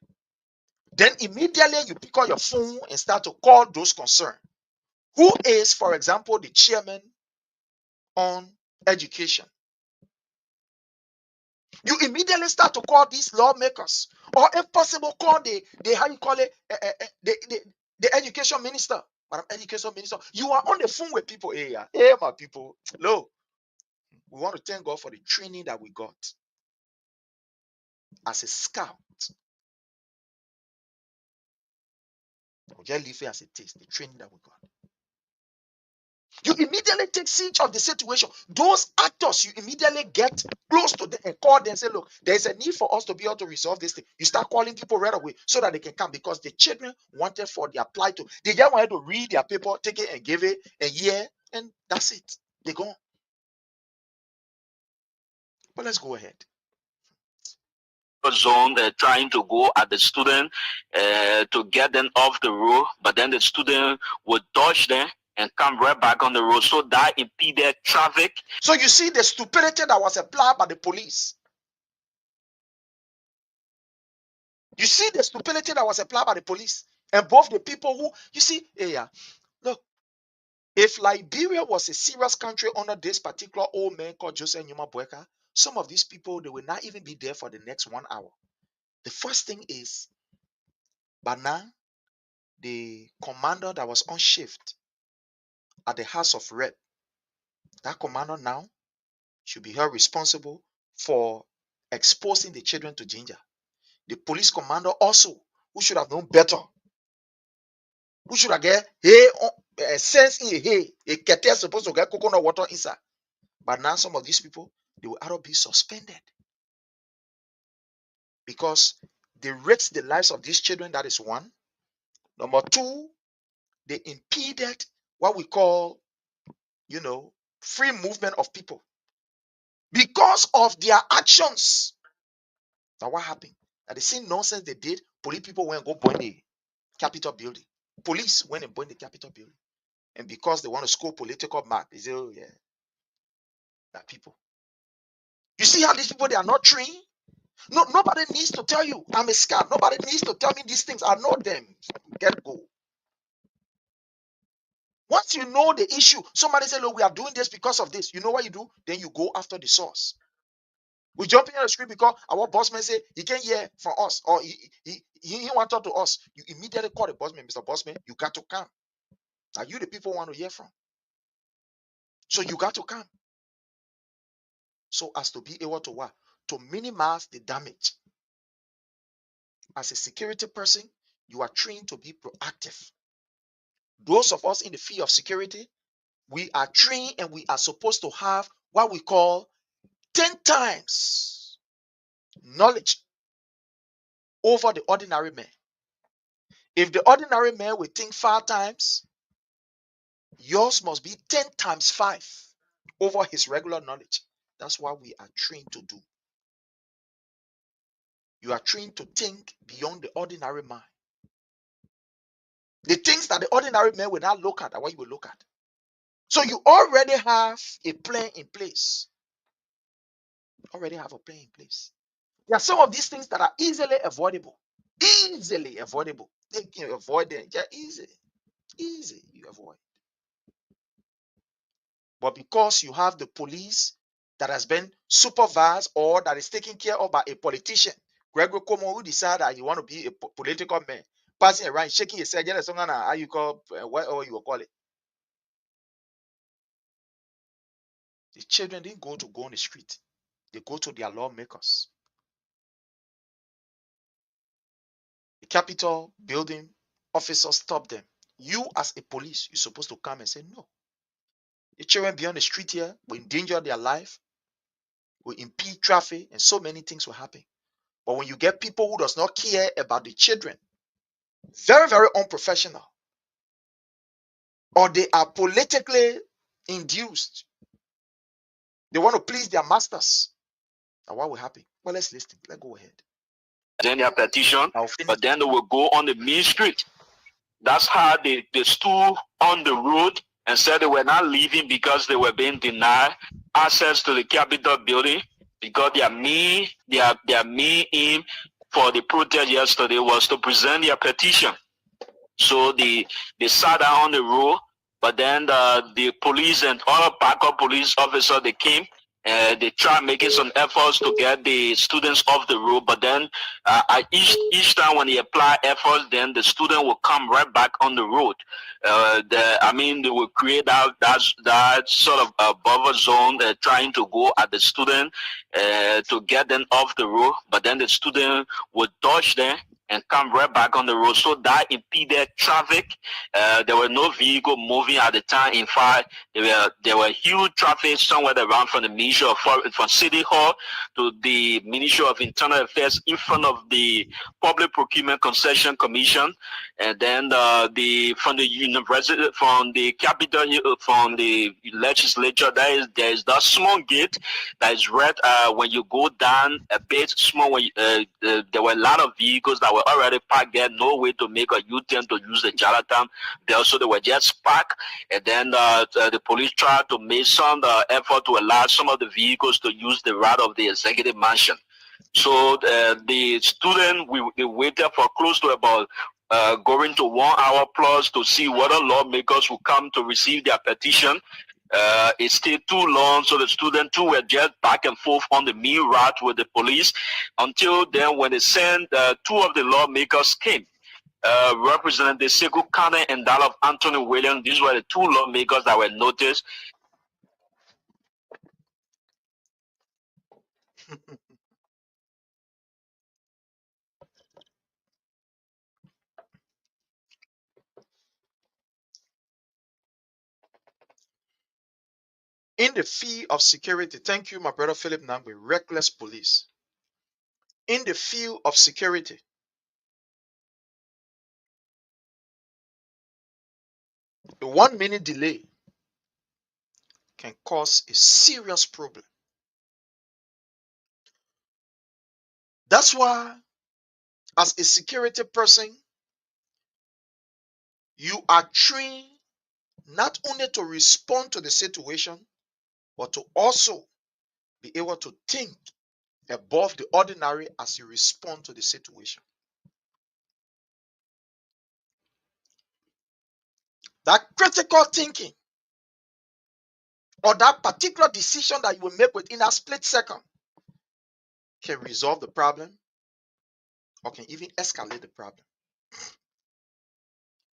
Then immediately you pick up your phone and start to call those concerned. Who is, for example, the chairman on education? You immediately start to call these lawmakers, or if possible, call the how you call it, the education minister. Madam Education Minister, you are on the phone with people. Hey, my people. Look, we want to thank God for the training that we got as a scout. We just leave it as it is, the training that we got. You immediately take siege of the situation. Those actors, you immediately get close to them and call them and say, look, there's a need for us to be able to resolve this thing. You start calling people right away so that they can come, because the children wanted for the apply to. They just wanted to read their paper, take it and give it a year, and that's it. They go. But let's go ahead. zone trying to go at the student to get them off the road, but then the student would dodge them and come right back on the road, so that impeded traffic. So you see the stupidity that was applied by the police. You see the stupidity that was applied by the police. And both the people who, you see, yeah, look, if Liberia was a serious country under this particular old man called Joseph Nyuma Boakai, some of these people, they will not even be there for the next 1 hour. The first thing is, but now, the commander that was on shift at the House of Rep, that commander now should be held responsible for exposing the children to danger. The police commander also, who should have known better, who should have get sense in a kettle supposed to get coconut water inside. But now some of these people, they will either be suspended because they risk the lives of these children. That is one. Number two, they impeded what we call, free movement of people because of their actions. Now what happened? At the same nonsense they did, police people went and go burn the Capitol building. Police went and burned the Capitol building. And because they want to score political mark, they say, oh yeah, that people. You see how these people, they are not trained? No, nobody needs to tell you I'm a scam. Nobody needs to tell me these things. I know them. Get go. Once you know the issue, somebody say, look, we are doing this because of this. You know what you do? Then you go after the source. We jump in the screen because our boss man say he can't hear from us, or he want to talk to us. You immediately call the boss man, Mr. Bossman, you got to come. Are you the people want to hear from? So you got to come. So as to be able to what? To minimize the damage. As a security person, you are trained to be proactive. Those of us in the field of security, we are trained and we are supposed to have what we call 10 times knowledge over the ordinary man. If the ordinary man will think 5 times, yours must be 10 times 5 over his regular knowledge. That's what we are trained to do. You are trained to think beyond the ordinary man. The things that the ordinary man will not look at are what you will look at. So you already have a plan in place. Already have a plan in place. There are some of these things that are easily avoidable. Easily avoidable. They can avoid them. They're easy. Easy, you avoid. But because you have the police that has been supervised or that is taken care of by a politician, Gregory Como, who decided that he want to be a political man, passing around, shaking his head, how you call what or you will call it. The children didn't go on the street. They go to their lawmakers. The Capitol building officers stop them. You as a police, you're supposed to come and say, no. The children be on the street here will endanger their life, will impede traffic, and so many things will happen. But when you get people who does not care about the children, very, very unprofessional, or they are politically induced, they want to please their masters, and what will happen? Well, let's listen. Let's go ahead. Then their petition, but then they will go on the main street. That's how they stood on the road and said they were not leaving because they were being denied access to the Capitol building, because their main aim for the protest yesterday was to present their petition. So they sat down on the road, but then the police and other backup police officers, they came. They tried making some efforts to get the students off the road, but then each time when they apply efforts, then the student will come right back on the road. They will create that sort of buffer zone. They're trying to go at the student to get them off the road, but then the student would dodge them and come right back on the road. So that impeded traffic. There were no vehicle moving at the time. In fact, there were huge traffic somewhere around from the Ministry of from City Hall to the Ministry of Internal Affairs in front of the Public Procurement Concession Commission. and then from the university, from the capital, from the legislature, there is that small gate that is red. When you go down a bit small, when there were a lot of vehicles that were already parked there, no way to make a U-turn to use the Chinatown. They were just parked, and then the police tried to make some effort to allow some of the vehicles to use the route of the executive mansion. So the student, we waited for close to about going to 1 hour plus to see whether lawmakers will come to receive their petition. It stayed too long, so the students too were just back and forth on the main route with the police until then when they sent two of the lawmakers came. Representative Sekou Kane and that of Anthony Williams. These were the two lawmakers that were noticed. In the field of security, thank you, my brother Philip Nangwe, reckless police. In the field of security, a 1 minute delay can cause a serious problem. That's why, as a security person, you are trained not only to respond to the situation, but to also be able to think above the ordinary as you respond to the situation. That critical thinking or that particular decision that you will make within a split second can resolve the problem or can even escalate the problem.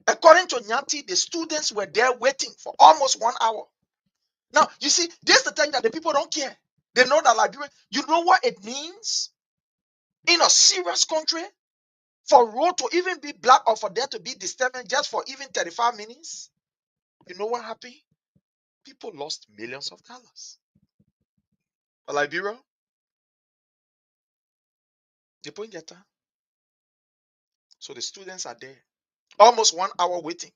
According to Nyanti, the students were there waiting for almost 1 hour. Now, you see, this is the thing that the people don't care. They know that Liberia, you know what it means in a serious country for road to even be black or for there to be disturbance just for even 35 minutes? You know what happened? People lost millions of dollars. For Liberia, they put get time. So the students are there, almost 1 hour waiting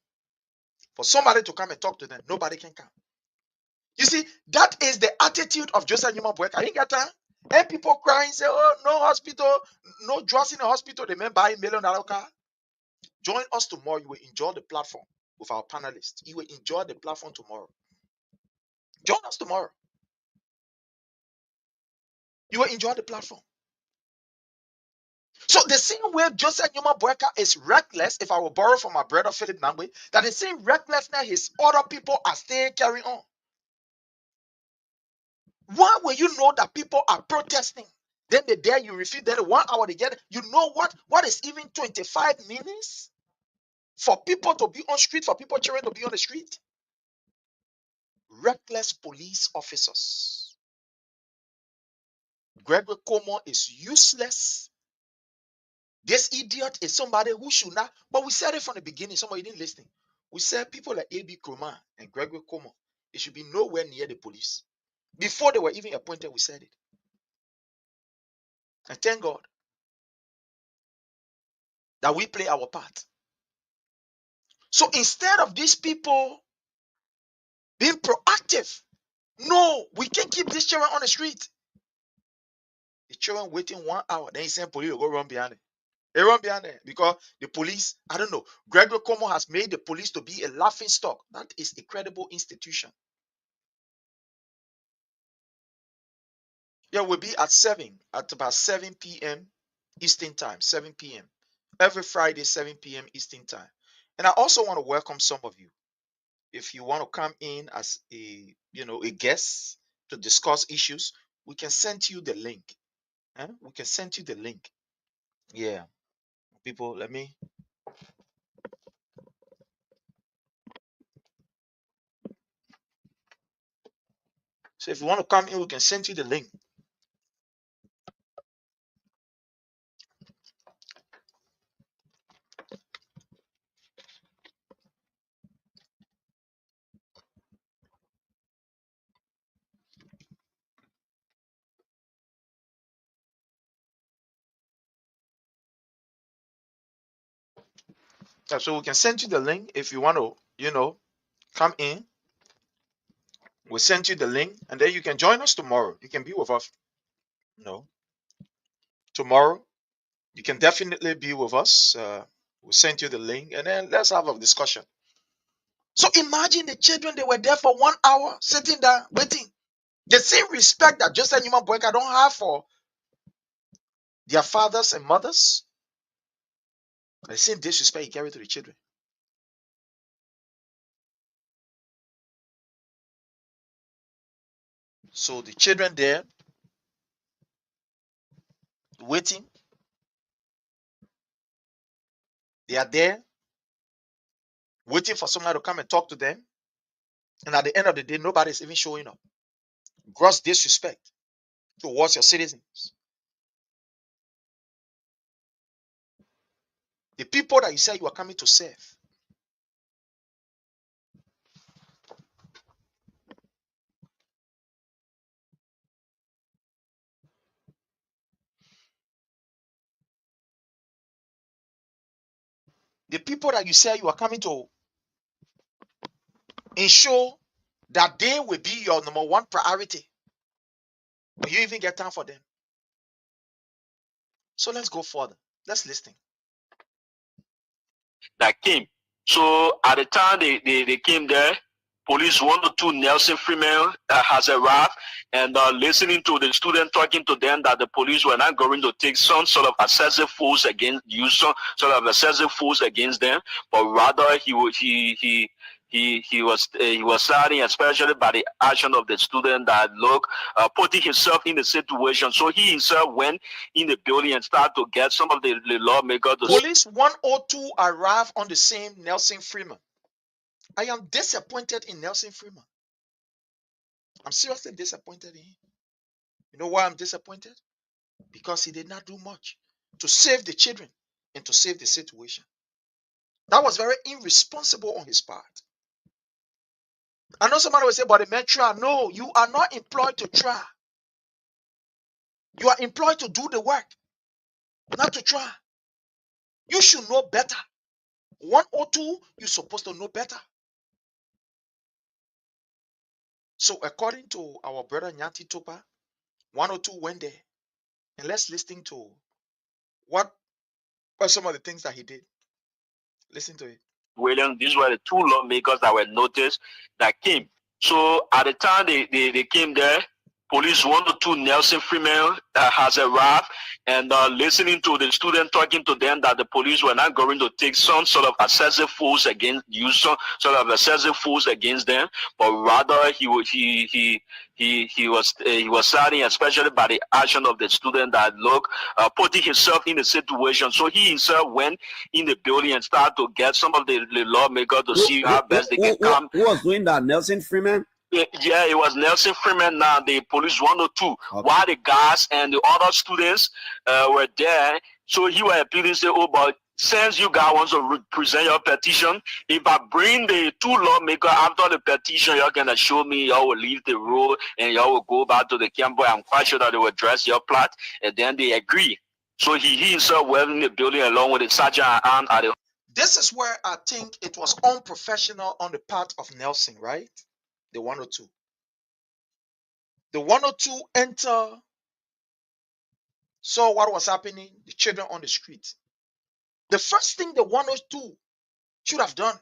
for somebody to come and talk to them. Nobody can come. You see, that is the attitude of Joseph Newman Boakai. I didn't get time. And people crying, say, oh, no hospital, no drugs in the hospital. They may buy $1 million car. Join us tomorrow. You will enjoy the platform with our panelists. You will enjoy the platform tomorrow. Join us tomorrow. You will enjoy the platform. So the same way Joseph Newman Boakai is reckless, if I will borrow from my brother Philip Nangwe, that the same recklessness his other people are still carrying on. Why will you know that people are protesting? Then the day you refuse, then 1 hour they get it. You know what? What is even 25 minutes for people to be on street, for people children to be on the street? Reckless police officers. Gregory Como is useless. This idiot is somebody who should not. But we said it from the beginning. Somebody didn't listen. We said people like A.B. Kroma and Gregory Como, they should be nowhere near the police. Before they were even appointed, we said it. And thank God that we play our part. So instead of these people being proactive, no, we can't keep these children on the street. The children waiting 1 hour, then he send police to go run behind it. They run behind it because the police, I don't know, Gregory Como has made the police to be a laughing stock. That is a credible institution. Yeah, we'll be at about 7 p.m. Eastern time, 7 p.m. Every Friday, 7 p.m. Eastern time. And I also want to welcome some of you. If you want to come in as a guest to discuss issues, we can send you the link. We can send you the link. Yeah. People, let me. So if you want to come in, we can send you the link. So we can send you the link if you want to, come in. We'll send you the link, and then you can join us tomorrow. You can be with us, tomorrow. You can definitely be with us. We'll send you the link, and then let's have a discussion. So imagine the children, they were there for 1 hour, sitting there, waiting. The same respect that Joseph Newman Boakai don't have for their fathers and mothers, the same disrespect he carried to the children. So the children there, waiting, they are there, waiting for someone to come and talk to them. And at the end of the day, nobody is even showing up. Gross disrespect towards your citizens. The people that you say you are coming to serve. The people that you say you are coming to ensure that they will be your number one priority. But you even get time for them. So let's go further. Let's listen. That came. So at the time they came there, police 1 or 2 Nelson Freeman has arrived and listening to the student talking to them that the police were not going to take some sort of excessive force against you, some sort of excessive force against them, but rather he was starting, especially by the action of the student, that putting himself in the situation. So he himself went in the building and started to get some of the lawmakers. Police 102 arrived on the same Nelson Freeman. I am disappointed in Nelson Freeman. I'm seriously disappointed in him. You know why I'm disappointed? Because he did not do much to save the children and to save the situation. That was very irresponsible on his part. I know somebody will say, but the man try. No, you are not employed to try. You are employed to do the work, not to try. You should know better. 102, you're supposed to know better. So according to our brother Nyanti Topa, 102 went there. And let's listen to what are some of the things that he did. Listen to it. Williams, these were the 2 lawmakers that were noticed that came. So at the time they came there, police 1 or 2 Nelson Freeman has arrived and listening to the student talking to them that the police were not going to take some sort of excessive force against you, some sort of excessive force against them, but rather he was starting, especially by the action of the student, that putting himself in the situation. So he himself went in the building and started to get some of the lawmakers to see how best they can come. Who was doing that? Nelson Freeman? Yeah, it was Nelson Freeman. Now the police 102, okay, while the guys and the other students were there. So he was appealing, say, oh, but since you guys want to present your petition, if I bring the 2 lawmakers after the petition, y'all gonna show me y'all will leave the road and y'all will go back to the camp. I'm quite sure that they will address your plot, and then they agree. So he himself was in the building along with the sergeant at the. This is where I think it was unprofessional on the part of Nelson, right? The 102. The 102 enter, saw what was happening, the children on the street. The first thing the 102 should have done,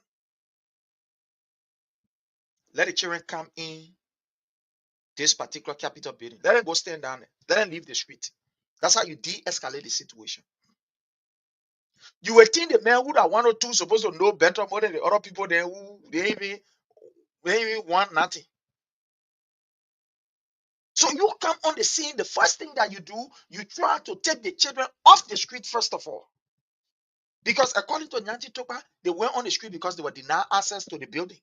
let the children come in this particular Capitol building. Let them go stand down there. Let them leave the street. That's how you de-escalate the situation. You would think the man who that 102 supposed to know better more than the other people there who they even want nothing. So you come on the scene, the first thing that you do, you try to take the children off the street first of all. Because according to Nyanti Topa, they went on the street because they were denied access to the building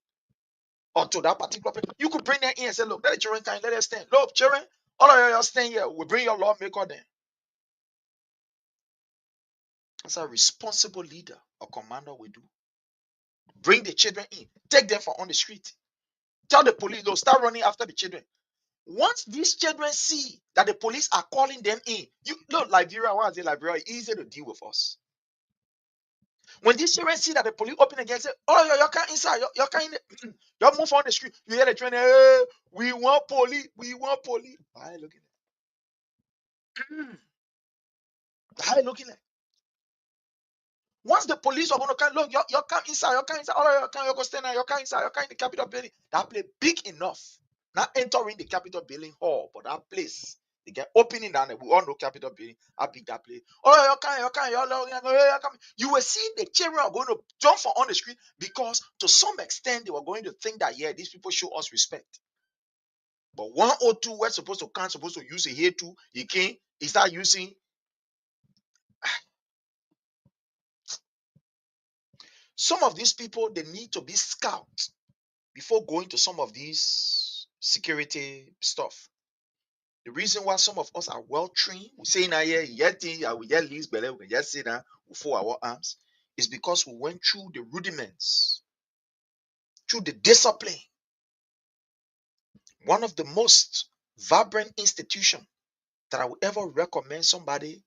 or to that particular place. You could bring them in and say, look, let the children come, let them stand. Look, children, all of you stand here. We'll bring your lawmaker then. That's a responsible leader or commander will do. Bring the children in, take them from on the street. Tell the police, they'll start running after the children. Once these children see that the police are calling them in, you look, Liberia, why is it Liberia? Easy to deal with us. When these children see that the police open again, say, oh, you can't inside, you can't, you move on the street. You hear the train, hey, we want police, we want police. How are you looking at? How are you looking at? Once the police are going to come, look, you come inside, you come inside, all right, you come, you go stand there, you come inside, you come in the Capitol building. That place big enough. Not entering the Capitol building hall, but that place. They get opening down there. We all know Capitol building, how big that place. All right, you come. You will see the children are going to jump for on the street because to some extent they were going to think that, yeah, these people show us respect. But 102, we're supposed to come, supposed to use it here too. You can't. He start using. Some of these people, they need to be scouts before going to some of these security stuff. The reason why some of us are well trained, we say now here, we get least we can just say that we fold our arms, is because we went through the rudiments, through the discipline. One of the most vibrant institutions that I would ever recommend somebody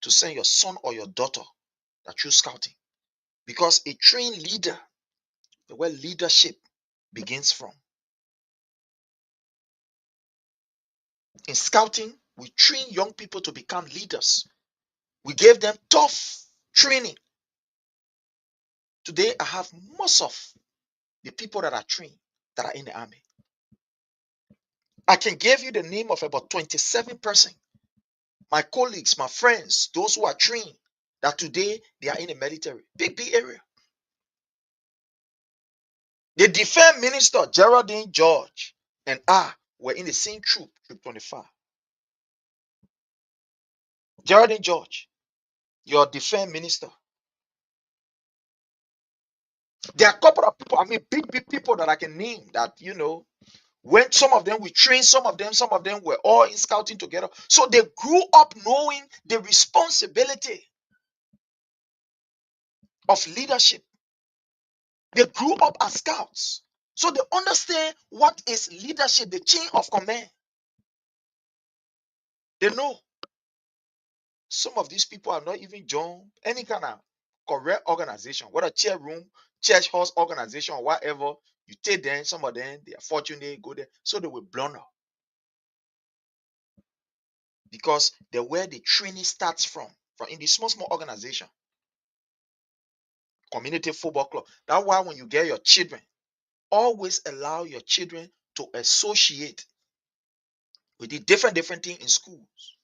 to send your son or your daughter that choose scouting. Because a trained leader, the where leadership begins from. In scouting, we train young people to become leaders. We gave them tough training. Today, I have most of the people that are trained that are in the army. I can give you the name of about 27 persons, my colleagues, my friends, those who are trained, that today they are in the military. Big area. The defense minister, Geraldine George, and I were in the same troop, Troop 25. Geraldine George, your defense minister. There are a couple of people, I mean, big people that I can name that, when some of them we trained, some of them were all in scouting together. So they grew up knowing the responsibility of leadership. They grew up as scouts. So they understand what is leadership, the chain of command. They know. Some of these people have not even joined any kind of correct organization, whether chair room, church house organization, or whatever. You take them, some of them, they are fortunate, go there. So they will blunder. Because the where the training starts from in the small organization, community football club. That's why when you get your children, always allow your children to associate with the different things in schools.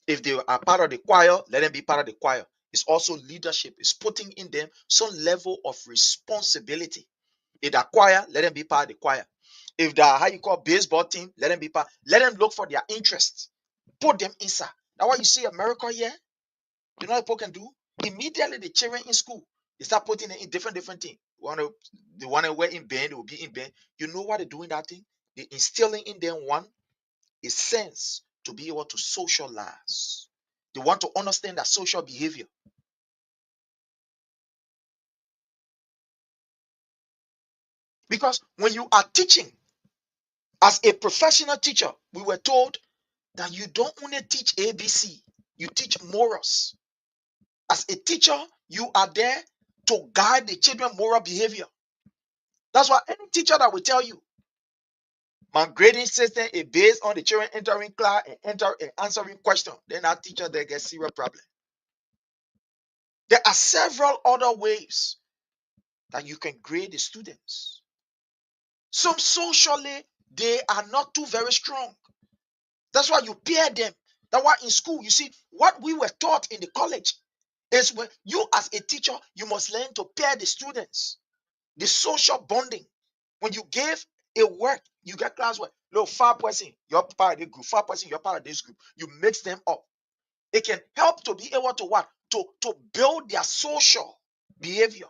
If they are part of the choir, let them be part of the choir. It's also leadership. It's putting in them some level of responsibility. If they're choir, let them be part of the choir. If they're how you call baseball team, let them be part. Let them look for their interests. Put them inside. That's why you see America here. You know what people can do? Immediately the children in school, they start putting in different things. They want to wear in band, they will be in band. You know why they're doing that thing? They're instilling in them a sense to be able to socialize. They want to understand that social behavior. Because when you are teaching, as a professional teacher, we were told that you don't only teach ABC, you teach morals. As a teacher, you are there to guide the children's moral behavior. That's why any teacher that will tell you, my grading system is based on the children entering class and answering questions, then that teacher they get serious problem. There are several other ways that you can grade the students. Some socially, they are not too very strong. That's why you pair them. That's why in school, you see, what we were taught in the college is when you as a teacher, you must learn to pair the students. The social bonding. When you give a work, you get class work. Look, 5%, you're part of the group. 5%, you're part of this group. You mix them up. It can help to be able to what? To build their social behavior.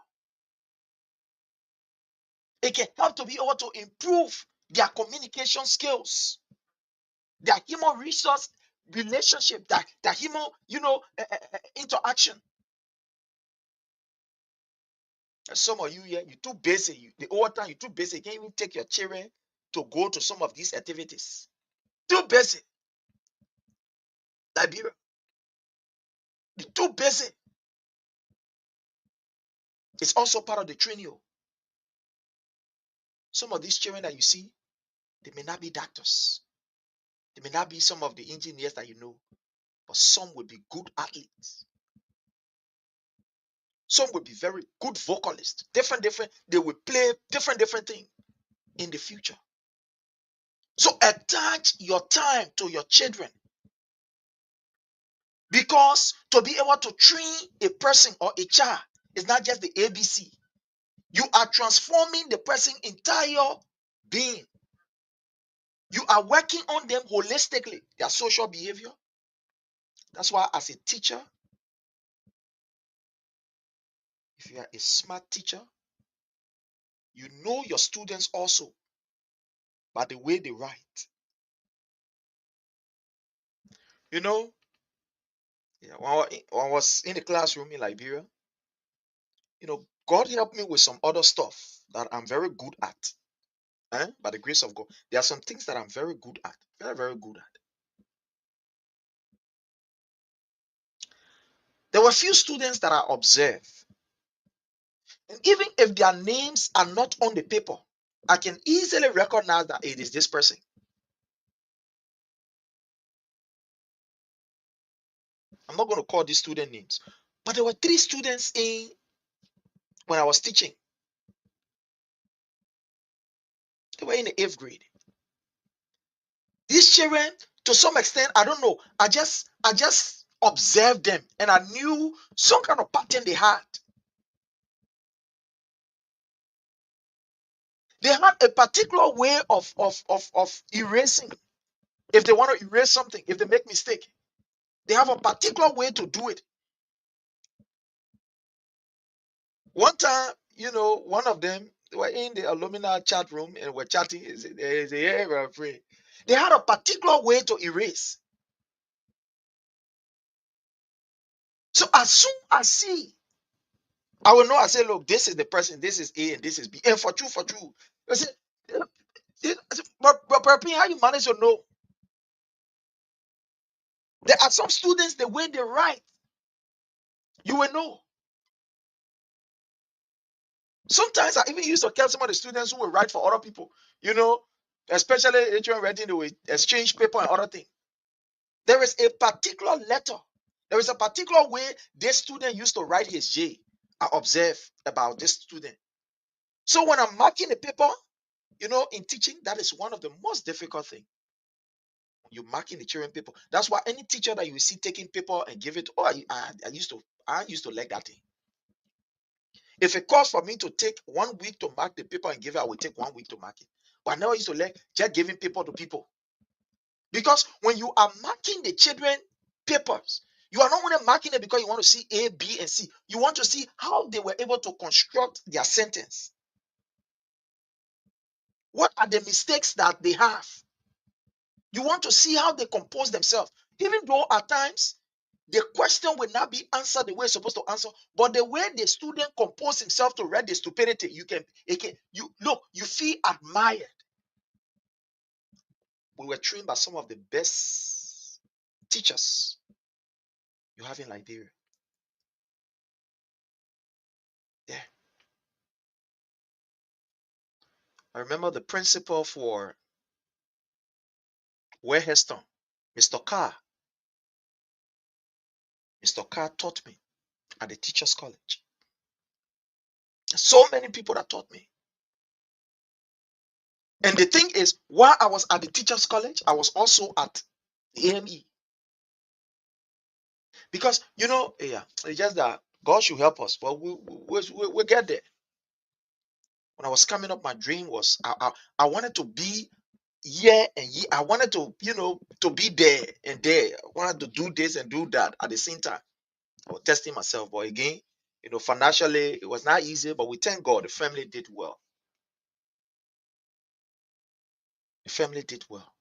It can help to be able to improve their communication skills, their human resource relationship, their human, interaction. And some of you here, you're too busy. The whole time you're too busy. You can't even take your children to go to some of these activities. Too busy. Liberia. You're too busy. It's also part of the training. Some of these children that you see, they may not be doctors. They may not be some of the engineers that you know, but some will be good athletes. Some will be very good vocalists. Different. They will play different things in the future. So attach your time to your children, because to be able to train a person or a child is not just the ABC. You are transforming the person's entire being. You are working on them holistically, their social behavior. That's why, as a teacher, if you are a smart teacher, you know your students also by the way they write. You know, yeah, when I was in the classroom in Liberia, God helped me with some other stuff that I'm very good at. By the grace of God, there are some things that I'm very good at, very good at. There were few students that I observed, and even if their names are not on the paper, I can easily recognize that it is this person. I'm not going to call these student names, but there were 3 students in when I was teaching. They were in the 8th grade. These children, to some extent, I don't know, I just observed them, and I knew some kind of pattern they had. They had a particular way of erasing. If they want to erase something, if they make mistake, they have a particular way to do it. One time, one of them, they were in the alumni chat room and were chatting. They had a particular way to erase. So as soon as see, I will know. I say, look, this is the person, this is A, and this is B. And for true. I say, but how you manage to know? There are some students, the way they write, you will know. Sometimes I even used to tell some of the students who will write for other people, especially HM writing, they will exchange paper and other things. There is a particular letter. There is a particular way this student used to write his J. I observe about this student. So when I'm marking the paper, in teaching, that is one of the most difficult things. You're marking the children paper. That's why any teacher that you see taking paper and give it, I used to like that thing. If it calls for me to take 1 week to mark the paper and give it, I will take 1 week to mark it. But I never used to like just giving paper to people. Because when you are marking the children papers, you are not only marking it because you want to see A, B, and C. You want to see how they were able to construct their sentence. What are the mistakes that they have? You want to see how they compose themselves. Even though at times the question will not be answered the way it's supposed to answer, but the way the student compose himself to read the stupidity, you feel admired. We were trained by some of the best teachers you have in Liberia. Yeah. I remember the principal for Wareheston, Mr. Cllr. Mr. Cllr taught me at the Teachers College. So many people that taught me. And the thing is, while I was at the Teachers College, I was also at the AME. Because, it's just that God should help us, but we'll get there. When I was coming up, my dream was I wanted to be year and year. I wanted to, to be there and there. I wanted to do this and do that at the same time. I was testing myself, but again, financially, it was not easy, but we thank God the family did well. The family did well.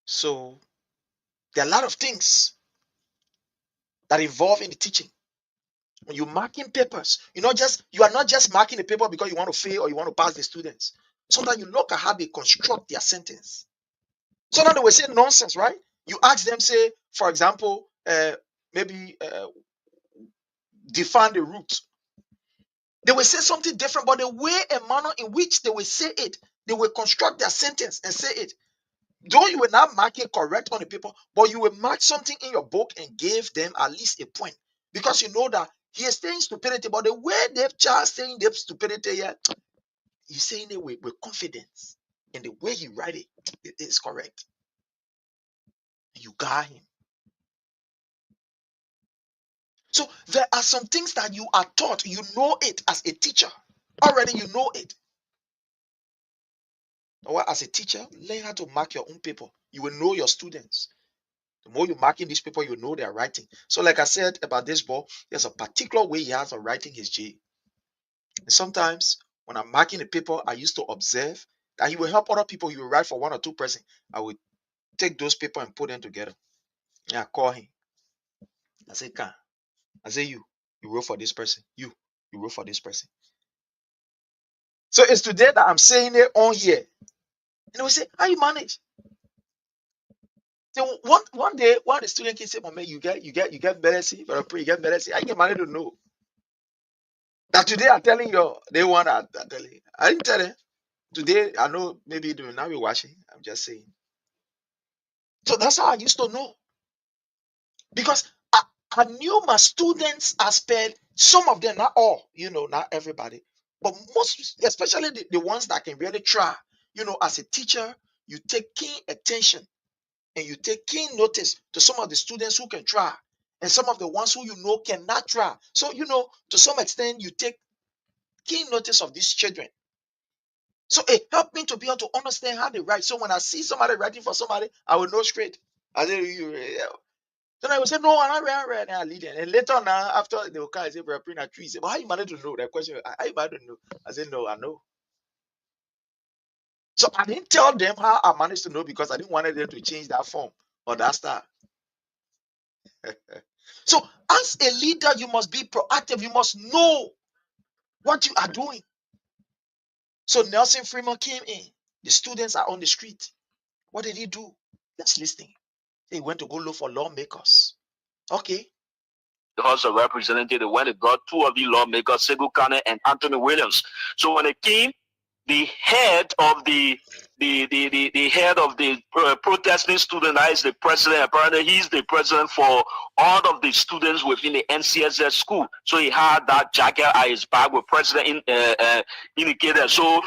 So there are a lot of things that involve in the teaching. When you're marking papers, you are not just marking the paper because you want to fail or you want to pass the students. Sometimes you look at how they construct their sentence. Sometimes they will say nonsense, right? You ask them, say, for example, maybe define the root. They will say something different, but the way and manner in which they will say it, they will construct their sentence and say it. Though you will not mark it correct on the paper, but you will mark something in your book and give them at least a point. Because you know that he is saying stupidity, but the way they've just saying they've stupidity, yeah, he's saying it with confidence. And the way he write it, it is correct. You got him. So there are some things that you are taught, you know it as a teacher. Already you know it. Or as a teacher, learn how to mark your own paper. You will know your students. The more you mark in this paper, you know they are writing. So, like I said about this boy, there's a particular way he has of writing his J. And sometimes when I'm marking the paper, I used to observe that he will help other people. He will write for one or two person. I would take those paper and put them together. And I call him. I say, Can. I say, you wrote for this person. You wrote for this person. So it's today that I'm saying it on here. And they will say, how you manage? So one day, one of the student can say, "Mama, you get better see, but I pray you get better see." I get managed to know that today I'm telling you, they want that. I'm telling you. I didn't tell them today. I know maybe they will not be watching. I'm just saying. So that's how I used to know because I knew my students as per some of them, not all, not everybody, but most, especially the ones that can really try. As a teacher, you take keen attention and you take keen notice to some of the students who can try and some of the ones who cannot try. So, to some extent, you take keen notice of these children. So it helped me to be able to understand how they write. So when I see somebody writing for somebody, I will know straight. I say, then I will say, no, I'm not read, and I lead them. And later on, after they will come, I say, we're praying a tree. Say, but how you manage to know that question? How you manage to know? I said, no, I know. So I didn't tell them how I managed to know because I didn't want them to change that form or that style. So as a leader, you must be proactive. You must know what you are doing. So Nelson Freeman came in. The students are on the street. What did he do? Let's listen. He went to go look for lawmakers. Okay. The House of Representatives when they brought two of the lawmakers, Segu Kane and Anthony Williams. So when they came, the head of the head of the protesting student, that is the president. Apparently, he's the president for all of the students within the NCSS school. So he had that jacket at his back with president indicated. So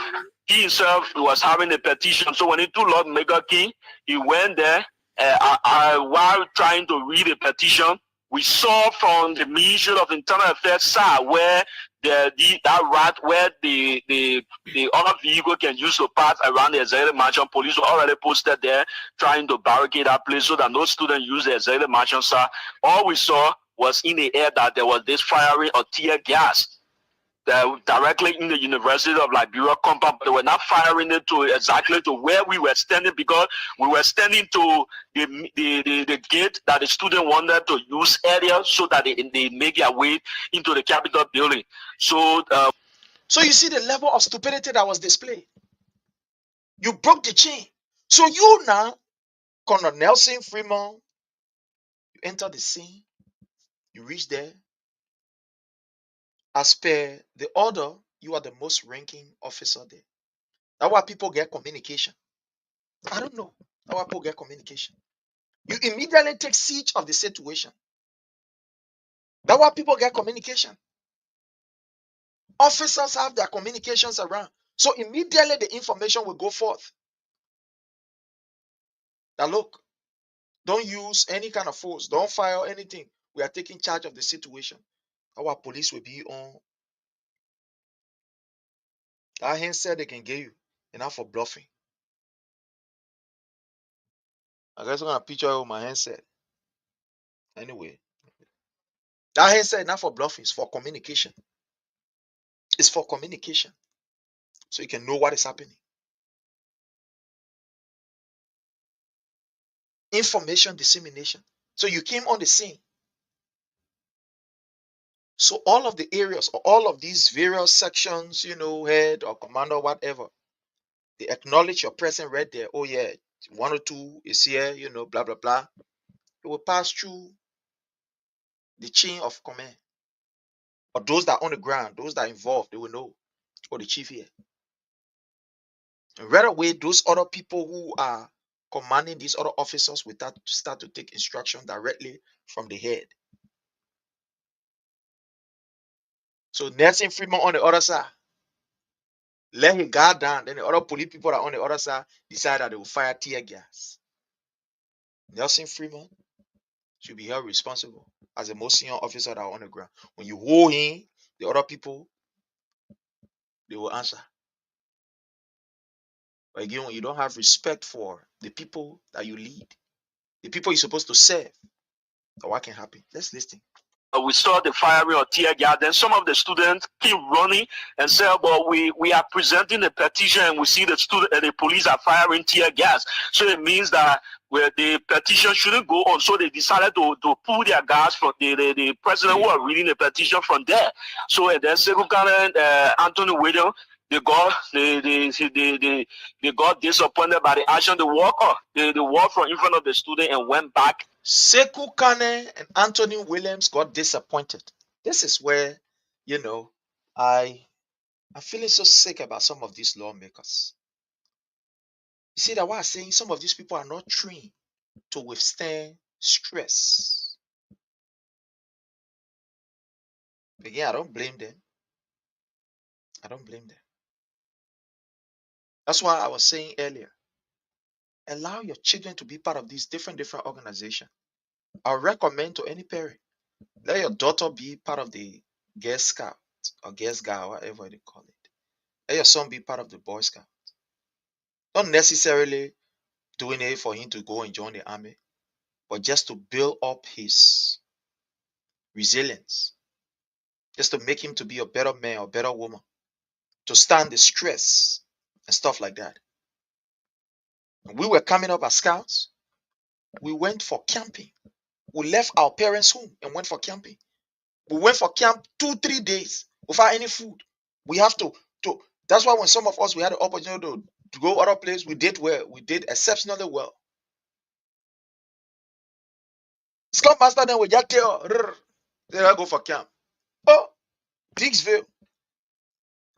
he himself was having a petition. So when he took lawmaker King, he went there. While trying to read the petition, we saw from the Ministry of Internal Affairs side where that route where the other vehicle can use to pass around the executive mansion. Police were already posted there trying to barricade that place so that no student use the executive mansion side. All we saw was in the air that there was this firing of tear gas directly in the University of Liberia compound, but they were not firing it to exactly to where we were standing because we were standing to the gate that the student wanted to use earlier so that they make their way into the Capitol building. So you see the level of stupidity that was displayed. You broke the chain. So you now, Colonel Nelson Freeman, you enter the scene, you reach there. As per the order, you are the most ranking officer there. That's why people get communication. I don't know. That's why people get communication. You immediately take siege of the situation. That's why people get communication. Officers have their communications around. So immediately the information will go forth. Now look, don't use any kind of force. Don't fire anything. We are taking charge of the situation. Our police will be on. That handset they can get you. Enough for bluffing. I guess I'm gonna picture of my handset. Anyway. That handset enough for bluffing. It's for communication. It's for communication. So you can know what is happening. Information dissemination. So you came on the scene. So all of the areas, or all of these various sections, head or commander, whatever, they acknowledge your presence right there. Oh yeah, one or two is here, blah, blah, blah. It will pass through the chain of command. Or those that are on the ground, those that are involved, they will know. Or the chief here. And right away, those other people who are commanding these other officers will start to take instruction directly from the head. So Nelson Freeman on the other side, let him guard down. Then the other police people that are on the other side decide that they will fire tear gas. Nelson Freeman should be held responsible as the most senior officer that are on the ground. When you hold him, the other people, they will answer. But again, when you don't have respect for the people that you lead, the people you're supposed to serve, so what can happen? Let's listen. We saw the firing of tear gas. Then some of the students keep running and say, "Well, we are presenting a petition, and we see the student and the police are firing tear gas." So it means that where the petition shouldn't go on. So they decided to pull their gas from the president who are reading the petition from there. So and then Sekukane, Anthony Williams, they got disappointed by the action. They walked off. They walked from in front of the student and went back. Sekou Kane and Anthony Williams got disappointed. This is where, I'm feeling so sick about some of these lawmakers. You see that what I'm saying, some of these people are not trained to withstand stress. Again, I don't blame them. I don't blame them. That's why I was saying earlier, allow your children to be part of these different organizations. I recommend to any parent, let your daughter be part of the Girl Scout or Girl Scout, whatever they call it. Let your son be part of the Boy Scout. Not necessarily doing it for him to go and join the army, but just to build up his resilience, just to make him to be a better man or better woman, to stand the stress and stuff like that. When we were coming up as scouts, we went for camping. We left our parents' home and went for camping. We went for camp 2-3 days without any food. We have to that's why when some of us we had the opportunity to go other places, we did well. We did exceptionally well. Scout master then we just tell then I go for camp. Oh, Dixville.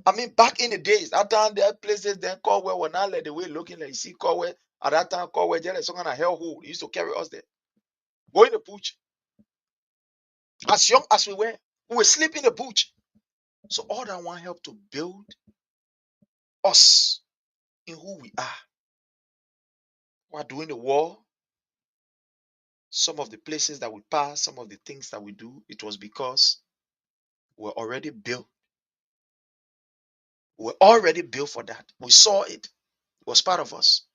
I mean, back in the days, that time there are places then Callwell were not let the way looking like you see Callwell. At that time, Callwell just like some kind of hellhole. He used to carry us there. Go in the bush. As young as we were sleeping in the bush. So all that one helped to build us in who we are. While doing the war, some of the places that we pass, some of the things that we do, it was because we're already built. We're already built for that. We saw it. It was part of us.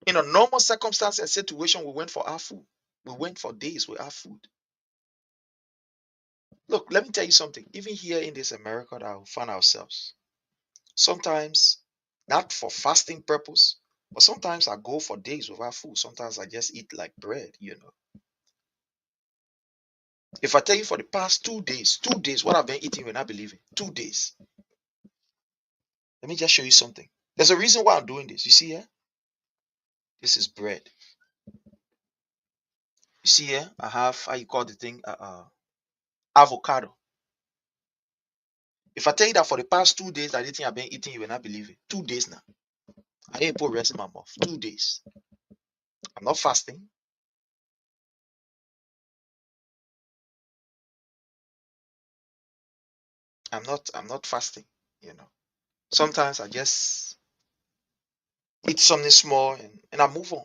In a normal circumstance and situation, we went for our food. We went for days with our food. Look, let me tell you something. Even here in this America that we find ourselves, sometimes, not for fasting purpose, but sometimes I go for days without food. Sometimes I just eat like bread. If I tell you for the past 2 days, what I've been eating, you're not believing. 2 days. Let me just show you something. There's a reason why I'm doing this. You see here? This is bread. You see here? I have, how you call the thing? Avocado. If I tell you that for the past 2 days, I think I've been eating, you will not believe it. 2 days now. I didn't put rest in my mouth. 2 days. I'm not fasting. I'm not fasting, Sometimes I just eat something small and I move on.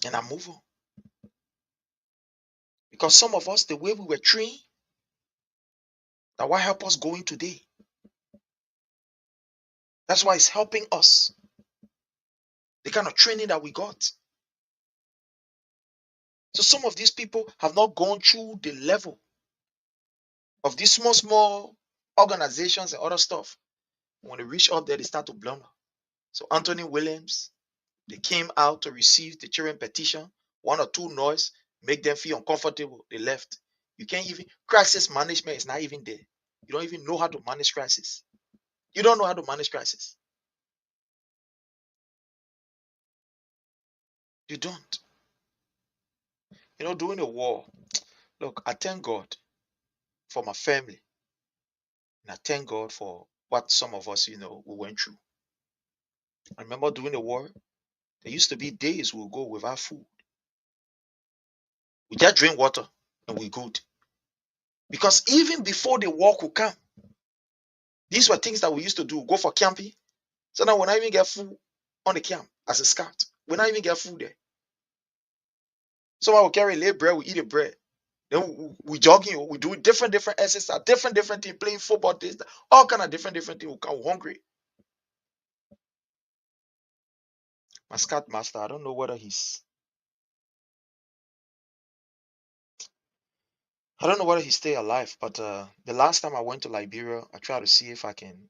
And I move on. Because some of us, the way we were trained, that what help us going today. That's why it's helping us. The kind of training that we got. So some of these people have not gone through the level of these small organizations and other stuff. When they reach up there, they start to blunder. So Anthony Williams, they came out to receive the children petition. 1 or 2 noise make them feel uncomfortable. They left. You can't even, crisis management is not even there. You don't even know how to manage crisis. You don't know how to manage crisis. You don't. You know, during the war, look, I thank God for my family. And I thank God for what some of us, we went through. I remember during the war, there used to be days we'll go without food. We just drink water and we're good. Because even before the war could come, these were things that we used to do. Go for camping. So now when I even get food on the camp as a scout, when I even get food there. Someone will carry lay bread, we eat the bread. Then we jogging, we do different exercises, different things, playing football, this, all kind of different things. We come hungry. My scout master, I don't know whether he's stay alive, but the last time I went to Liberia, I tried to see if I can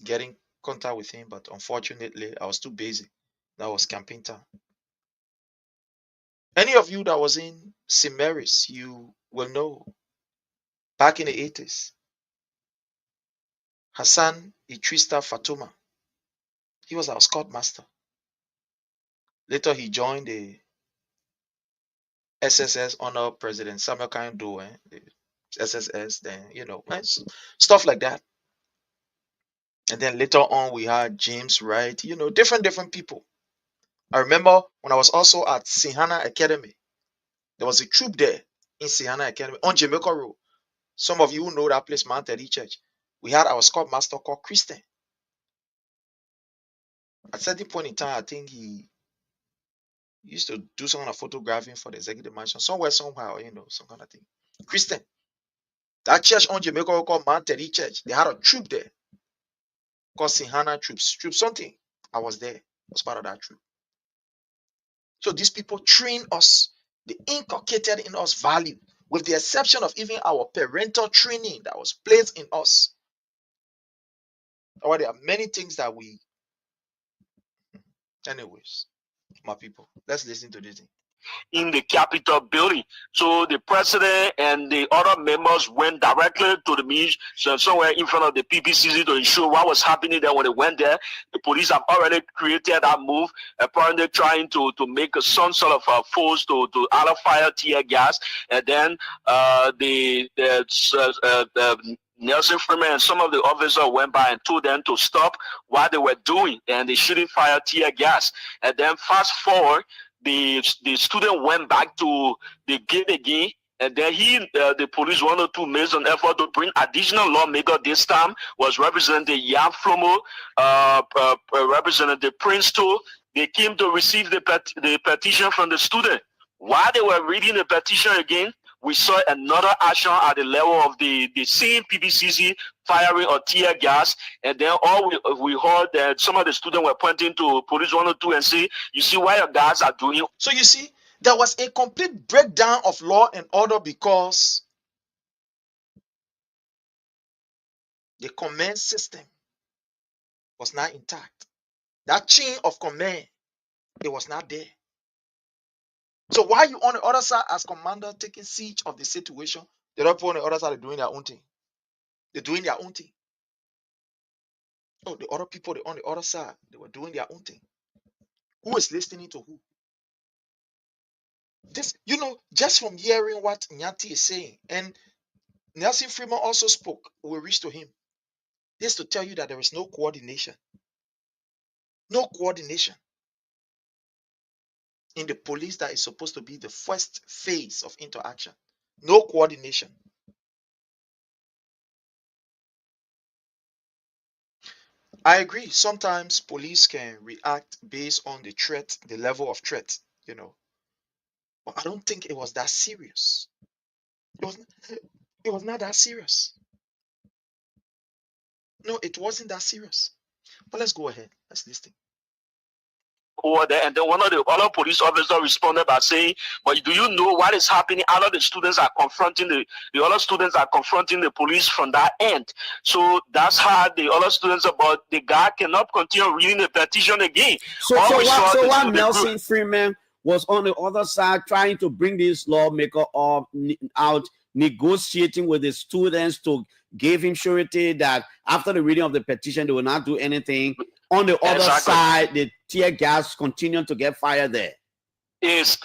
get in contact with him, but unfortunately, I was too busy. That was camping time. Any of you that was in St. Mary's, you will know back in the 80s, Hassan Itrista Fatuma, he was our scout master. Later, he joined the SSS under President Samuel Kando, the SSS, then, stuff like that. And then later on, we had James Wright, different people. I remember when I was also at Sihana Academy, there was a troop there in Sihana Academy on Jamaica Road. Some of you know that place, Mount Eddie Church. We had our scout master called Christian. At a certain point in time, I think he used to do some kind of photographing for the executive mansion, somewhere, somehow, some kind of thing. Christian. That church on Jamaica called Mount Eddie Church, they had a troop there called Sihana Troops. Troop something. I was there. I was part of that troop. So these people train us. They inculcated in us value, with the exception of even our parental training that was placed in us. However, there are many things that we. Anyways, my people, let's listen to this thing. In the Capitol building. So the president and the other members went directly to the meeting, so somewhere in front of the PPCC to ensure what was happening there. When they went there, the police have already created that move, apparently trying to make some sort of force to either fire tear gas, and then the Nelson Freeman and some of the officers went by and told them to stop what they were doing, and they shouldn't fire tear gas. And then fast forward, the student went back to the gate again, and then the police wanted to make an effort to bring additional lawmaker. This time was Representative Yan Flomo, Representative Prince too. They came to receive the petition from the student. While they were reading the petition again, we saw another action at the level of the same PBCC firing of tear gas, and then all we heard that some of the students were pointing to police 102 and say, "You see what your guys are doing." So you see, there was a complete breakdown of law and order because the command system was not intact. That chain of command, it was not there. So while you on the other side as commander taking siege of the situation, the other people on the other side are doing their own thing. They're doing their own thing. Oh, the other people on the other side, they were doing their own thing. Who is listening to who? This, just from hearing what Nyati is saying, and Nelson Freeman also spoke, we reached to him. This to tell you that there is no coordination. No coordination in the police that is supposed to be the first phase of interaction. No coordination. I agree. Sometimes police can react based on the threat, the level of threat, But I don't think it was that serious. It was not that serious. No, it wasn't that serious. But let's go ahead. Let's listen. Over there, and then one of the other police officers responded by saying, "But do you know what is happening? Other the students are confronting the other students are confronting the police from that end." So that's how the other students, about the guy cannot continue reading the petition again. So while Nelson Freeman was on the other side trying to bring this lawmaker out, negotiating with the students to give him surety that after the reading of the petition they will not do anything, on the other Exactly. side, the tear gas continued to get fired there. Is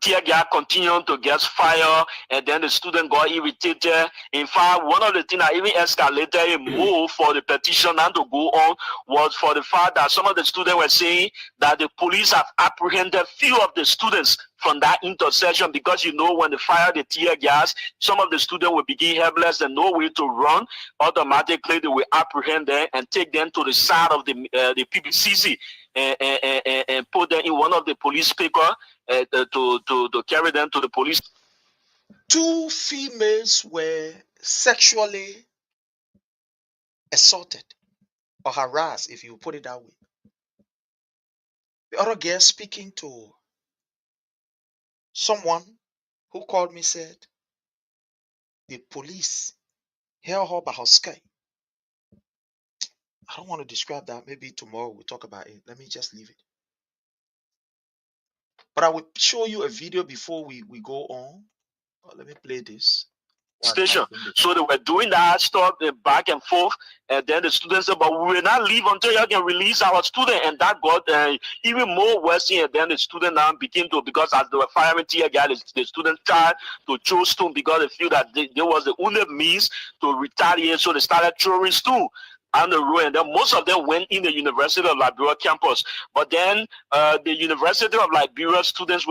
tear gas continuing to get fire, and then the student got irritated. In fact, one of the things that even escalated a move for the petition and to go on was for the fact that some of the students were saying that the police have apprehended few of the students from that intersection, because you know when they fire the tear gas, some of the students will begin helpless and no way to run. Automatically, they will apprehend them and take them to the side of the PPCC and put them in one of the police picker to carry them to the police. 2 females were sexually assaulted or harassed, if you put it that way. The other girl speaking to someone who called me said the police held her by her skirt. I don't want to describe that. Maybe tomorrow we'll talk about it. Let me just leave it. But I will show you a video before we go on. Let me play this. Station. So they were doing that stuff back and forth, and then the students said, but we will not leave until you can release our student. And that got even more worse. And then the student now began to, because as they were firing tear gas, the students tried to throw stone because they feel that there was the only means to retaliate. So they started throwing stone on the road, and then most of them went in the University of Liberia campus. But then the University of Liberia students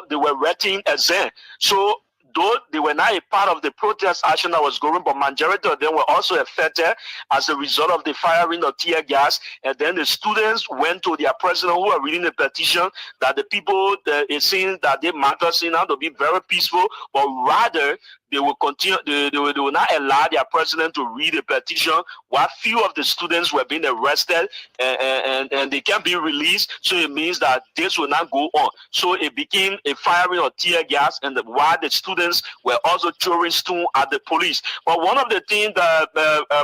they were writing exam. So though they were not a part of the protest action that was going, but majority of them were also affected as a result of the firing of tear gas. And then the students went to their president, who were reading the petition, that the people, it seems that they marked us in to be very peaceful, but rather they will continue. They will not allow their president to read the petition, while few of the students were being arrested and they can't be released. So it means that this will not go on. So it became a firing of tear gas, and while the students were also throwing stone at the police. But one of the things that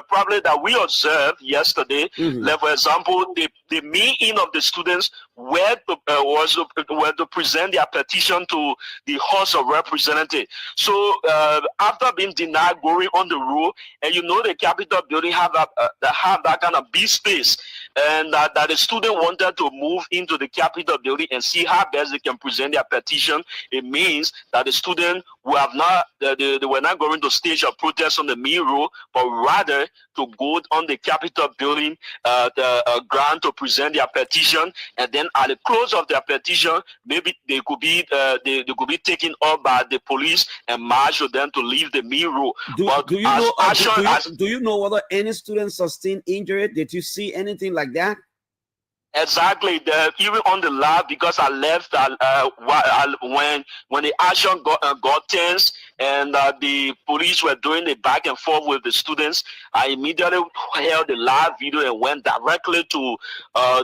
probably that we observed yesterday, like for example, the meeting of the students were to present their petition to the House of Representatives. So after being denied going on the road, and you know the Capitol building have that kind of big space, and that the student wanted to move into the Capitol building and see how best they can present their petition. It means that the student who have not, they were not going to stage a protest on the main road, but rather to go on the Capitol building ground to present their petition, and then at the close of their petition, maybe they could be taken up by the police and march with them to leave the main road. Do you know whether any students sustained injury? Did you see anything like that? Exactly. Even on the lab, because I left when the action got tense and the police were doing the back and forth with the students, I immediately held the live video and went directly to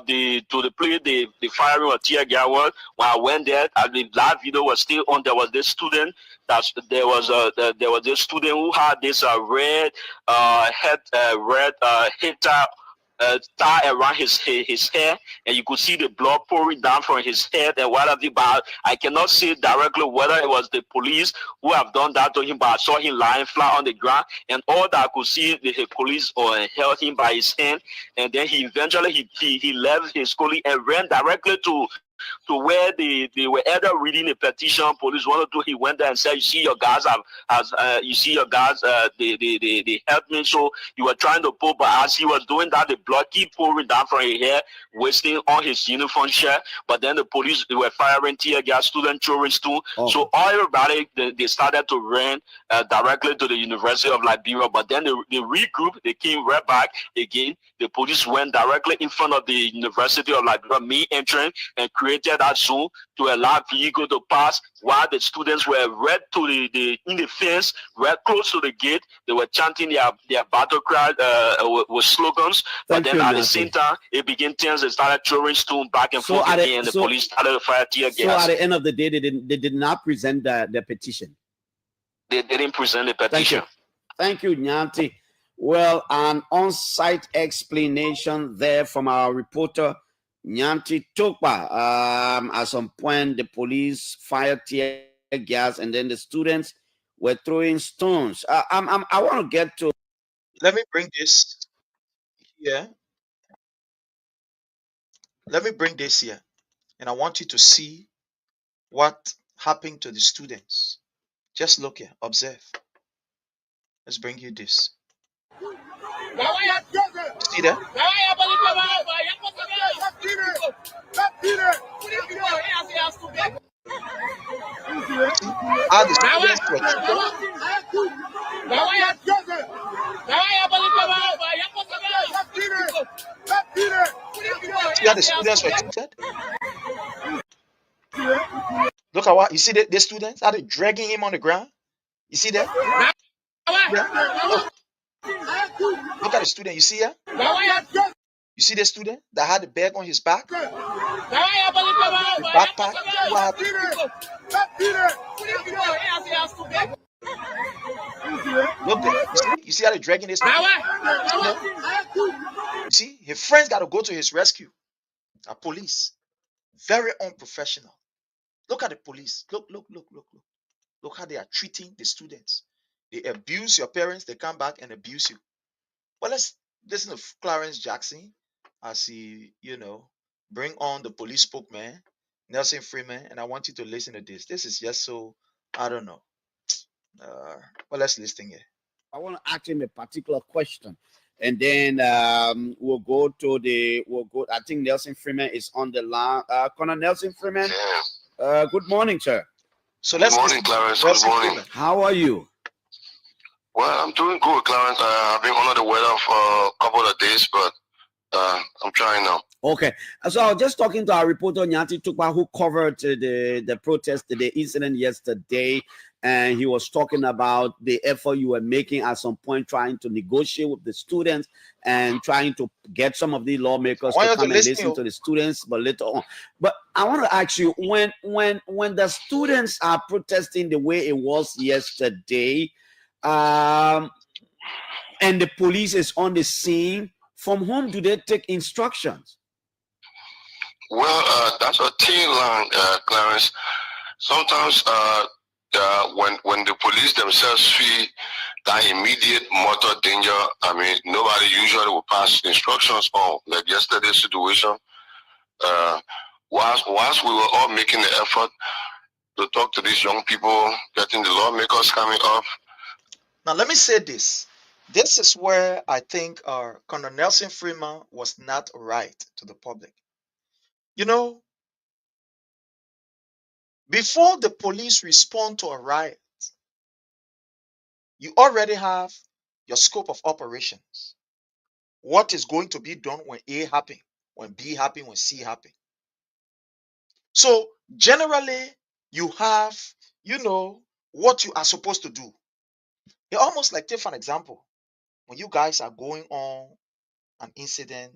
the place the firing of tear gas was. When I went there, the live video was still on. There was this student there was this student who had this red head tie around his hair, and you could see the blood pouring down from his head and whatever. But I cannot say directly whether it was the police who have done that to him, but I saw him lying flat on the ground, and all that I could see, the police held him by his hand, and then he eventually he left his colleague and ran directly to where they were either reading a petition. Police wanted to. He went there and said, "You see, your guys they helped me." So you were trying to pull, but as he was doing that, the blood keep pouring down from his hair, wasting on his uniform shirt. But then the police, they were firing tear gas, student throwing stone. So everybody they started to run directly to the University of Liberia. But then they regrouped. They came right back again. The police went directly in front of the University of Liberia, main entrance, and created that zone to allow vehicle to pass, while the students were right to in the fence, right close to the gate. They were chanting their battle cry with slogans. But then at the same time, it began tense. They started throwing stone back and forth again, and the police started to fire tear gas. So at the end of the day, they did not present the petition. They didn't present the petition. Thank you, Nyanti. Well, an on-site explanation there from our reporter, Nyanti Tokpa. At some point, the police fired tear gas, and then the students were throwing stones. I want to get to. Let me bring this here. Let me bring this here, and I want you to see what happened to the students. Just look here, observe. Let's bring you this. See that? See how the students were treated? See how the students were treated? Look at what you see the students, how they dragging him on the ground. You see that? Yeah. Look at the student. You see here? You see the student that had the bag on his back? The backpack. You see what happened? Look there. You see how they're dragging this student? You see that? You see, his friends got to go to his rescue. A police. Very unprofessional. Look at the police. Look. Look how they are treating the students. They abuse your parents, they come back and abuse you. Well, let's listen to Clarence Jackson as he, bring on the police spokesman, Nelson Freeman, and I want you to listen to this. This is just so, I don't know. Well, let's listen here. I want to ask him a particular question. And then we'll go. I think Nelson Freeman is on the line. Colonel Nelson Freeman. Good morning, sir. So let's Good morning, Clarence. Good morning. Freeman. How are you? Well, I'm doing good, Clarence. I've been under the weather for a couple of days, but I'm trying now. Okay. So I was just talking to our reporter, Nyanti Tukpa, who covered the protest, the incident yesterday. And he was talking about the effort you were making at some point, trying to negotiate with the students and trying to get some of the lawmakers to come and listen to the students, but later on. But I want to ask you, when the students are protesting the way it was yesterday, and the police is on the scene, from whom do they take instructions? Well, that's a thin line, Clarence. Sometimes when the police themselves feel that immediate mortal danger, I mean, nobody usually will pass instructions on. Like yesterday's situation, whilst we were all making the effort to talk to these young people, getting the lawmakers coming up. Now, let me say this. This is where I think Colonel Nelson Freeman was not right to the public. Before the police respond to a riot, you already have your scope of operations. What is going to be done when A happen, when B happen, when C happen. So generally, you have, what you are supposed to do. It almost like, take for an example, when you guys are going on an incident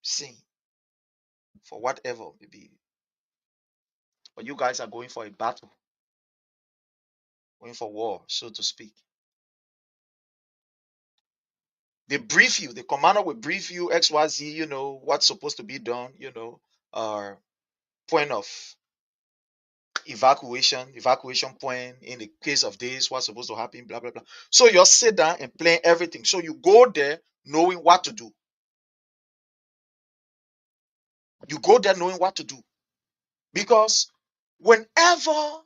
scene for whatever it may be, or you guys are going for a battle, going for war, so to speak. They brief you, the commander will brief you, XYZ, what's supposed to be done, point of evacuation point in the case of this, what's supposed to happen, blah, blah, blah. So you sit down and plan everything. So you go there knowing what to do. You go there knowing what to do. Because whenever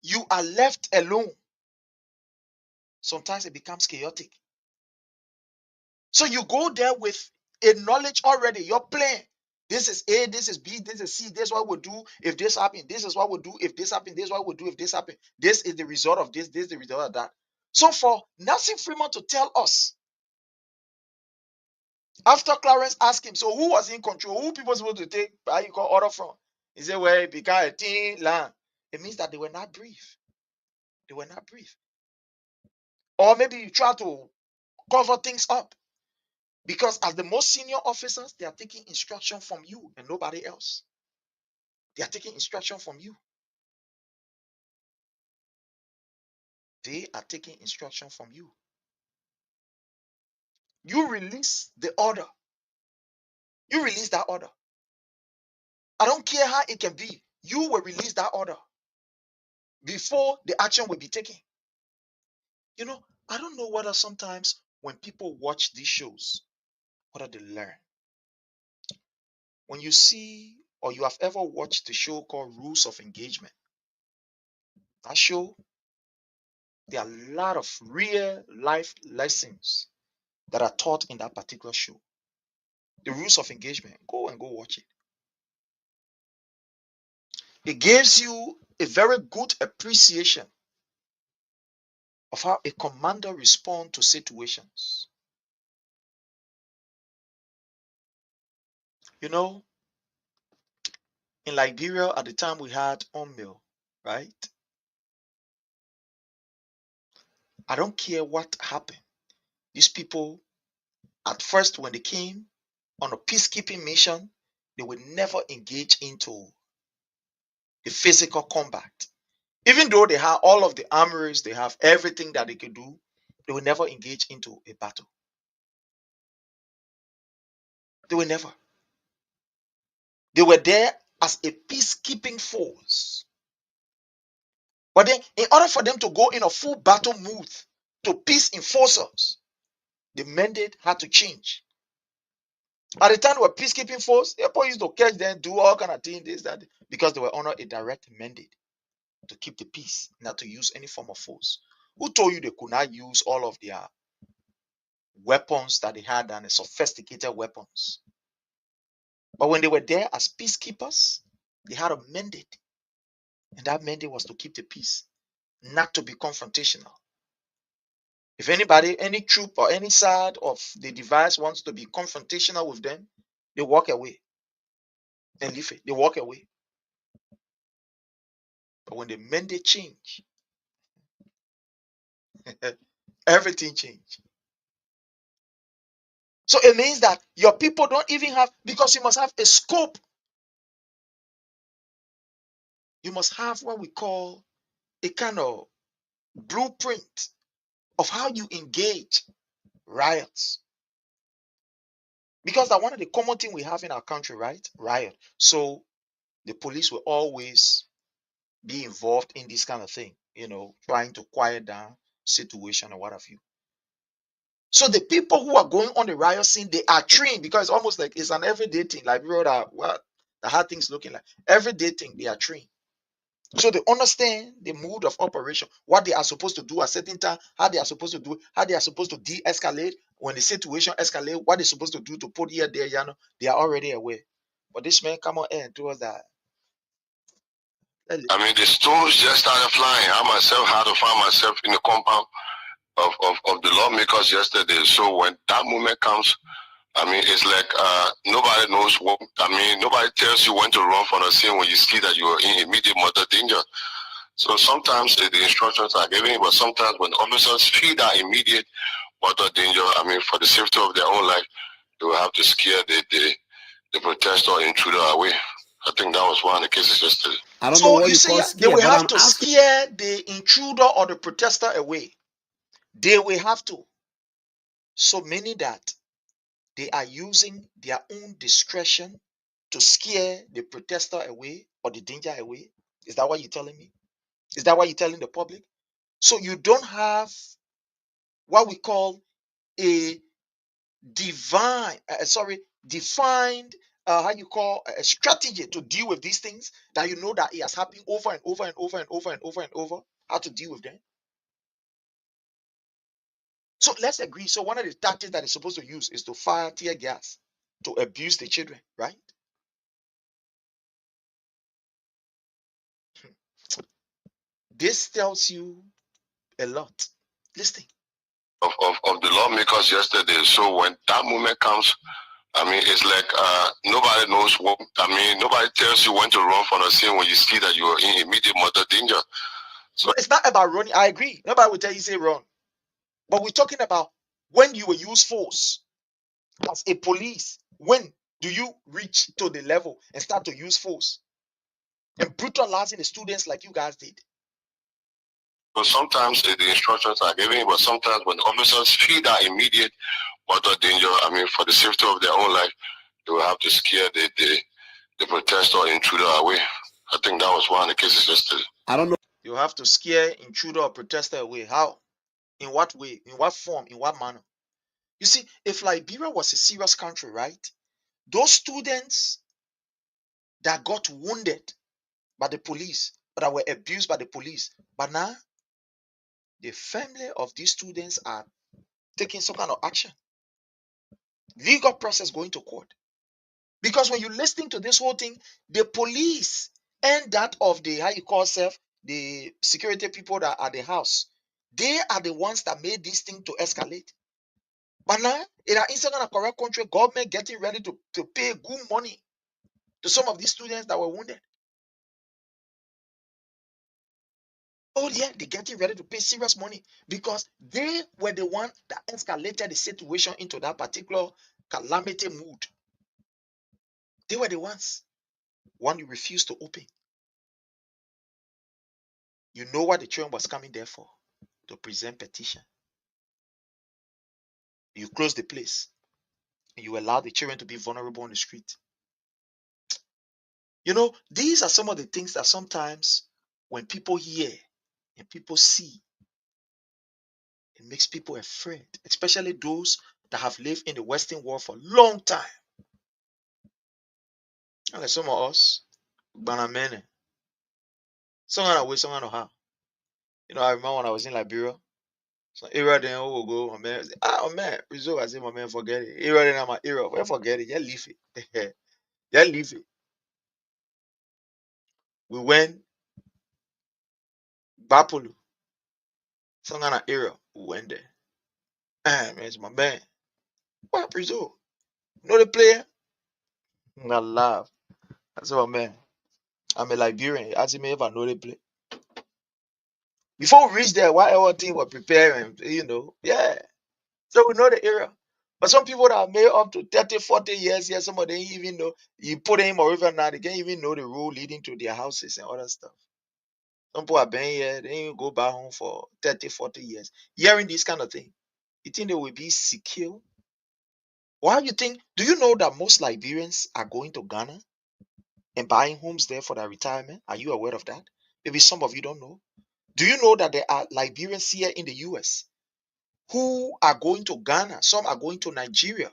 you are left alone, sometimes it becomes chaotic. So you go there with a knowledge already, your plan. This is A, this is B, this is C, this is what we'll do if this happens. This is what we'll do if this happens. This is what we'll do if this happens. This is the result of this is the result of that. So for Nelson Freeman to tell us, after Clarence asked him, so who was in control? Who people supposed to take order from? He said, well, it became a thin land. It means that they were not brief. They were not brief. Or maybe you try to cover things up. Because as the most senior officers, they are taking instruction from you and nobody else. They are taking instruction from you. They are taking instruction from you. You release the order. You release that order. I don't care how it can be. You will release that order before the action will be taken. I don't know whether sometimes when people watch these shows, what do they learn? when you see or you have ever watched the show called Rules of Engagement, that show, there are a lot of real life lessons that are taught in that particular show. The Rules of Engagement, go and go watch it. It gives you a very good appreciation of how a commander responds to situations. You know, in Liberia at the time we had Unmill, right? I don't care what happened. These people, at first, when they came on a peacekeeping mission, they would never engage into a physical combat. Even though they have all of the armories, they have everything that they could do, they will never engage into a battle. They will never. They were there as a peacekeeping force. But then, in order for them to go in a full battle mood to peace enforcers, the mandate had to change. At the time, they were peacekeeping force. People used to catch them, do all kind of things, this, that, because they were under a direct mandate to keep the peace, not to use any form of force. Who told you they could not use all of their weapons that they had and the sophisticated weapons? But when they were there as peacekeepers, they had a mandate, and that mandate was to keep the peace, not to be confrontational. If anybody, any troop or any side of the device wants to be confrontational with them, they walk away and leave it. They walk away. But when the mandate change, everything changed. So it means that your people don't even have, because you must have a scope. You must have what we call a kind of blueprint of how you engage riots. Because that one of the common thing we have in our country, right? Riot. So the police will always be involved in this kind of thing, trying to quiet down situation or what have you. So the people who are going on the riot scene, they are trained, because it's almost like it's an everyday thing. Like we wrote out what the hard things looking like. Everyday thing, they are trained. So they understand the mood of operation, what they are supposed to do at certain time, how they are supposed to do it, how they are supposed to de-escalate when the situation escalate, what they're supposed to do to put here, there, they are already aware. But this man come on and towards that. I mean, the stones just started flying. I myself had to find myself in the compound of the lawmakers yesterday. So when that moment comes, I mean, it's like nobody knows what, nobody tells you when to run from the scene when you see that you are in immediate mortal danger. So sometimes the instructions are given, but sometimes when officers feel that immediate mortal danger, I mean, for the safety of their own life, they will have to scare the protester or intruder away. I think that was one of the cases yesterday. I don't know what you you see, call they scare, will but have I'm to asking. scare the intruder or the protester away. They will have to. So meaning that they are using their own discretion to scare the protester away or the danger away. Is that what you're telling me? Is that what you're telling the public? So you don't have what we call a defined how you call a strategy to deal with these things that you know that it has happened over and over and over and over and over and over, how to deal with them. So let's agree. So one of the tactics that is supposed to use is to fire tear gas to abuse the children, right? This tells you a lot. Listen. Of the lawmakers yesterday. So when that moment comes, I mean, it's like nobody knows what, nobody tells you when to run from the scene when you see that you are in immediate mortal danger. So it's not about running. I agree. Nobody will tell you say run. But we're talking about when you will use force as a police. When do you reach to the level and start to use force and brutalizing the students like you guys did? So sometimes the instructions are given, but sometimes when officers feel that immediate mortal danger, I mean, for the safety of their own life, they will have to scare the protester or intruder away. I think that was one of the cases yesterday. I don't know. You have to scare intruder or protester away. How? In what way? In what form? In what manner? You see, if Liberia was a serious country, right? Those students that got wounded by the police, or that were abused by the police. But now, the family of these students are taking some kind of action. Legal process going to court. Because when you're listening to this whole thing, the police and that of the, how you call self, the security people that are at the house, they are the ones that made this thing to escalate. But now, in an instant and a correct country, government getting ready to pay good money to some of these students that were wounded. Oh yeah, they're getting ready to pay serious money because they were the one that escalated the situation into that particular calamity mood. They were the ones. One you refused to open. You know what the children was coming there for? To present petition. You close the place and you allow the children to be vulnerable on the street. You know, these are some of the things that sometimes when people hear and people see, it makes people afraid, especially those that have lived in the Western world for a long time. And like some of us, Banamene, some kind of way, some kind of how. You know, I remember when I was in Liberia, so era then will go, my man, say, oh man, result, I say, my man, forget it. Era then I'm era, well, forget it, just leave it. Just leave it. We went Bapulu, some kind of era, we went there. Ah, man, it's my man. What result? You know the player? I laugh. I said, my man, I'm a Liberian. Ask me if I know the play. Before we reach there, while our team were preparing, you know, yeah. So we know the area. But some people that are made up to 30, 40 years, yeah, some of them even know, you put them or even now, they can't even know the road leading to their houses and other stuff. Some people have been here, they even go back home for 30, 40 years. Hearing this kind of thing, you think they will be secure? Why do you think, do you know that most Liberians are going to Ghana and buying homes there for their retirement? Are you aware of that? Maybe some of you don't know. Do you know that there are Liberians here in the US who are going to Ghana? Some are going to Nigeria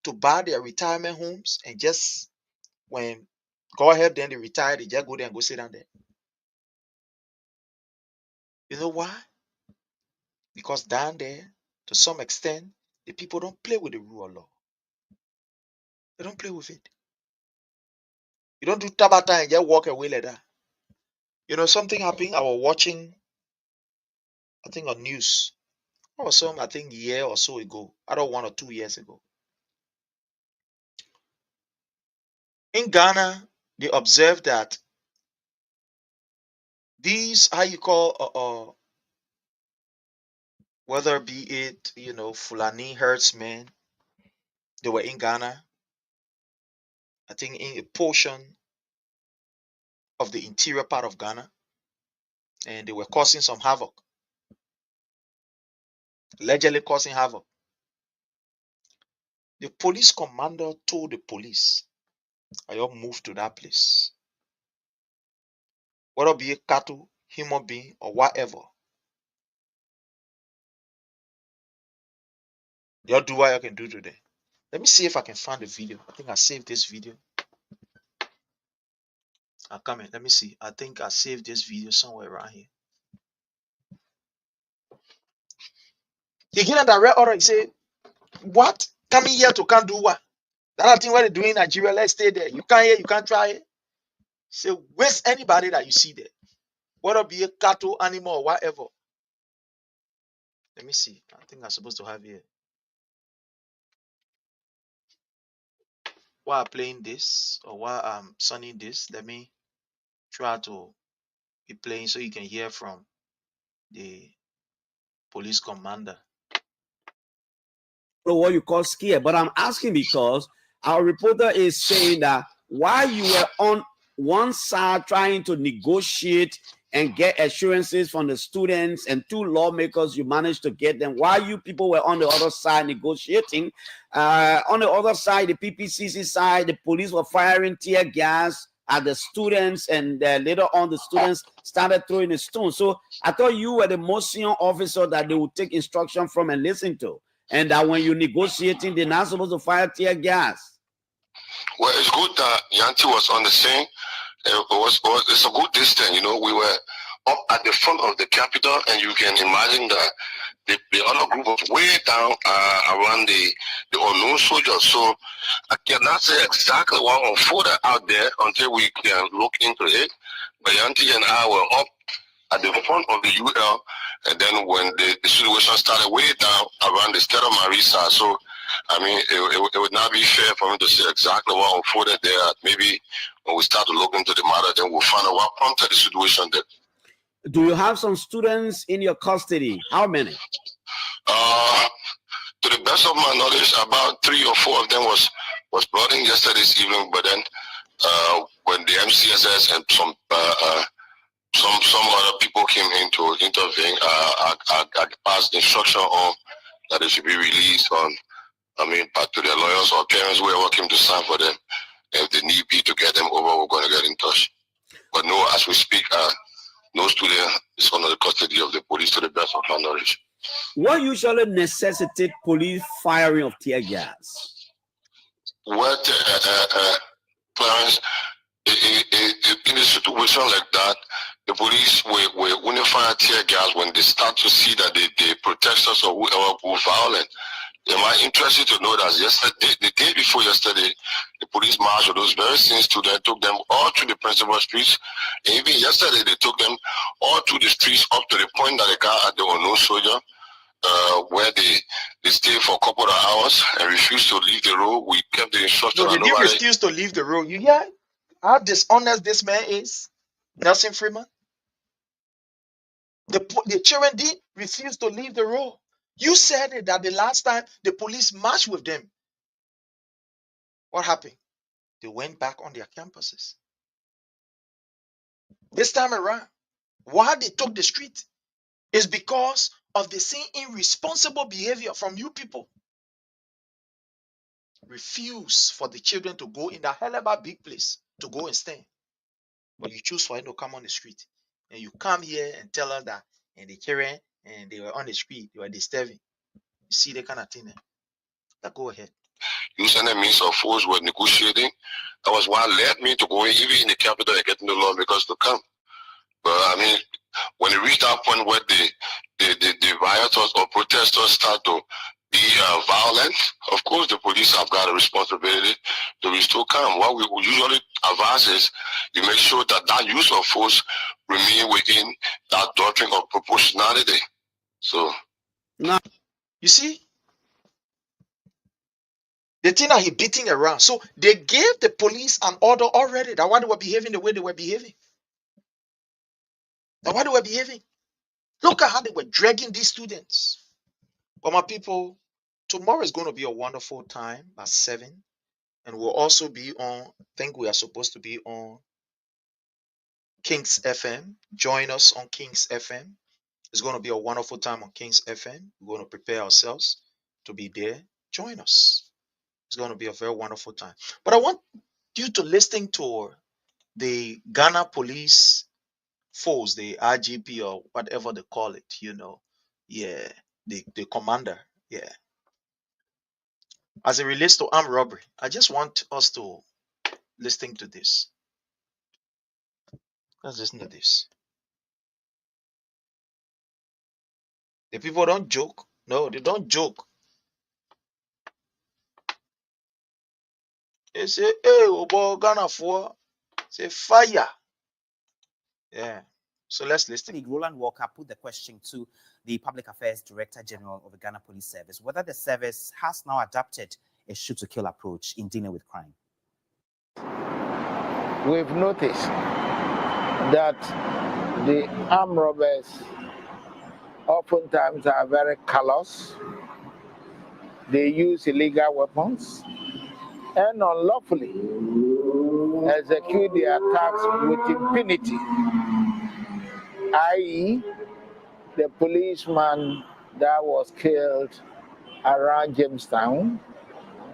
to buy their retirement homes, and just when God help them, they retire, they just go there and go sit down there. You know why? Because down there, to some extent, the people don't play with the rule of law. They don't play with it. You don't do tabata and just walk away like that. You know, something happened. I was watching, I think on news, or some, I think year or so ago, I don't 1 or 2 years ago. In Ghana, they observed that these, how you call, whether be it, you know, Fulani herdsmen, they were in Ghana, I think in a portion of the interior part of Ghana, and they were causing some havoc, allegedly causing havoc. The police commander told the police, I all move to that place. Whether it be a cattle, human being, or whatever, y'all do what you can do today. Let me see if I can find the video. I think I saved this video. I'll come in. Let me see. I think I saved this video somewhere around here. He get a direct order. He say, what? Coming here to can't do what? That thing what they doing in Nigeria, let's stay there. You can't hear, you can't try it. Say, waste anybody that you see there. Whether it be a cattle, animal, or whatever. Let me see. I think I'm supposed to have here. While I'm playing this, or while I'm sunning this, let me try to be playing so you can hear from the police commander. What you call scare, but I'm asking because our reporter is saying that while you were on one side trying to negotiate and get assurances from the students and 2 lawmakers, you managed to get them, while you people were on the other side negotiating, on the other side, the PPCC side, the police were firing tear gas at the students, and later on the students started throwing a stone. So I thought you were the most senior officer that they would take instruction from and listen to. And that when you're negotiating, they're not supposed to fire tear gas. Well, it's good that Yanti was on the scene. It's a good distance, you know. We were up at the front of the Capitol, and you can imagine that the other group was way down around the unknown soldiers. So I cannot say exactly what unfolded out there until we can look into it. But Yanti and I were up at the front of the UL, and then when the situation started way down around the Stella Marisa, so I mean, it would not be fair for me to say exactly what unfolded there. Maybe when we start to look into the matter, then we'll find out what prompted the situation there. Do you have some students in your custody? How many? To the best of my knowledge, about 3 or 4 of them was brought in yesterday's evening, but then when the MCSS and some other people came in to intervene, I passed instruction on that they should be released on, back to their lawyers or parents, whoever came to sign for them. If they need be to get them over, we're going to get in touch. But no, as we speak, no student is under the custody of the police to the best of my knowledge. What usually necessitates police firing of tear gas? Well, Clarence, in a situation like that, the police will when they fire tear gas, when they start to see that the protesters or whoever go violent. Am I interested to know that yesterday, the day before yesterday, the police marched with those very same students, took them all through the principal streets. And even yesterday, they took them all through the streets up to the point that they got at the unknown soldier, where they stayed for a couple of hours and refused to leave the road. We kept the instruction. No, they didn't refuse to leave the road. You hear how dishonest this man is, Nelson Freeman? The children did refuse to leave the road. You said it that the last time the police marched with them. What happened? They went back on their campuses. This time around, why they took the street is because of the same irresponsible behavior from you people. Refuse for the children to go in that hell of a big place to go and stand. But you choose for them to come on the street. And you come here and tell us that and the children and they were on the street, they were disturbing. You see the kind of thing there. Now go ahead. Using a means of force were negotiating. That was what led me to go in, even in the capital and getting the law because to come. But I mean, when it reached that point where the rioters or protesters start to be violent, of course the police have got a responsibility to restore calm. What we usually advise is you make sure that use of force remain within that doctrine of proportionality. So now you see the thing that he beating around. So they gave the police an order already that why they were behaving the way they were behaving. That why they were behaving. Look at how they were dragging these students. But my people, tomorrow is going to be a wonderful time at 7. And we'll also be on, I think we are supposed to be on Kings FM. Join us on Kings FM. It's going to be a wonderful time on Kings FM. We're going to prepare ourselves to be there. Join us. It's going to be a very wonderful time. But I want you to listen to the Ghana Police Force, the IGP or whatever they call it, Yeah, the commander. Yeah. As it relates to armed robbery, I just want us to listen to this. Let's listen to this. The people don't joke. No, they don't joke. They say, hey, Obo Ghana for say fire. Yeah. So let's listen. Roland Walker put the question to the Public Affairs Director General of the Ghana Police Service, whether the service has now adopted a shoot-to-kill approach in dealing with crime. We've noticed that the armed robbers oftentimes are very callous. They use illegal weapons and unlawfully execute their attacks with impunity, i.e., the policeman that was killed around Jamestown.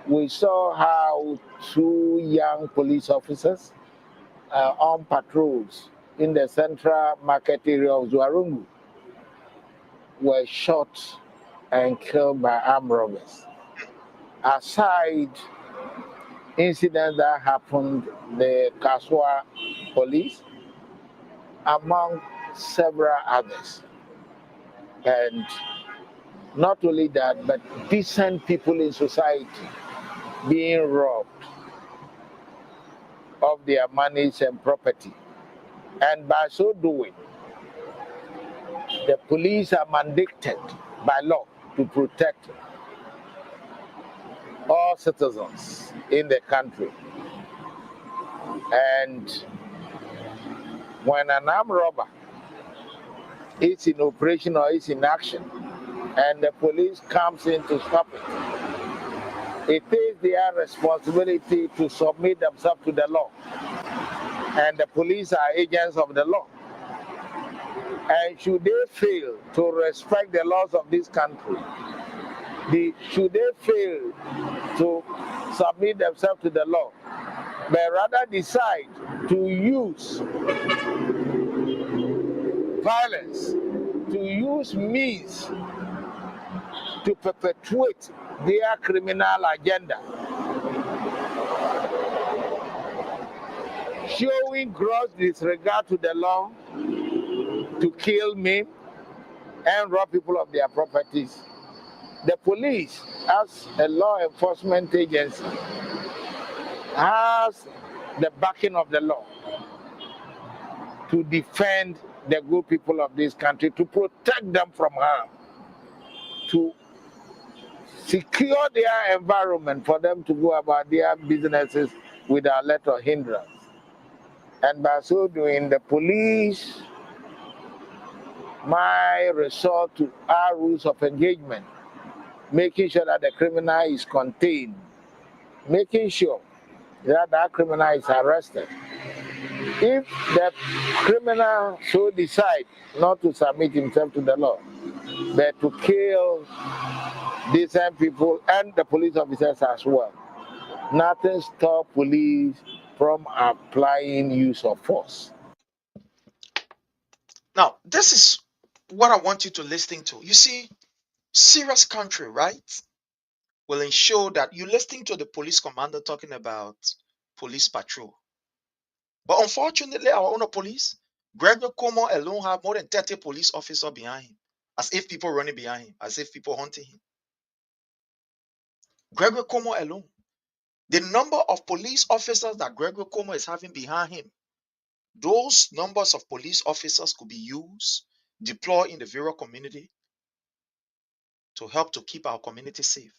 We saw how 2 young police officers on patrols in the central market area of Zuarungu were shot and killed by armed robbers. Aside incidents that happened, the Kaswa police, among several others. And not only that, but decent people in society being robbed of their monies and property. And by so doing, the police are mandated by law to protect all citizens in the country. And when an armed robber is in operation or is in action, and the police comes in to stop it, it is their responsibility to submit themselves to the law. And the police are agents of the law. And should they fail to respect the laws of this country, should they fail to submit themselves to the law, but rather decide to use violence, to use means to perpetuate their criminal agenda, showing gross disregard to the law, to kill, maim, and rob people of their properties, the police, as a law enforcement agency, has the backing of the law to defend the good people of this country, to protect them from harm, to secure their environment for them to go about their businesses without let or hindrance. And by so doing, the police might resort to our rules of engagement, making sure that the criminal is contained, making sure that that criminal is arrested. If the criminal so decide not to submit himself to the law, but to kill decent people and the police officers as well, nothing stops police from applying use of force. Now, this is what I want you to listen to. You see, serious country, right, will ensure that you're listening to the police commander talking about police patrol. But unfortunately, our own police, Gregory Como alone have more than 30 police officers behind him, as if people running behind him, as if people hunting him. Gregory Como alone. The number of police officers that Gregory Como is having behind him, those numbers of police officers could be used, deployed in the various community to help to keep our community safe.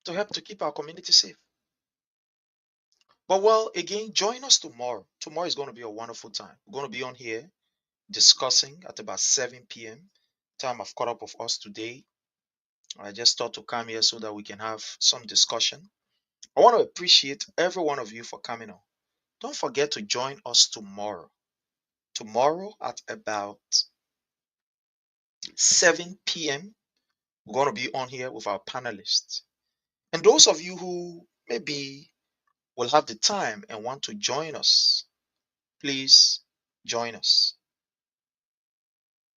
To help to keep our community safe. But well, again, join us tomorrow. Tomorrow is going to be a wonderful time. We're going to be on here discussing at about 7 p.m. Time I've caught up with us today. I just thought to come here so that we can have some discussion. I want to appreciate every one of you for coming on. Don't forget to join us tomorrow. Tomorrow at about 7 p.m. We're going to be on here with our panelists. And those of you who maybe will have the time and want to join us, please join us.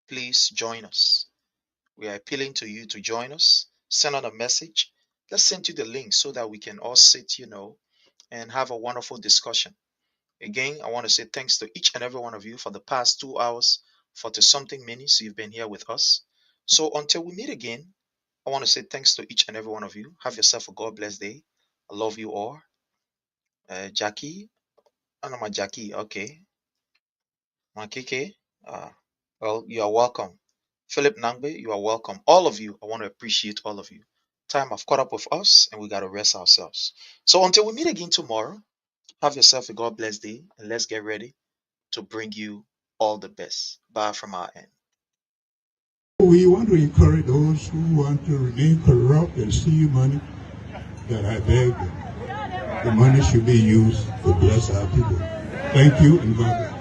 Please join us. We are appealing to you to join us. Send out a message. Let's send you the link so that we can all sit, and have a wonderful discussion. Again, I want to say thanks to each and every one of you for the past 2 hours, 40-something minutes you've been here with us. So until we meet again, I want to say thanks to each and every one of you. Have yourself a God bless day. I love you all. Jackie, my Jackie, okay. Makike, well, you are welcome. Philip Nangbe, you are welcome. All of you, I want to appreciate all of you. Time have caught up with us and we got to rest ourselves. So until we meet again tomorrow, have yourself a God bless day and let's get ready to bring you all the best. Bye from our end. We want to encourage those who want to remain corrupt and steal money, that I beg them. The money should be used to bless our people. Thank you and God bless.